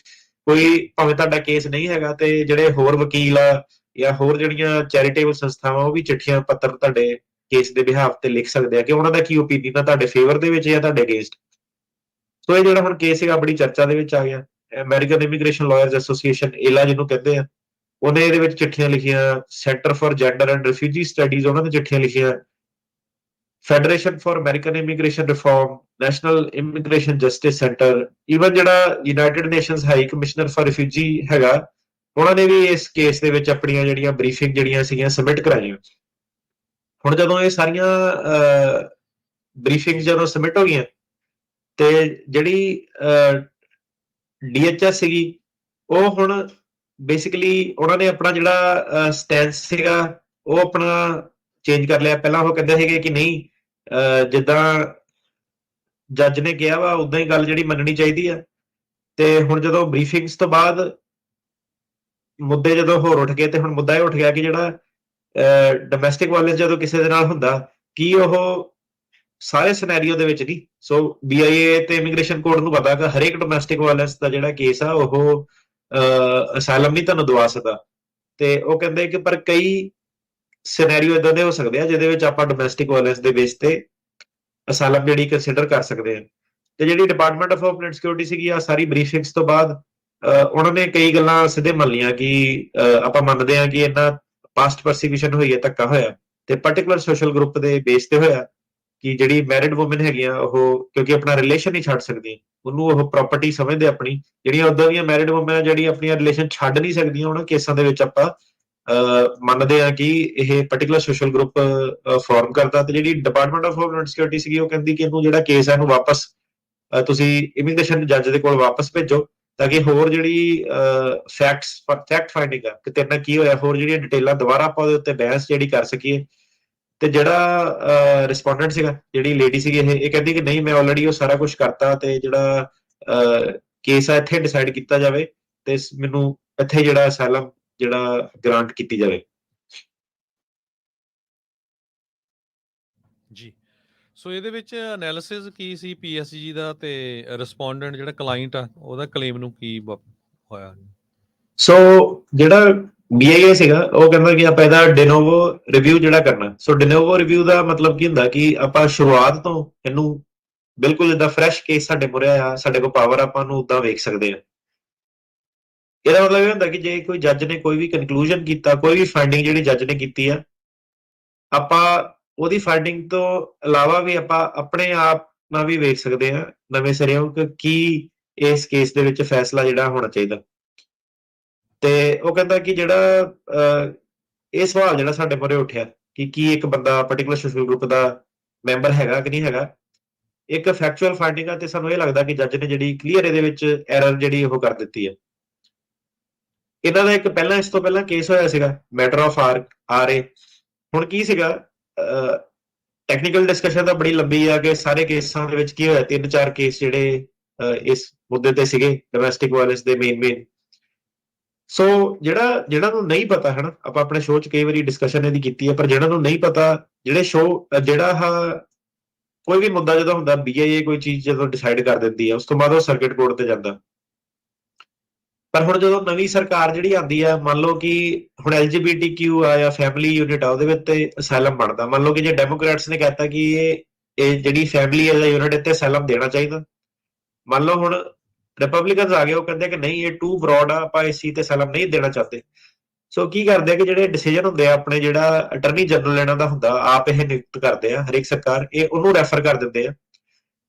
ਕੋਈ ਭਾਵੇਂ ਤੁਹਾਡਾ ਕੇਸ ਨਹੀਂ ਹੈਗਾ ਤੇ ਜਿਹੜੇ ਹੋਰ ਵਕੀਲ ਆ ਜਾਂ ਹੋਰ ਜਿਹੜੀਆਂ ਚੈਰੀਟੇਬਲ ਸੰਸਥਾਵਾਂ, ਉਹ ਵੀ ਚਿੱਠੀਆਂ ਪੱਤਰ ਤੁਹਾਡੇ ਕੇਸ ਦੇ ਬਿਹਾਫ ਤੇ ਲਿਖ ਸਕਦੇ ਆ ਕਿ ਉਹਨਾਂ ਦਾ ਕੀ ਓਪੀਨੀਅਨ ਆ ਤੁਹਾਡੇ ਫੇਵਰ ਦੇ ਵਿੱਚ ਜਾਂ ਤੁਹਾਡੇ ਅਗੇਂਸਟ। ਸੋ ਇਹ ਜਿਹੜਾ ਹੁਣ ਕੇਸ ਹੈਗਾ ਬੜੀ ਚਰਚਾ ਦੇ ਵਿੱਚ ਆ ਗਿਆ। American immigration lawyers association, AILA ਜਿਹਨੂੰ ਕਹਿੰਦੇ ਆ, ਉਹਨੇ ਇਹਦੇ ਵਿੱਚ ਚਿੱਠੀਆਂ ਲਿਖੀਆਂ। Centre for gender and refugee studies, ਉਹਨਾਂ ਨੇ ਚਿੱਠੀਆਂ ਲਿਖੀਆਂ। Federation for American immigration reform, national immigration justice centre, even ਜਿਹੜਾ United Nations High Commissioner for refugee ਹੈਗਾ, ਉਹਨਾਂ ਨੇ ਵੀ ਇਸ ਕੇਸ ਦੇ ਵਿੱਚ ਆਪਣੀਆਂ ਜਿਹੜੀਆਂ ਬਰੀਫਿੰਗ ਜਿਹੜੀਆਂ ਸੀਗੀਆਂ ਸਬਮਿਟ ਕਰਾਈਆਂ। ਹੁਣ ਜਦੋਂ ਇਹ ਸਾਰੀਆਂ ਬਰੀਫਿੰਗ ਜਦੋਂ ਸਬਮਿਟ ਹੋ ਗਈਆਂ, ਤੇ ਜਿਹੜੀ DHS ਸੀਗੀ, ਉਹ ਹੁਣ ਬੇਸਿਕਲੀ ਉਹਨਾਂ ਨੇ ਆਪਣਾ ਜਿਹੜਾ ਸਟੈਂਸ ਸੀਗਾ ਉਹ ਆਪਣਾ ਚੇਂਜ ਕਰ ਲਿਆ। ਪਹਿਲਾਂ ਉਹ ਕਹਿੰਦੇ ਸੀਗੇ ਕਿ ਨਹੀਂ, ਜਿੱਦਾਂ ਜੱਜ ਨੇ ਕਿਹਾ ਵਾ ਉਦਾਂ ਹੀ ਗੱਲ ਜਿਹੜੀ ਮੰਨਣੀ ਚਾਹੀਦੀ ਆ। ਤੇ ਹੁਣ ਜਦੋਂ ਬਰੀਫਿੰਗਸ ਤੋਂ ਬਾਅਦ ਮੁੱਦੇ ਜਦੋਂ ਹੋਰ ਉੱਠ ਗਏ, ਤੇ ਹੁਣ ਮੁੱਦਾ ਇਹ ਉੱਠ ਗਿਆ ਕਿ ਜਿਹੜਾ ਡੋਮੈਸਟਿਕ ਵਾਇਲੈਂਸ ਜਦੋਂ ਕਿਸੇ ਦੇ ਨਾਲ ਹੁੰਦਾ, ਕੀ ਉਹ ਸਾਰੇ ਸਿਨੈਰੀਓ ਦੇ ਵਿੱਚ ਨਹੀਂ। ਸੋ BIA ਤੇ ਇਮੀਗ੍ਰੇਸ਼ਨ ਕੋਰਟ ਨੂੰ ਪਤਾ ਕਿ ਹਰੇਕ ਡੋਮੈਸਟਿਕ ਵਾਇਲੈਂਸ ਦਾ ਜਿਹੜਾ ਕੇਸ ਆ ਉਹ ਅਸਾਈਲਮ ਨਹੀਂ ਤੁਹਾਨੂੰ ਦਵਾ ਸਕਦਾ। ਤੇ ਉਹ ਕਹਿੰਦੇ ਕਿ ਪਰ ਕਈ ਸਿਨੈਰੀਓ ਇਦਾਂ ਦੇ ਹੋ ਸਕਦੇ ਆ ਜਿਹਦੇ ਵਿੱਚ ਆਪਾਂ ਡੋਮੈਸਟਿਕ ਵਾਇਲੈਂਸ ਦੇ ਬੇਸ ਤੇ ਅਸਾਈਲਮ ਜਿਹੜੀ ਕੰਸੀਡਰ ਕਰ ਸਕਦੇ ਆ। ਤੇ ਜਿਹੜੀ ਡਿਪਾਰਟਮੈਂਟ ਆਫ ਹੋਮਲੈਂਡ ਸਿਕਿਉਰਿਟੀ ਸੀਗੀ, ਆ ਸਾਰੀ ਬਰੀਫਿੰਗਸ ਤੋਂ ਬਾਅਦ ਉਹਨਾਂ ਨੇ ਕਈ ਗੱਲਾਂ ਸਿੱਧੇ ਮੰਨ ਲਈਆਂ ਕਿ ਆਪਾਂ ਮੰਨਦੇ ਆ ਕਿ ਇਹਨਾਂ ਪਾਸਟ ਪਰਸੀਕਿਊਸ਼ਨ ਹੋਈ ਹੈ, ਧੱਕਾ ਹੋਇਆ, ਤੇ ਪਾਰਟਿਕੂਲਰ ਸੋਸ਼ਲ ਗਰੁੱਪ ਦੇ ਬੇਸ ਤੇ ਹੋਇਆ ਕਿ ਜਿਹੜੀ ਮੈਰਿਡ ਵੂਮਨ ਹੈਗੀਆਂ ਉਹ ਕਿਉਂਕਿ ਆਪਣਾ ਰਿਲੇਸ਼ਨ ਨਹੀਂ ਛੱਡ ਸਕਦੀ, ਉਹਨੂੰ ਉਹ ਪ੍ਰਾਪਰਟੀ ਸਮਝਦੇ ਆਪਣੀ। ਜਿਹੜੀਆਂ ਉਦਾਂ ਦੀਆਂ ਮੈਰਿਡ ਵੂਮਨ ਜਿਹੜੀ ਆਪਣੀਆਂ ਰਿਲੇਸ਼ਨ ਛੱਡ ਨਹੀਂ ਸਕਦੀਆਂ, ਉਹਨਾਂ ਕੇਸਾਂ ਦੇ ਵਿੱਚ ਆਪਾਂ ਮੰਨਦੇ ਆ ਕਿ ਇਹ ਪਾਰਟਿਕੂਲਰ ਸੋਸ਼ਲ ਗਰੁੱਪ ਫਾਰਮ ਕਰਦਾ। ਤੇ ਜਿਹੜੀ ਡਿਪਾਰਟਮੈਂਟ ਆਫ ਹੋਮਲੈਂਡ ਸਿਕਿਉਰਿਟੀ ਸੀਗੀ, ਉਹ ਕਹਿੰਦੀ ਕਿ ਇਹਨੂੰ ਜਿਹੜਾ ਕੇਸ ਹੈ ਇਹਨੂੰ ਵਾਪਸ ਤੁਸੀਂ ਇਮੀਗ੍ਰੇਸ਼ਨ ਜੱਜ ਦੇ ਕੋਲ ਵਾਪਸ ਭੇਜੋ, ਤਾਂ ਕਿ ਹੋਰ ਜਿਹੜੀ ਫੈਕਟ ਫਾਈਂਡਿੰਗ ਆ ਕਿ ਤੇਰੇ ਨਾਲ ਕੀ ਹੋਇਆ, ਹੋਰ ਜਿਹੜੀਆਂ ਡਿਟੇਲਾਂ ਦੁਬਾਰਾ ਆਪਾਂ ਉਹਦੇ ਉੱਤੇ ਬਹਿਸ ਜਿਹੜੀ ਕਰ ਸਕੀਏ। ਤੇ ਜਿਹੜਾ ਰਿਸਪੋਂਡੈਂਟ ਸੀਗਾ, ਜਿਹੜੀ ਲੇਡੀ ਸੀਗੀ, ਇਹ ਕਹਿੰਦੀ ਕਿ ਨਹੀਂ, ਮੈਂ ਆਲਰੇਡੀ ਉਹ ਸਾਰਾ ਕੁਝ ਕਰਤਾ, ਤੇ ਜਿਹੜਾ ਕੇਸ ਆ ਇੱਥੇ ਡਿਸਾਈਡ ਕੀਤਾ ਜਾਵੇ ਤੇ ਮੈਨੂੰ ਇੱਥੇ ਜਿਹੜਾ ਅਸਾਈਲਮ ਜਿਹੜਾ ਗ੍ਰਾਂਟ ਕੀਤੀ ਜਾਵੇ। ਜੀ। ਸੋ ਇਹਦੇ ਵਿੱਚ ਐਨਾਲਿਸਿਸ ਕੀ ਸੀ PSG ਦਾ, ਤੇ ਰਿਸਪੋਂਡੈਂਟ ਜਿਹੜਾ ਕਲਾਇੰਟ ਆ ਉਹਦਾ ਕਲੇਮ ਨੂੰ ਕੀ ਹੋਇਆ? ਸੋ ਜਿਹੜਾ BIA ਸੀਗਾ, ਉਹ ਕਹਿੰਦਾ ਕਿ ਆਪਾਂ ਇਹਦਾ ਡਿਨੋਵੋ ਰਿਵਿਊ ਜਿਹੜਾ ਕਰਨਾ। ਸੋ ਡਿਨੋਵੋ ਰਿਵਿਊ ਦਾ ਮਤਲਬ ਕੀ ਹੁੰਦਾ ਕਿ ਆਪਾਂ ਸ਼ੁਰੂਆਤ ਤੋਂ ਇਹਨੂੰ ਬਿਲਕੁਲ ਜਿੱਦਾਂ ਫਰੈਸ਼ ਕੇਸ ਸਾਡੇ ਮੁਰੇ ਆ, ਸਾਡੇ ਕੋਲ ਪਾਵਰ ਆਪਾਂ ਨੂੰ ਉਦਾਂ ਵੇਖ ਸਕਦੇ ਆ। ਇਹਦਾ ਮਤਲਬ ਇਹ ਹੁੰਦਾ ਕਿ ਜੇ ਕੋਈ ਜੱਜ ਨੇ ਕੋਈ ਵੀ ਕਨਕਲੂਜਨ ਕੀਤਾ, ਕੋਈ ਵੀ ਫਾਈਂਡਿੰਗ ਜਿਹੜੀ ਜੱਜ ਨੇ ਕੀਤੀ ਆ, ਆਪਾਂ ਉਹਦੀ ਫਾਈਂਡਿੰਗ ਤੋਂ ਇਲਾਵਾ ਵੀ ਆਪਾਂ ਆਪਣੇ ਆਪ ਨਾਲ ਵੀ ਵੇਖ ਸਕਦੇ ਆ ਨਵੇਂ ਸਿਰਿਓਂ ਕਿ ਕੀ ਇਸ ਕੇਸ ਦੇ ਵਿੱਚ ਫੈਸਲਾ ਜਿਹੜਾ ਹੋਣਾ ਚਾਹੀਦਾ। ਤੇ ਉਹ ਕਹਿੰਦਾ ਕਿ ਜਿਹੜਾ ਇਹ ਸਵਾਲ ਜਿਹੜਾ ਸਾਡੇ ਮੂਹਰੇ ਉੱਠਿਆ ਕਿ ਕੀ ਇੱਕ ਬੰਦਾ ਪਾਰਟਿਕੂਲਰ ਸੋਸ਼ਲ ਗਰੁੱਪ ਦਾ ਮੈਂਬਰ ਹੈਗਾ ਕਿ ਨਹੀਂ ਹੈਗਾ, ਇੱਕ ਫੈਕਚੁਅਲ ਫਾਈਂਡਿੰਗ ਆ। ਤੇ ਸਾਨੂੰ ਇਹ ਲੱਗਦਾ ਕਿ ਜੱਜ ਨੇ ਜਿਹੜੀ ਕਲੀਅਰ ਇਹਦੇ ਵਿੱਚ ਐਰਰ ਜਿਹੜੀ ਉਹ ਕਰ ਦਿੱਤੀ ਹੈ। ਇਹਨਾਂ ਦਾ ਇੱਕ ਪਹਿਲਾਂ, ਇਸ ਤੋਂ ਪਹਿਲਾਂ ਕੇਸ ਹੋਇਆ ਸੀਗਾ ਮੈਟਰ ਆਫ ਆਰ ਏ। ਹੁਣ ਕੀ ਸੀਗਾ, ਟੈਕਨੀਕਲ ਡਿਸਕਸ਼ਨ ਤਾਂ ਬੜੀ ਲੰਬੀ ਆ ਕਿ ਸਾਰੇ ਕੇਸਾਂ ਦੇ ਵਿੱਚ ਕੀ ਹੋਇਆ, 3-4 ਕੇਸ ਜਿਹੜੇ ਇਸ ਮੁੱਦੇ ਤੇ ਸੀਗੇ ਡੋਮੈਸਟਿਕ ਵਾਇਲੈਂਸ ਦੇ ਮੇਨ। ਸੋ ਜਿਹੜਾ ਨੂੰ ਨਹੀਂ ਪਤਾ ਹੈ ਨਾ, ਆਪਾਂ ਆਪਣੇ ਸ਼ੋਅ 'ਚ ਕਈ ਵਾਰੀ ਡਿਸਕਸ਼ਨ ਇਹਦੀ ਕੀਤੀ ਹੈ, ਪਰ ਜਿਹੜਾ ਨੂੰ ਨਹੀਂ ਪਤਾ, ਜਿਹੜੇ ਸ਼ੋਅ ਜਿਹੜਾ ਕੋਈ ਵੀ ਮੁੱਦਾ ਜਦੋਂ ਹੁੰਦਾ, BIA ਕੋਈ ਚੀਜ਼ ਜਦੋਂ ਡਿਸਾਈਡ ਕਰ ਦਿੰਦੀ ਹੈ, ਉਸ ਤੋਂ ਬਾਅਦ ਉਹ ਸਰਕਟ ਕੋਰਟ ਤੇ ਜਾਂਦਾ। ਪਰ ਹੁਣ ਜਦੋਂ ਨਵੀਂ ਸਰਕਾਰ ਜਿਹੜੀ ਆਉਂਦੀ ਆ, ਮੰਨ ਲਓ ਕਿ ਹੁਣ LGBTQ ਆ ਜਾਂ ਫੈਮਿਲੀ ਯੂਨਿਟ ਆ, ਉਹਦੇ ਵਿੱਚ ਤੇ ਅਸਾਈਲਮ ਬਣਦਾ। ਮੰਨ ਲਓ ਕਿ ਜੇ ਡੈਮੋਕ੍ਰੈਟਸ ਨੇ ਕਹਿਤਾ ਕਿ ਇਹ ਜਿਹੜੀ ਫੈਮਿਲੀ ਹੈ ਜਾਂ ਯੂਨਿਟ, ਇੱਥੇ ਅਸਾਈਲਮ ਦੇਣਾ ਚਾਹੀਦਾ। ਮੰਨ ਲਓ ਹੁਣ ਰਿਪਬਲਿਕਨਸ ਆ ਗਏ, ਉਹ ਕਹਿੰਦੇ ਕਿ ਨਹੀਂ, ਇਹ ਟੂ ਬਰੌਡ ਆ, ਆਪਾਂ ਇਸ ਚੀਜ਼ ਤੇ ਅਸਾਈਲਮ ਨਹੀਂ ਦੇਣਾ ਚਾਹਤੇ। ਸੋ ਕੀ ਕਰਦੇ ਆ ਕਿ ਜਿਹੜੇ ਡਿਸੀਜਨ ਹੁੰਦੇ ਆ ਆਪਣੇ, ਜਿਹੜਾ ਅਟਰਨੀ ਜਨਰਲ ਇਹਨਾਂ ਦਾ ਹੁੰਦਾ, ਆਪ ਇਹ ਨਿਯੁਕਤ ਕਰਦੇ ਆ ਹਰੇਕ ਸਰਕਾਰ, ਇਹ ਉਹਨੂੰ ਰੈਫਰ ਕਰ ਦਿੰਦੇ ਆ।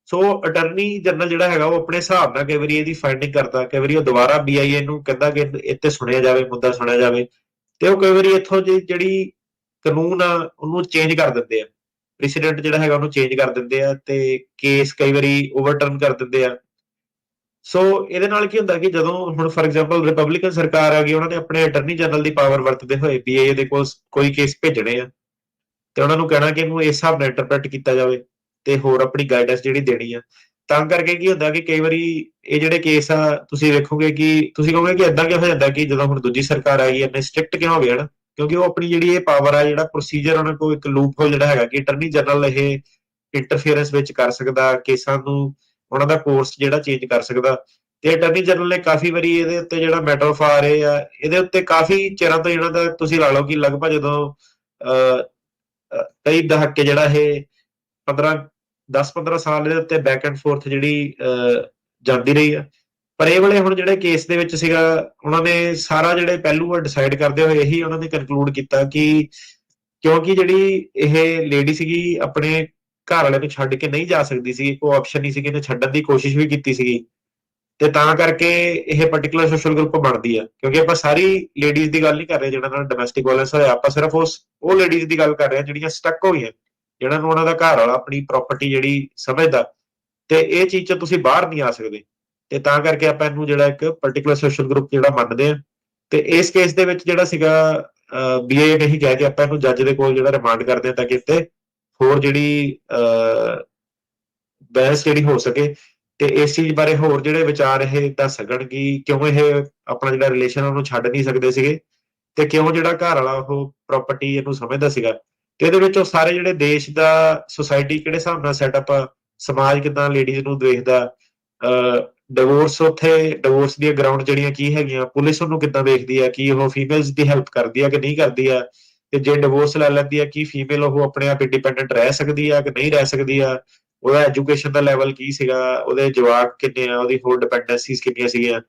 ਸੋ ਅਟਰਨੀ ਜਨਰਲ ਜਿਹੜਾ ਹੈਗਾ, ਉਹ ਆਪਣੇ ਹਿਸਾਬ ਨਾਲ ਕਈ ਵਾਰੀ ਇਹਦੀ ਫਾਈਂਡਿੰਗ ਕਰਦਾ, ਕਈ ਵਾਰੀ ਉਹ ਦੁਬਾਰਾ BIA ਨੂੰ ਕਹਿੰਦਾ ਕਿ ਇੱਥੇ ਸੁਣਿਆ ਜਾਵੇ, ਮੁੱਦਾ ਸੁਣਿਆ ਜਾਵੇ, ਤੇ ਉਹ ਕਈ ਵਾਰੀ ਇੱਥੋਂ ਜਿਹੜੀ ਕਾਨੂੰਨ ਆ ਉਹਨੂੰ ਚੇਂਜ ਕਰ ਦਿੰਦੇ ਆ, ਪ੍ਰੈਸੀਡੈਂਟ ਜਿਹੜਾ ਹੈਗਾ ਉਹਨੂੰ ਚੇਂਜ ਕਰ ਦਿੰਦੇ ਆ, ਤੇ ਕੇਸ ਕਈ ਵਾਰੀ ਓਵਰਟਰਨ ਕਰ ਦਿੰਦੇ ਆ। ਸੋ ਇਹਦੇ ਨਾਲ ਕੀ ਹੁੰਦਾ ਕਿ ਜਦੋਂ ਹੁਣ ਫॉर ਐਗਜ਼ਾਮਪਲ ਰਿਪਬਲਿਕਨ ਸਰਕਾਰ ਆ ਗਈ, ਉਹਨਾਂ ਨੇ ਆਪਣੇ ਅਟਰਨੀ ਜਨਰਲ ਦੀ ਪਾਵਰ ਵਰਤਦੇ ਹੋਏ BIA ਦੇ ਕੋਲ ਕੋਈ ਕੇਸ ਭੇਜਣੇ ਆ, ਤੇ ਉਹਨਾਂ ਨੂੰ ਕਹਿਣਾ ਕਿ ਇਹਨੂੰ ਇਸ ਹਿਸਾਬ ਨਾਲ ਇੰਟਰਪ੍ਰੈਟ ਕੀਤਾ ਜਾਵੇ, ਤੇ ਹੋਰ ਆਪਣੀ ਗਾਈਡੈਂਸ ਜਿਹੜੀ ਦੇਣੀ ਆ। ਤਾਂ ਕਰਕੇ ਕੀ ਹੁੰਦਾ ਕਿ ਕਈ ਵਾਰੀ ਇਹ ਜਿਹੜੇ ਕੇਸ ਆ, ਤੁਸੀਂ ਵੇਖੋਗੇ ਕਿ ਤੁਸੀਂ ਕਹੋਗੇ ਕਿ ਏਦਾਂ ਕਿਉਂ ਹੋ ਜਾਂਦਾ ਕਿ ਜਦੋਂ ਹੁਣ ਦੂਜੀ ਸਰਕਾਰ ਆਈ, ਇੰਨੇ ਸਟ੍ਰਿਕਟ ਕਿਉਂ ਹੋ ਗਏ ਹਨ? ਕਿਉਂਕਿ ਉਹ ਆਪਣੀ ਜਿਹੜੀ ਇਹ ਪਾਵਰ ਆ, ਜਿਹੜਾ ਪ੍ਰੋਸੀਜਰ ਉਹਨਾਂ ਕੋਲ ਇੱਕ ਲੂਪ ਹੋਲ ਜਿਹੜਾ ਹੈਗਾ ਕਿ ਅਟਰਨੀ ਜਨਰਲ ਇਹ ਇੰਟਰਫੇਰੈਂਸ ਵਿੱਚ ਕਰ ਸਕਦਾ, ਕੇਸਾਂ ਨੂੰ ਉਹਨਾਂ ਦਾ ਕੋਰਸ ਜਿਹੜਾ ਚੇਂਜ ਕਰ ਸਕਦਾ। ਤੇ ਅਟਰਨੀ ਜਨਰਲ ਨੇ ਕਾਫੀ ਵਾਰੀ ਇਹਦੇ ਉੱਤੇ ਜਿਹੜਾ ਮੈਟਰ ਆਫ ਆ ਰਹੇ ਆ, ਇਹਦੇ ਉੱਤੇ ਕਾਫੀ ਚਿਰਾਂ ਤੋਂ ਇਹਨਾਂ ਦਾ ਤੁਸੀਂ ਲਾ ਲਓ ਕਿ ਲਗਭਗ ਜਦੋਂ ਕਈ ਦਹਾਕੇ ਜਿਹੜਾ ਇਹ 10-15 ਸਾਲ ਇਹਦੇ ਉੱਤੇ ਬੈਕ ਐਂਡ ਫੋਰਥ ਜਿਹੜੀ ਜਾਂਦੀ ਰਹੀ ਆ। ਪਰ ਇਹ ਵੇਲੇ ਹੁਣ ਜਿਹੜੇ ਕੇਸ ਦੇ ਵਿੱਚ ਸੀਗਾ, ਉਹਨਾਂ ਨੇ ਸਾਰਾ ਜਿਹੜੇ ਪਹਿਲੂ ਆ ਡਿਸਾਈਡ ਕਰਦੇ ਹੋਏ ਇਹੀ ਉਹਨਾਂ ਨੇ ਕਨਕਲੂਡ ਕੀਤਾ ਕਿ ਕਿਉਂਕਿ ਜਿਹੜੀ ਇਹ ਲੇਡੀ ਸੀਗੀ, ਆਪਣੇ ਘਰ ਵਾਲੇ ਨੂੰ ਛੱਡ ਕੇ ਨਹੀਂ ਜਾ ਸਕਦੀ ਸੀ, ਕੋਈ ਆਪਸ਼ਨ ਨਹੀਂ ਸੀ, ਇਹਨੇ ਛੱਡਣ ਦੀ ਕੋਸ਼ਿਸ਼ ਵੀ ਕੀਤੀ ਸੀਗੀ, ਤੇ ਤਾਂ ਕਰਕੇ ਇਹ ਪਾਰਟਿਕੂਲਰ ਸੋਸ਼ਲ ਗਰੁੱਪ ਬਣਦੀ ਆ। ਕਿਉਂਕਿ ਆਪਾਂ ਸਾਰੀ ਲੇਡੀਜ਼ ਦੀ ਗੱਲ ਨਹੀਂ ਕਰ ਰਹੇ ਜਿਹਨਾਂ ਨਾਲ ਡੋਮੈਸਟਿਕ ਵਾਇਲੈਂਸ ਹੋਇਆ, ਆਪਾਂ ਸਿਰਫ ਉਹ ਲੇਡੀਜ਼ ਦੀ ਗੱਲ ਕਰ ਰਹੇ ਹਾਂ ਜਿਹੜੀਆਂ ਸਟਕ ਹੋਈਆਂ, ਜਿਹਨਾਂ ਨੂੰ ਉਹਨਾਂ ਦਾ ਘਰ ਵਾਲਾ ਆਪਣੀ ਪ੍ਰਾਪਰਟੀ ਜਿਹੜੀ ਸਮਝਦਾ, ਤੇ ਇਹ ਚੀਜ਼ 'ਚ ਤੁਸੀਂ ਬਾਹਰ ਨਹੀਂ ਆ ਸਕਦੇ। ਤੇ ਤਾਂ ਕਰਕੇ ਆਪਾਂ ਇਹਨੂੰ ਜਿਹੜਾ ਇੱਕ ਪਾਰਟਿਕੂਲਰ ਸੋਸ਼ਲ ਗਰੁੱਪ ਜਿਹੜਾ ਮੰਨਦੇ ਆ। ਤੇ ਇਸ ਕੇਸ ਦੇ ਵਿੱਚ ਜਿਹੜਾ ਸੀਗਾ, BIA ਨੇ ਹੀ ਕਿਹਾ ਕਿ ਆਪਾਂ ਇਹਨੂੰ ਜੱਜ ਦੇ ਕੋਲ ਜਿਹੜਾ ਰਿਮਾਂਡ ਕਰਦੇ ਆ, ਤਾਂ ਕਿ ਇੱਥੇ ਹੋਰ ਜਿਹੜੀ ਬਹਿਸ ਜਿਹੜੀ ਹੋ ਸਕੇ, ਤੇ ਇਸ ਚੀਜ਼ ਬਾਰੇ ਹੋਰ ਜਿਹੜੇ ਵਿਚਾਰ ਇਹ ਦੱਸ ਸਕਣ ਕਿ ਕਿਉਂ ਇਹ ਆਪਣਾ ਜਿਹੜਾ ਰਿਲੇਸ਼ਨ ਉਹਨੂੰ ਛੱਡ ਨਹੀਂ ਸਕਦੇ ਸੀਗੇ, ਤੇ ਕਿਉਂ ਜਿਹੜਾ ਘਰ ਵਾਲਾ ਉਹ ਪ੍ਰਾਪਰਟੀ ਇਹਨੂੰ ਸਮਝਦਾ ਸੀਗਾ। ਤੇ ਇਹਦੇ ਵਿੱਚ ਉਹ ਸਾਰੇ ਜਿਹੜੇ ਦੇਸ਼ ਦਾ ਸੁਸਾਇਟੀ ਕਿਹੜੇ ਹਿਸਾਬ ਨਾਲ ਸੈਟਅਪ ਆ, ਸਮਾਜ ਕਿਦਾਂ ਲੇਡੀਜ਼ ਨੂੰ ਦੇਖਦਾ, ਡਿਵੋਰਸ ਦੀਆਂ ਗਰਾਊਂਡ ਜਿਹੜੀਆਂ ਕੀ ਹੈਗੀਆਂ, ਪੁਲਿਸ ਉਹਨੂੰ ਕਿੱਦਾਂ ਦੇਖਦੀ ਆ, ਕੀ ਉਹ ਫੀਮੇਲਸ ਦੀ ਹੈਲਪ ਕਰਦੀ ਆ ਕਿ ਨਹੀਂ ਕਰਦੀ ਆ, ਤੇ ਜੇ ਡਿਵੋਰਸ ਲੈ ਲੈਂਦੀ ਆ ਕੀ ਫੀਮੇਲ ਉਹ ਆਪਣੇ ਆਪ ਇੰਡੀਪੈਂਡੈਂਟ ਰਹਿ ਸਕਦੀ ਆ ਕਿ ਨਹੀਂ ਰਹਿ ਸਕਦੀ ਆ, ਉਹਦਾ ਐਜੂਕੇਸ਼ਨ ਦਾ ਲੈਵਲ ਕੀ ਸੀਗਾ, ਉਹਦੇ ਜਵਾਕ ਕਿੰਨੇ ਆ, ਉਹਦੀ ਹੋਰ ਡਿਪੈਂਡੈਂਸੀਜ਼ ਕਿੰਨੀਆਂ ਸੀਗੀਆਂ।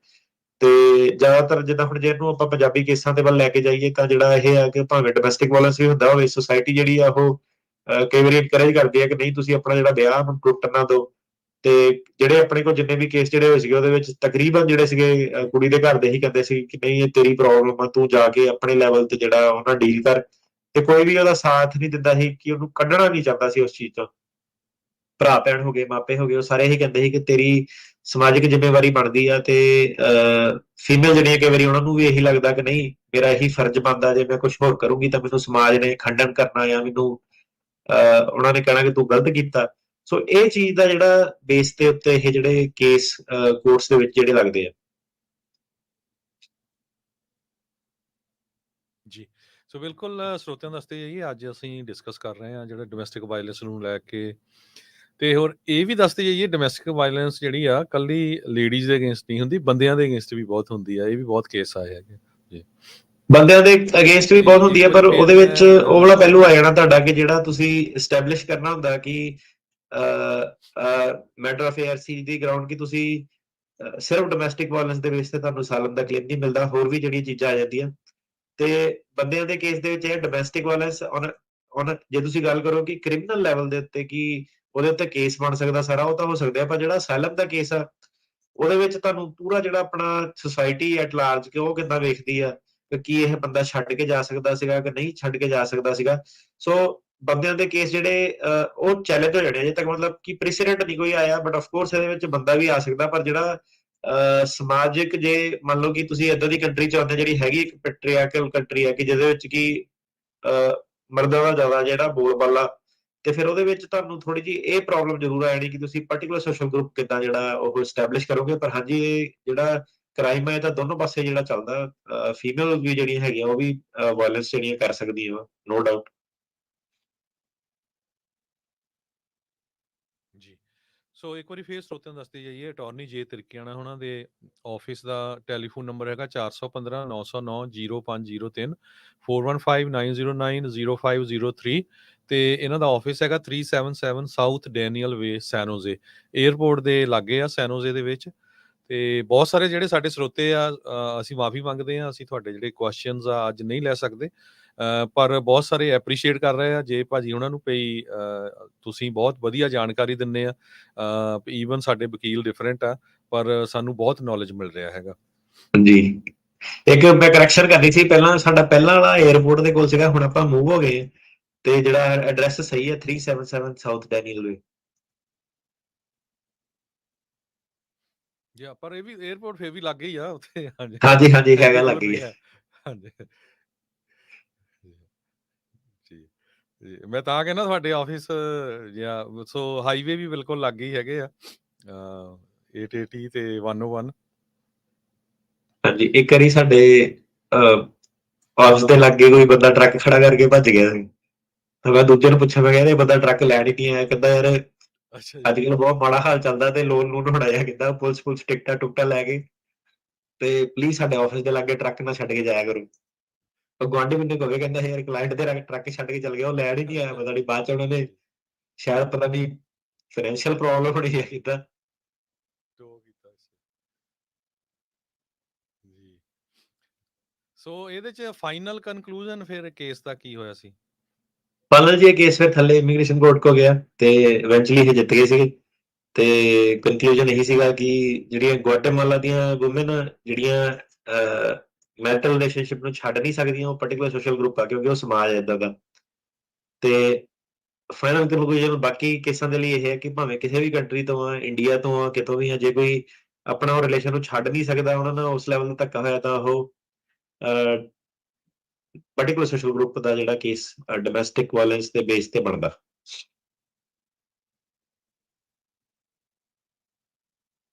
ਤੇ ਜ਼ਿਆਦਾਤਰ ਜਿੱਦਾਂ ਹੁਣ ਜੇ ਇਹਨੂੰ ਆਪਾਂ ਪੰਜਾਬੀ ਕੇਸਾਂ ਦੇ ਵੱਲ ਲੈ ਕੇ ਜਾਈਏ, ਤਾਂ ਜਿਹੜਾ ਇਹ ਆ ਕਿ ਭਾਵੇਂ ਡੋਮੈਸਟਿਕ ਵਾਇਲੈਂਸ ਵੀ ਹੁੰਦਾ ਹੋਵੇ, ਸੁਸਾਇਟੀ ਜਿਹੜੀ ਆ ਉਹ ਕਈ ਵਾਰੀ ਇਨਕਰੇਜ ਕਰਦੀ ਆ ਕਿ ਨਹੀਂ, ਤੁਸੀਂ ਆਪਣਾ ਜਿਹੜਾ ਵਿਆਹ ਨੂੰ ਟੁੱਟਣ ਨਾ ਦਿਓ। ਤੇ ਜਿਹੜੇ ਆਪਣੇ ਕੋਲ ਜਿੰਨੇ ਵੀ ਕੇਸ ਜਿਹੜੇ ਹੋਏ ਸੀਗੇ, ਉਹਦੇ ਵਿੱਚ ਤਕਰੀਬਨ ਜਿਹੜੇ ਸੀਗੇ ਕੁੜੀ ਦੇ ਘਰ ਦੇ ਹੀ ਕਹਿੰਦੇ ਸੀ ਕਿ ਨਹੀਂ, ਇਹ ਤੇਰੀ ਪ੍ਰੋਬਲਮ ਆ, ਤੂੰ ਜਾ ਕੇ ਆਪਣੇ ਲੈਵਲ ਤੇ ਜਿਹੜਾ ਉਹਨਾਂ ਡੀਲ ਕਰ। ਤੇ ਕੋਈ ਵੀ ਉਹਦਾ ਸਾਥ ਨਹੀਂ ਦਿੰਦਾ ਸੀ, ਕਿ ਉਹਨੂੰ ਕੱਢਣਾ ਨਹੀਂ ਚਾਹੁੰਦਾ ਸੀ ਉਸ ਚੀਜ਼ ਤੋਂ। ਭਰਾ ਭੈਣ ਹੋ ਗਏ, ਮਾਪੇ ਹੋ ਗਏ, ਉਹ ਸਾਰੇ ਇਹੀ ਕਹਿੰਦੇ ਸੀ ਕਿ ਤੇਰੀ ਸਮਾਜਿਕ ਜ਼ਿੰਮੇਵਾਰੀ ਬਣਦੀ ਆ। ਤੇ ਫੀਮੇਲ ਜਿਹੜੀਆਂ ਕਈ ਵਾਰੀ ਉਹਨਾਂ ਨੂੰ ਵੀ ਇਹੀ ਲੱਗਦਾ ਕਿ ਨਹੀਂ, ਮੇਰਾ ਇਹੀ ਫਰਜ਼ ਬਣਦਾ, ਜੇ ਮੈਂ ਕੁਝ ਹੋਰ ਕਰੂੰਗੀ ਤਾਂ ਮੈਨੂੰ ਸਮਾਜ ਨੇ ਖੰਡਨ ਕਰਨਾ, ਜਾਂ ਮੈਨੂੰ ਉਹਨਾਂ ਨੇ ਕਹਿਣਾ ਕਿ ਤੂੰ ਗਲਤ ਕੀਤਾ। ਸੋ ਇਹ ਚੀਜ਼ ਦਾ ਜਿਹੜਾ ਬੇਸ ਦੇ ਉੱਤੇ ਇਹ ਜਿਹੜੇ ਕੇਸ ਕੋਰਟਸ ਦੇ ਵਿੱਚ ਜਿਹੜੇ ਲੱਗਦੇ ਆ। ਜੀ, ਸੋ ਬਿਲਕੁਲ ਸਰੋਤਿਆਂ ਵਾਸਤੇ ਇਹੀ ਅੱਜ ਅਸੀਂ ਡਿਸਕਸ ਕਰ ਰਹੇ ਹਾਂ ਜਿਹੜਾ ਡੋਮੈਸਟਿਕ ਵਾਇਲੈਂਸ ਨੂੰ ਲੈ ਕੇ, ਤੇ ਹੋਰ ਇਹ ਵੀ ਦੱਸਦੇ ਜਾਈਏ ਡੋਮੈਸਟਿਕ ਵਾਇਲੈਂਸ ਜਿਹੜੀ ਆ ਕੱਲੀ ਲੇਡੀਜ਼ ਦੇ ਅਗੇਂਸਟ ਨਹੀਂ ਹੁੰਦੀ, ਬੰਦਿਆਂ ਦੇ ਅਗੇਂਸਟ ਵੀ ਬਹੁਤ ਹੁੰਦੀ ਆ। ਇਹ ਵੀ ਬਹੁਤ ਕੇਸ ਆਏ ਹੈਗੇ ਜੀ, ਬੰਦਿਆਂ ਦੇ ਅਗੇਂਸਟ ਵੀ ਬਹੁਤ ਹੁੰਦੀ ਹੈ, ਪਰ ਉਹਦੇ ਵਿੱਚ ਉਹ ਵਾਲਾ ਪਹਿਲੂ ਆ ਜਾਣਾ ਤੁਹਾਡਾ ਕਿ ਜਿਹੜਾ ਤੁਸੀਂ ਐਸਟੈਬਲਿਸ਼ ਕਰਨਾ ਹੁੰਦਾ ਕਿ matter of ARC the ground, ਕਿ ਤੁਸੀਂ ਸਿਰਫ ਡੋਮੈਸਟਿਕ ਵਾਇਲੈਂਸ ਦੇ ਬੇਸ ਤੇ ਤੁਹਾਨੂੰ ਅਸਾਈਲਮ ਦਾ ਕਲੇਮ ਨਹੀਂ ਮਿਲਦਾ, ਹੋਰ ਵੀ ਜਿਹੜੀਆਂ ਚੀਜ਼ਾਂ ਆ ਜਾਂਦੀਆਂ। ਤੇ ਬੰਦਿਆਂ ਦੇ ਕੇਸ ਦੇ ਵਿੱਚ ਇਹ ਡੋਮੈਸਟਿਕ ਵਾਇਲੈਂਸ ਜੇ ਤੁਸੀਂ ਗੱਲ ਕਰੋ ਕਿ ਕ੍ਰਿਮੀਨਲ ਲੈਵਲ ਦੇ ਉੱਤੇ ਕੀ ਉਹਦੇ ਉੱਤੇ ਕੇਸ ਬਣ ਸਕਦਾ ਸਾਰਾ, ਉਹ ਤਾਂ ਹੋ ਸਕਦਾ, ਪਰ ਜਿਹੜਾ ਅਸਾਈਲਮ ਦਾ ਕੇਸ ਆ, ਉਹਦੇ ਵਿੱਚ ਤੁਹਾਨੂੰ ਪੂਰਾ ਜਿਹੜਾ ਆਪਣਾ ਸੁਸਾਇਟੀ ਐਟ ਲਾਰਜ ਕਿ ਉਹ ਕਿੱਦਾਂ ਵੇਖਦੀ ਆ ਕਿ ਕੀ ਇਹ ਬੰਦਾ ਛੱਡ ਕੇ ਜਾ ਸਕਦਾ ਸੀਗਾ ਕਿ ਨਹੀਂ ਛੱਡ ਕੇ ਜਾ ਸਕਦਾ ਸੀਗਾ। ਸੋ ਬੰਦਿਆਂ ਦੇ ਕੇਸ ਜਿਹੜੇ ਉਹ ਚੈਲੰਜ ਹੋ ਜਾਣੇ, ਅਜੇ ਤੱਕ ਮਤਲਬ ਕਿ ਪ੍ਰੈਸੀਡੈਂਟ ਨਹੀਂ ਕੋਈ ਆਇਆ, ਬਟ ਆਫ ਕੋਰਸ ਇਹਦੇ ਵਿੱਚ ਬੰਦਾ ਵੀ ਆ ਸਕਦਾ, ਪਰ ਜਿਹੜਾ ਸਮਾਜਿਕ ਜੇ ਮੰਨ ਲਓ ਕਿ ਤੁਸੀਂ ਏਦਾਂ ਦੀ ਕੰਟਰੀ ਚਾਹੁੰਦੇ ਜਿਹੜੀ ਹੈਗੀ ਇੱਕ ਪੈਟਰੀਆਰਕਲ ਕੰਟਰੀ ਹੈ ਕਿ ਜਿਹਦੇ ਵਿੱਚ ਕਿ ਮਰਦਾਂ ਦਾ ਜ਼ਿਆਦਾ ਜਿਹੜਾ ਬੋਲਬਾਲਾ, ਤੇ ਫਿਰ ਉਹਦੇ ਵਿੱਚ ਤੁਹਾਨੂੰ ਥੋੜੀ ਜਿਹੀ ਇਹ ਪ੍ਰੋਬਲਮ ਜ਼ਰੂਰ ਆ ਜਾਣੀ ਕਿ ਤੁਸੀਂ ਪਾਰਟਿਕੂਲਰ ਸੋਸ਼ਲ ਗਰੁੱਪ ਕਿੱਦਾਂ ਜਿਹੜਾ ਉਹ ਸਟੈਬਲਿਸ਼ ਕਰੋਗੇ। ਪਰ ਹਾਂਜੀ ਇਹ ਜਿਹੜਾ ਕ੍ਰਾਈਮ ਹੈ ਇਹ ਤਾਂ ਦੋਨੋਂ ਪਾਸੇ ਜਿਹੜਾ ਚੱਲਦਾ, ਫੀਮੇਲ ਵੀ ਜਿਹੜੀਆਂ ਹੈਗੀਆਂ ਉਹ ਵੀ ਵਾਇਲੈਂਸ ਜਿਹੜੀਆਂ ਕਰ ਸਕਦੀਆਂ ਵਾ, ਨੋ ਡਾਊਟ। ਜੀ। ਸੋ ਇੱਕ ਵਾਰੀ ਫੇਰ ਸਰੋਤਿਆਂ ਨੂੰ ਦੱਸਦੇ ਜਾਈਏ, ਅਟਾਰਨੀ ਜੇ ਤਿਰਕੀਆਣਾ ਉਹਨਾਂ ਦੇ ਆਫਿਸ ਦਾ ਟੈਲੀਫੋਨ ਨੰਬਰ ਹੈਗਾ 415 909 0503 4159090503 ਤੇ ਇਹਨਾਂ ਦਾ ਆਫਿਸ ਹੈਗਾ 377 ਸਾਊਥ ਡੈਨੀਅਲ ਵੇ ਸੈਨੋਜ਼ੇ, 에ਅਰਪੋਰਟ ਦੇ ਲਾਗੇ ਆ ਸੈਨੋਜ਼ੇ ਦੇ ਵਿੱਚ। ਤੇ ਬਹੁਤ ਸਾਰੇ ਜਿਹੜੇ ਸਾਡੇ ਸਰੋਤੇ ਆ, ਅਸੀਂ ਮਾਫੀ ਮੰਗਦੇ ਹਾਂ, ਅਸੀਂ ਤੁਹਾਡੇ ਜਿਹੜੇ ਕੁਐਸਚਨਸ ਆ ਅੱਜ ਨਹੀਂ ਲੈ ਸਕਦੇ, ਪਰ ਬਹੁਤ ਸਾਰੇ ਐਪਰੀਸ਼ੀਏਟ ਕਰ ਰਹੇ ਆ ਜੇ ਭਾਜੀ ਉਹਨਾਂ ਨੂੰ ਪਈ ਤੁਸੀਂ ਬਹੁਤ ਵਧੀਆ ਜਾਣਕਾਰੀ ਦਿੰਦੇ ਆ। ਈਵਨ ਸਾਡੇ ਵਕੀਲ ਡਿਫਰੈਂਟ ਆ ਪਰ ਸਾਨੂੰ ਬਹੁਤ ਨੌਲੇਜ ਮਿਲ ਰਿਹਾ ਹੈਗਾ। ਜੀ, ਇੱਕ ਮੈਂ ਕਰੈਕਸ਼ਨ ਕਰਨੀ ਸੀ, ਪਹਿਲਾਂ ਸਾਡਾ ਪਹਿਲਾਂ ਵਾਲਾ 에ਅਰਪੋਰਟ ਦੇ ਕੋਲ ਸੀਗਾ, ਹੁਣ ਆਪਾਂ ਮੂਵ ਹੋ ਗਏ ਤੇ ਜਿਹੜਾ ਐਡਰੈਸ ਸਹੀ ਹੈ 377 ਸਾਊਥ ਡੈਨੀਅਲ ਵੇ। ਜੀ ਪਰ ਇਹ ਵੀ 에ਅਰਪੋਰਟ ਫੇਰ ਵੀ ਲੱਗੇ ਹੀ ਆ ਉੱਥੇ। ਹਾਂਜੀ ਹਾਂਜੀ ਹਾਂਜੀ, ਐਡੀ ਹੈਗਾ ਦੂਰ ਲੱਗੀ ਨਹੀਂ ਹੈ। ਹੈ। ਹਾਂਜੀ ਜੀ ਜੀ, ਮੈਂ ਤਾਂ ਕਹਿੰਦਾ ਤੁਹਾਡੇ ਆਫਿਸ ਜਾਂ ਸੋ ਹਾਈਵੇ ਵੀ ਬਿਲਕੁਲ ਲੱਗੇ ਹੀ ਹੈਗੇ ਆ, 880 ਤੇ 101। ਹਾਂਜੀ, ਇੱਕ ਵਾਰੀ ਸਾਡੇ ਆਫਿਸ ਦੇ ਲਾਗੇ ਕੋਈ ਬੰਦਾ ਟਰੱਕ ਖੜਾ ਕਰਕੇ ਭੱਜ ਗਿਆ ਸੀ। ਤੇ ਮੈਂ ਦੂਜੇ ਨੂੰ ਪੁੱਛਿਆ, ਮੈਂ ਕਿਹਾ ਇਹ ਬੰਦਾ ਟਰੱਕ ਲੈਣ ਹੀ ਨਹੀਂ ਆਇਆ। ਕਹਿੰਦਾ ਯਾਰ ਅੱਛਾ ਅੱਜ ਜੀ। ਕੱਲ੍ਹ ਬਹੁਤ ਮਾੜਾ ਹਾਲ ਚੱਲਦਾ ਤੇ ਲੋਨ ਲੂਨ ਹੋਣਾ, ਕਿੱਦਾਂ ਪੁਲਿਸ ਟਿਕਟਾਂ ਟੁਕਟਾਂ ਲੈ ਕੇ, ਤੇ ਪਲੀਜ਼ ਸਾਡੇ ਆਫਿਸ ਦੇ ਲਾਗੇ ਟਰੱਕ ਨਾ ਛੱਡ ਕੇ ਜਾਇਆ ਕਰੋ। ਉਹ ਗੁਆਂਢੀ ਮੈਨੂੰ ਕਹੇ, ਕਹਿੰਦਾ ਯਾਰ ਕਲਾਇੰਟ ਦੇ ਟਰੱਕ ਛੱਡ ਕੇ ਚੱਲ ਗਿਆ, ਉਹ ਲੈਣ ਹੀ ਨਹੀਂ ਆਇਆ। ਪਤਾ ਨਹੀਂ ਬਾਅਦ ਚ ਉਹਨਾਂ ਨੇ ਸ਼ਾਇਦ ਪਤਾ ਨਹੀਂ ਫਾਈਨੈਂਸ਼ੀਅਲ ਪ੍ਰੋਬਲਮ ਹੋਣੀ ਹੈ ਕਿੱਦਾਂ। ਟੋ ਕੀਤਾ ਸੀ ਜੀ। ਸੋ ਇਹਦੇ ਚ ਫਾਈਨਲ ਕਨਕਲੂਜਨ ਫਿਰ ਕੇਸ ਦਾ ਕੀ ਹੋਇਆ ਸੀ? ਫਾਈਨਲ ਜੀ ਇਹ ਕੇਸ ਫਿਰ ਥੱਲੇ ਇਮੀਗ੍ਰੇਸ਼ਨ ਕੋਰਟ ਕੋ ਗਿਆ ਤੇ ਇਵੈਂਚੁਅਲੀ ਇਹ ਜਿੱਤ ਗਏ ਸੀਗੇ। ਤੇ ਕਨਕਲੂਜਨ ਇਹੀ ਸੀਗਾ ਕਿ ਜਿਹੜੀਆਂ ਗੁਆਟੇਮਾਲਾ ਦੀਆਂ ਵੂਮਨ ਜਿਹੜੀਆਂ ਮੈਰਿਟਲ ਰਿਲੇਸ਼ਨਸ਼ਿਪ ਨੂੰ ਛੱਡ ਨਹੀਂ ਸਕਦੀਆਂ, ਉਹ ਪਾਰਟਿਕੂਲਰ ਸੋਸ਼ਲ ਗਰੁੱਪ ਆ, ਕਿਉਂਕਿ ਉਹ ਸਮਾਜ ਹੈ ਇਦਾਂ ਦਾ। ਤੇ ਫਾਈਨਲ ਕਨਕਲੂਜਨ ਬਾਕੀ ਕੇਸਾਂ ਦੇ ਲਈ ਇਹ ਹੈ ਕਿ ਭਾਵੇਂ ਕਿਸੇ ਵੀ ਕੰਟਰੀ ਤੋਂ ਆ, ਇੰਡੀਆ ਤੋਂ ਆ, ਕਿਤੋਂ ਵੀ ਆ, ਜੇ ਕੋਈ ਆਪਣਾ ਉਹ ਰਿਲੇਸ਼ਨ ਨੂੰ ਛੱਡ ਨਹੀਂ ਸਕਦਾ, ਉਹਨਾਂ ਨਾਲ ਉਸ ਲੈਵਲ ਦਾ ਧੱਕਾ ਹੋਇਆ, ਤਾਂ ਉਹ ਪਾਰਟਿਕੂਲਰ ਸੋਸ਼ਲ ਗਰੁੱਪ ਦਾ ਜਿਹੜਾ ਕੇਸ ਡੋਮੈਸਟਿਕ ਵਾਇਲੈਂਸ ਦੇ ਬੇਸ ਤੇ ਬਣਦਾ।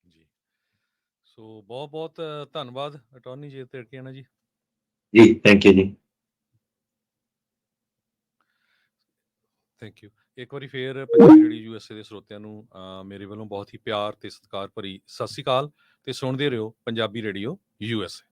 ਜੀ ਸੋ ਬਹੁਤ ਬਹੁਤ ਧੰਨਵਾਦ ਅਟਾਰਨੀ ਜੇ ਤਿਰਕੀਆਣਾ ਜੀ। ਜੀ ਥੈਂਕ ਯੂ ਜੀ। Thank you. ਇੱਕ ਵਾਰੀ ਫੇਰ ਪੰਜਾਬੀ ਰੇਡੀਓ ਯੂਐਸਏ ਦੇ ਸਰੋਤਿਆਂ ਨੂੰ ਮੇਰੇ ਵੱਲੋਂ ਬਹੁਤ ਹੀ ਪਿਆਰ ਤੇ ਸਤਿਕਾਰ ਭਰੀ ਸਤਿ ਸ਼੍ਰੀ ਅਕਾਲ, ਤੇ ਸੁਣਦੇ ਰਹੋ ਪੰਜਾਬੀ ਰੇਡੀਓ ਯੂਐਸਏ।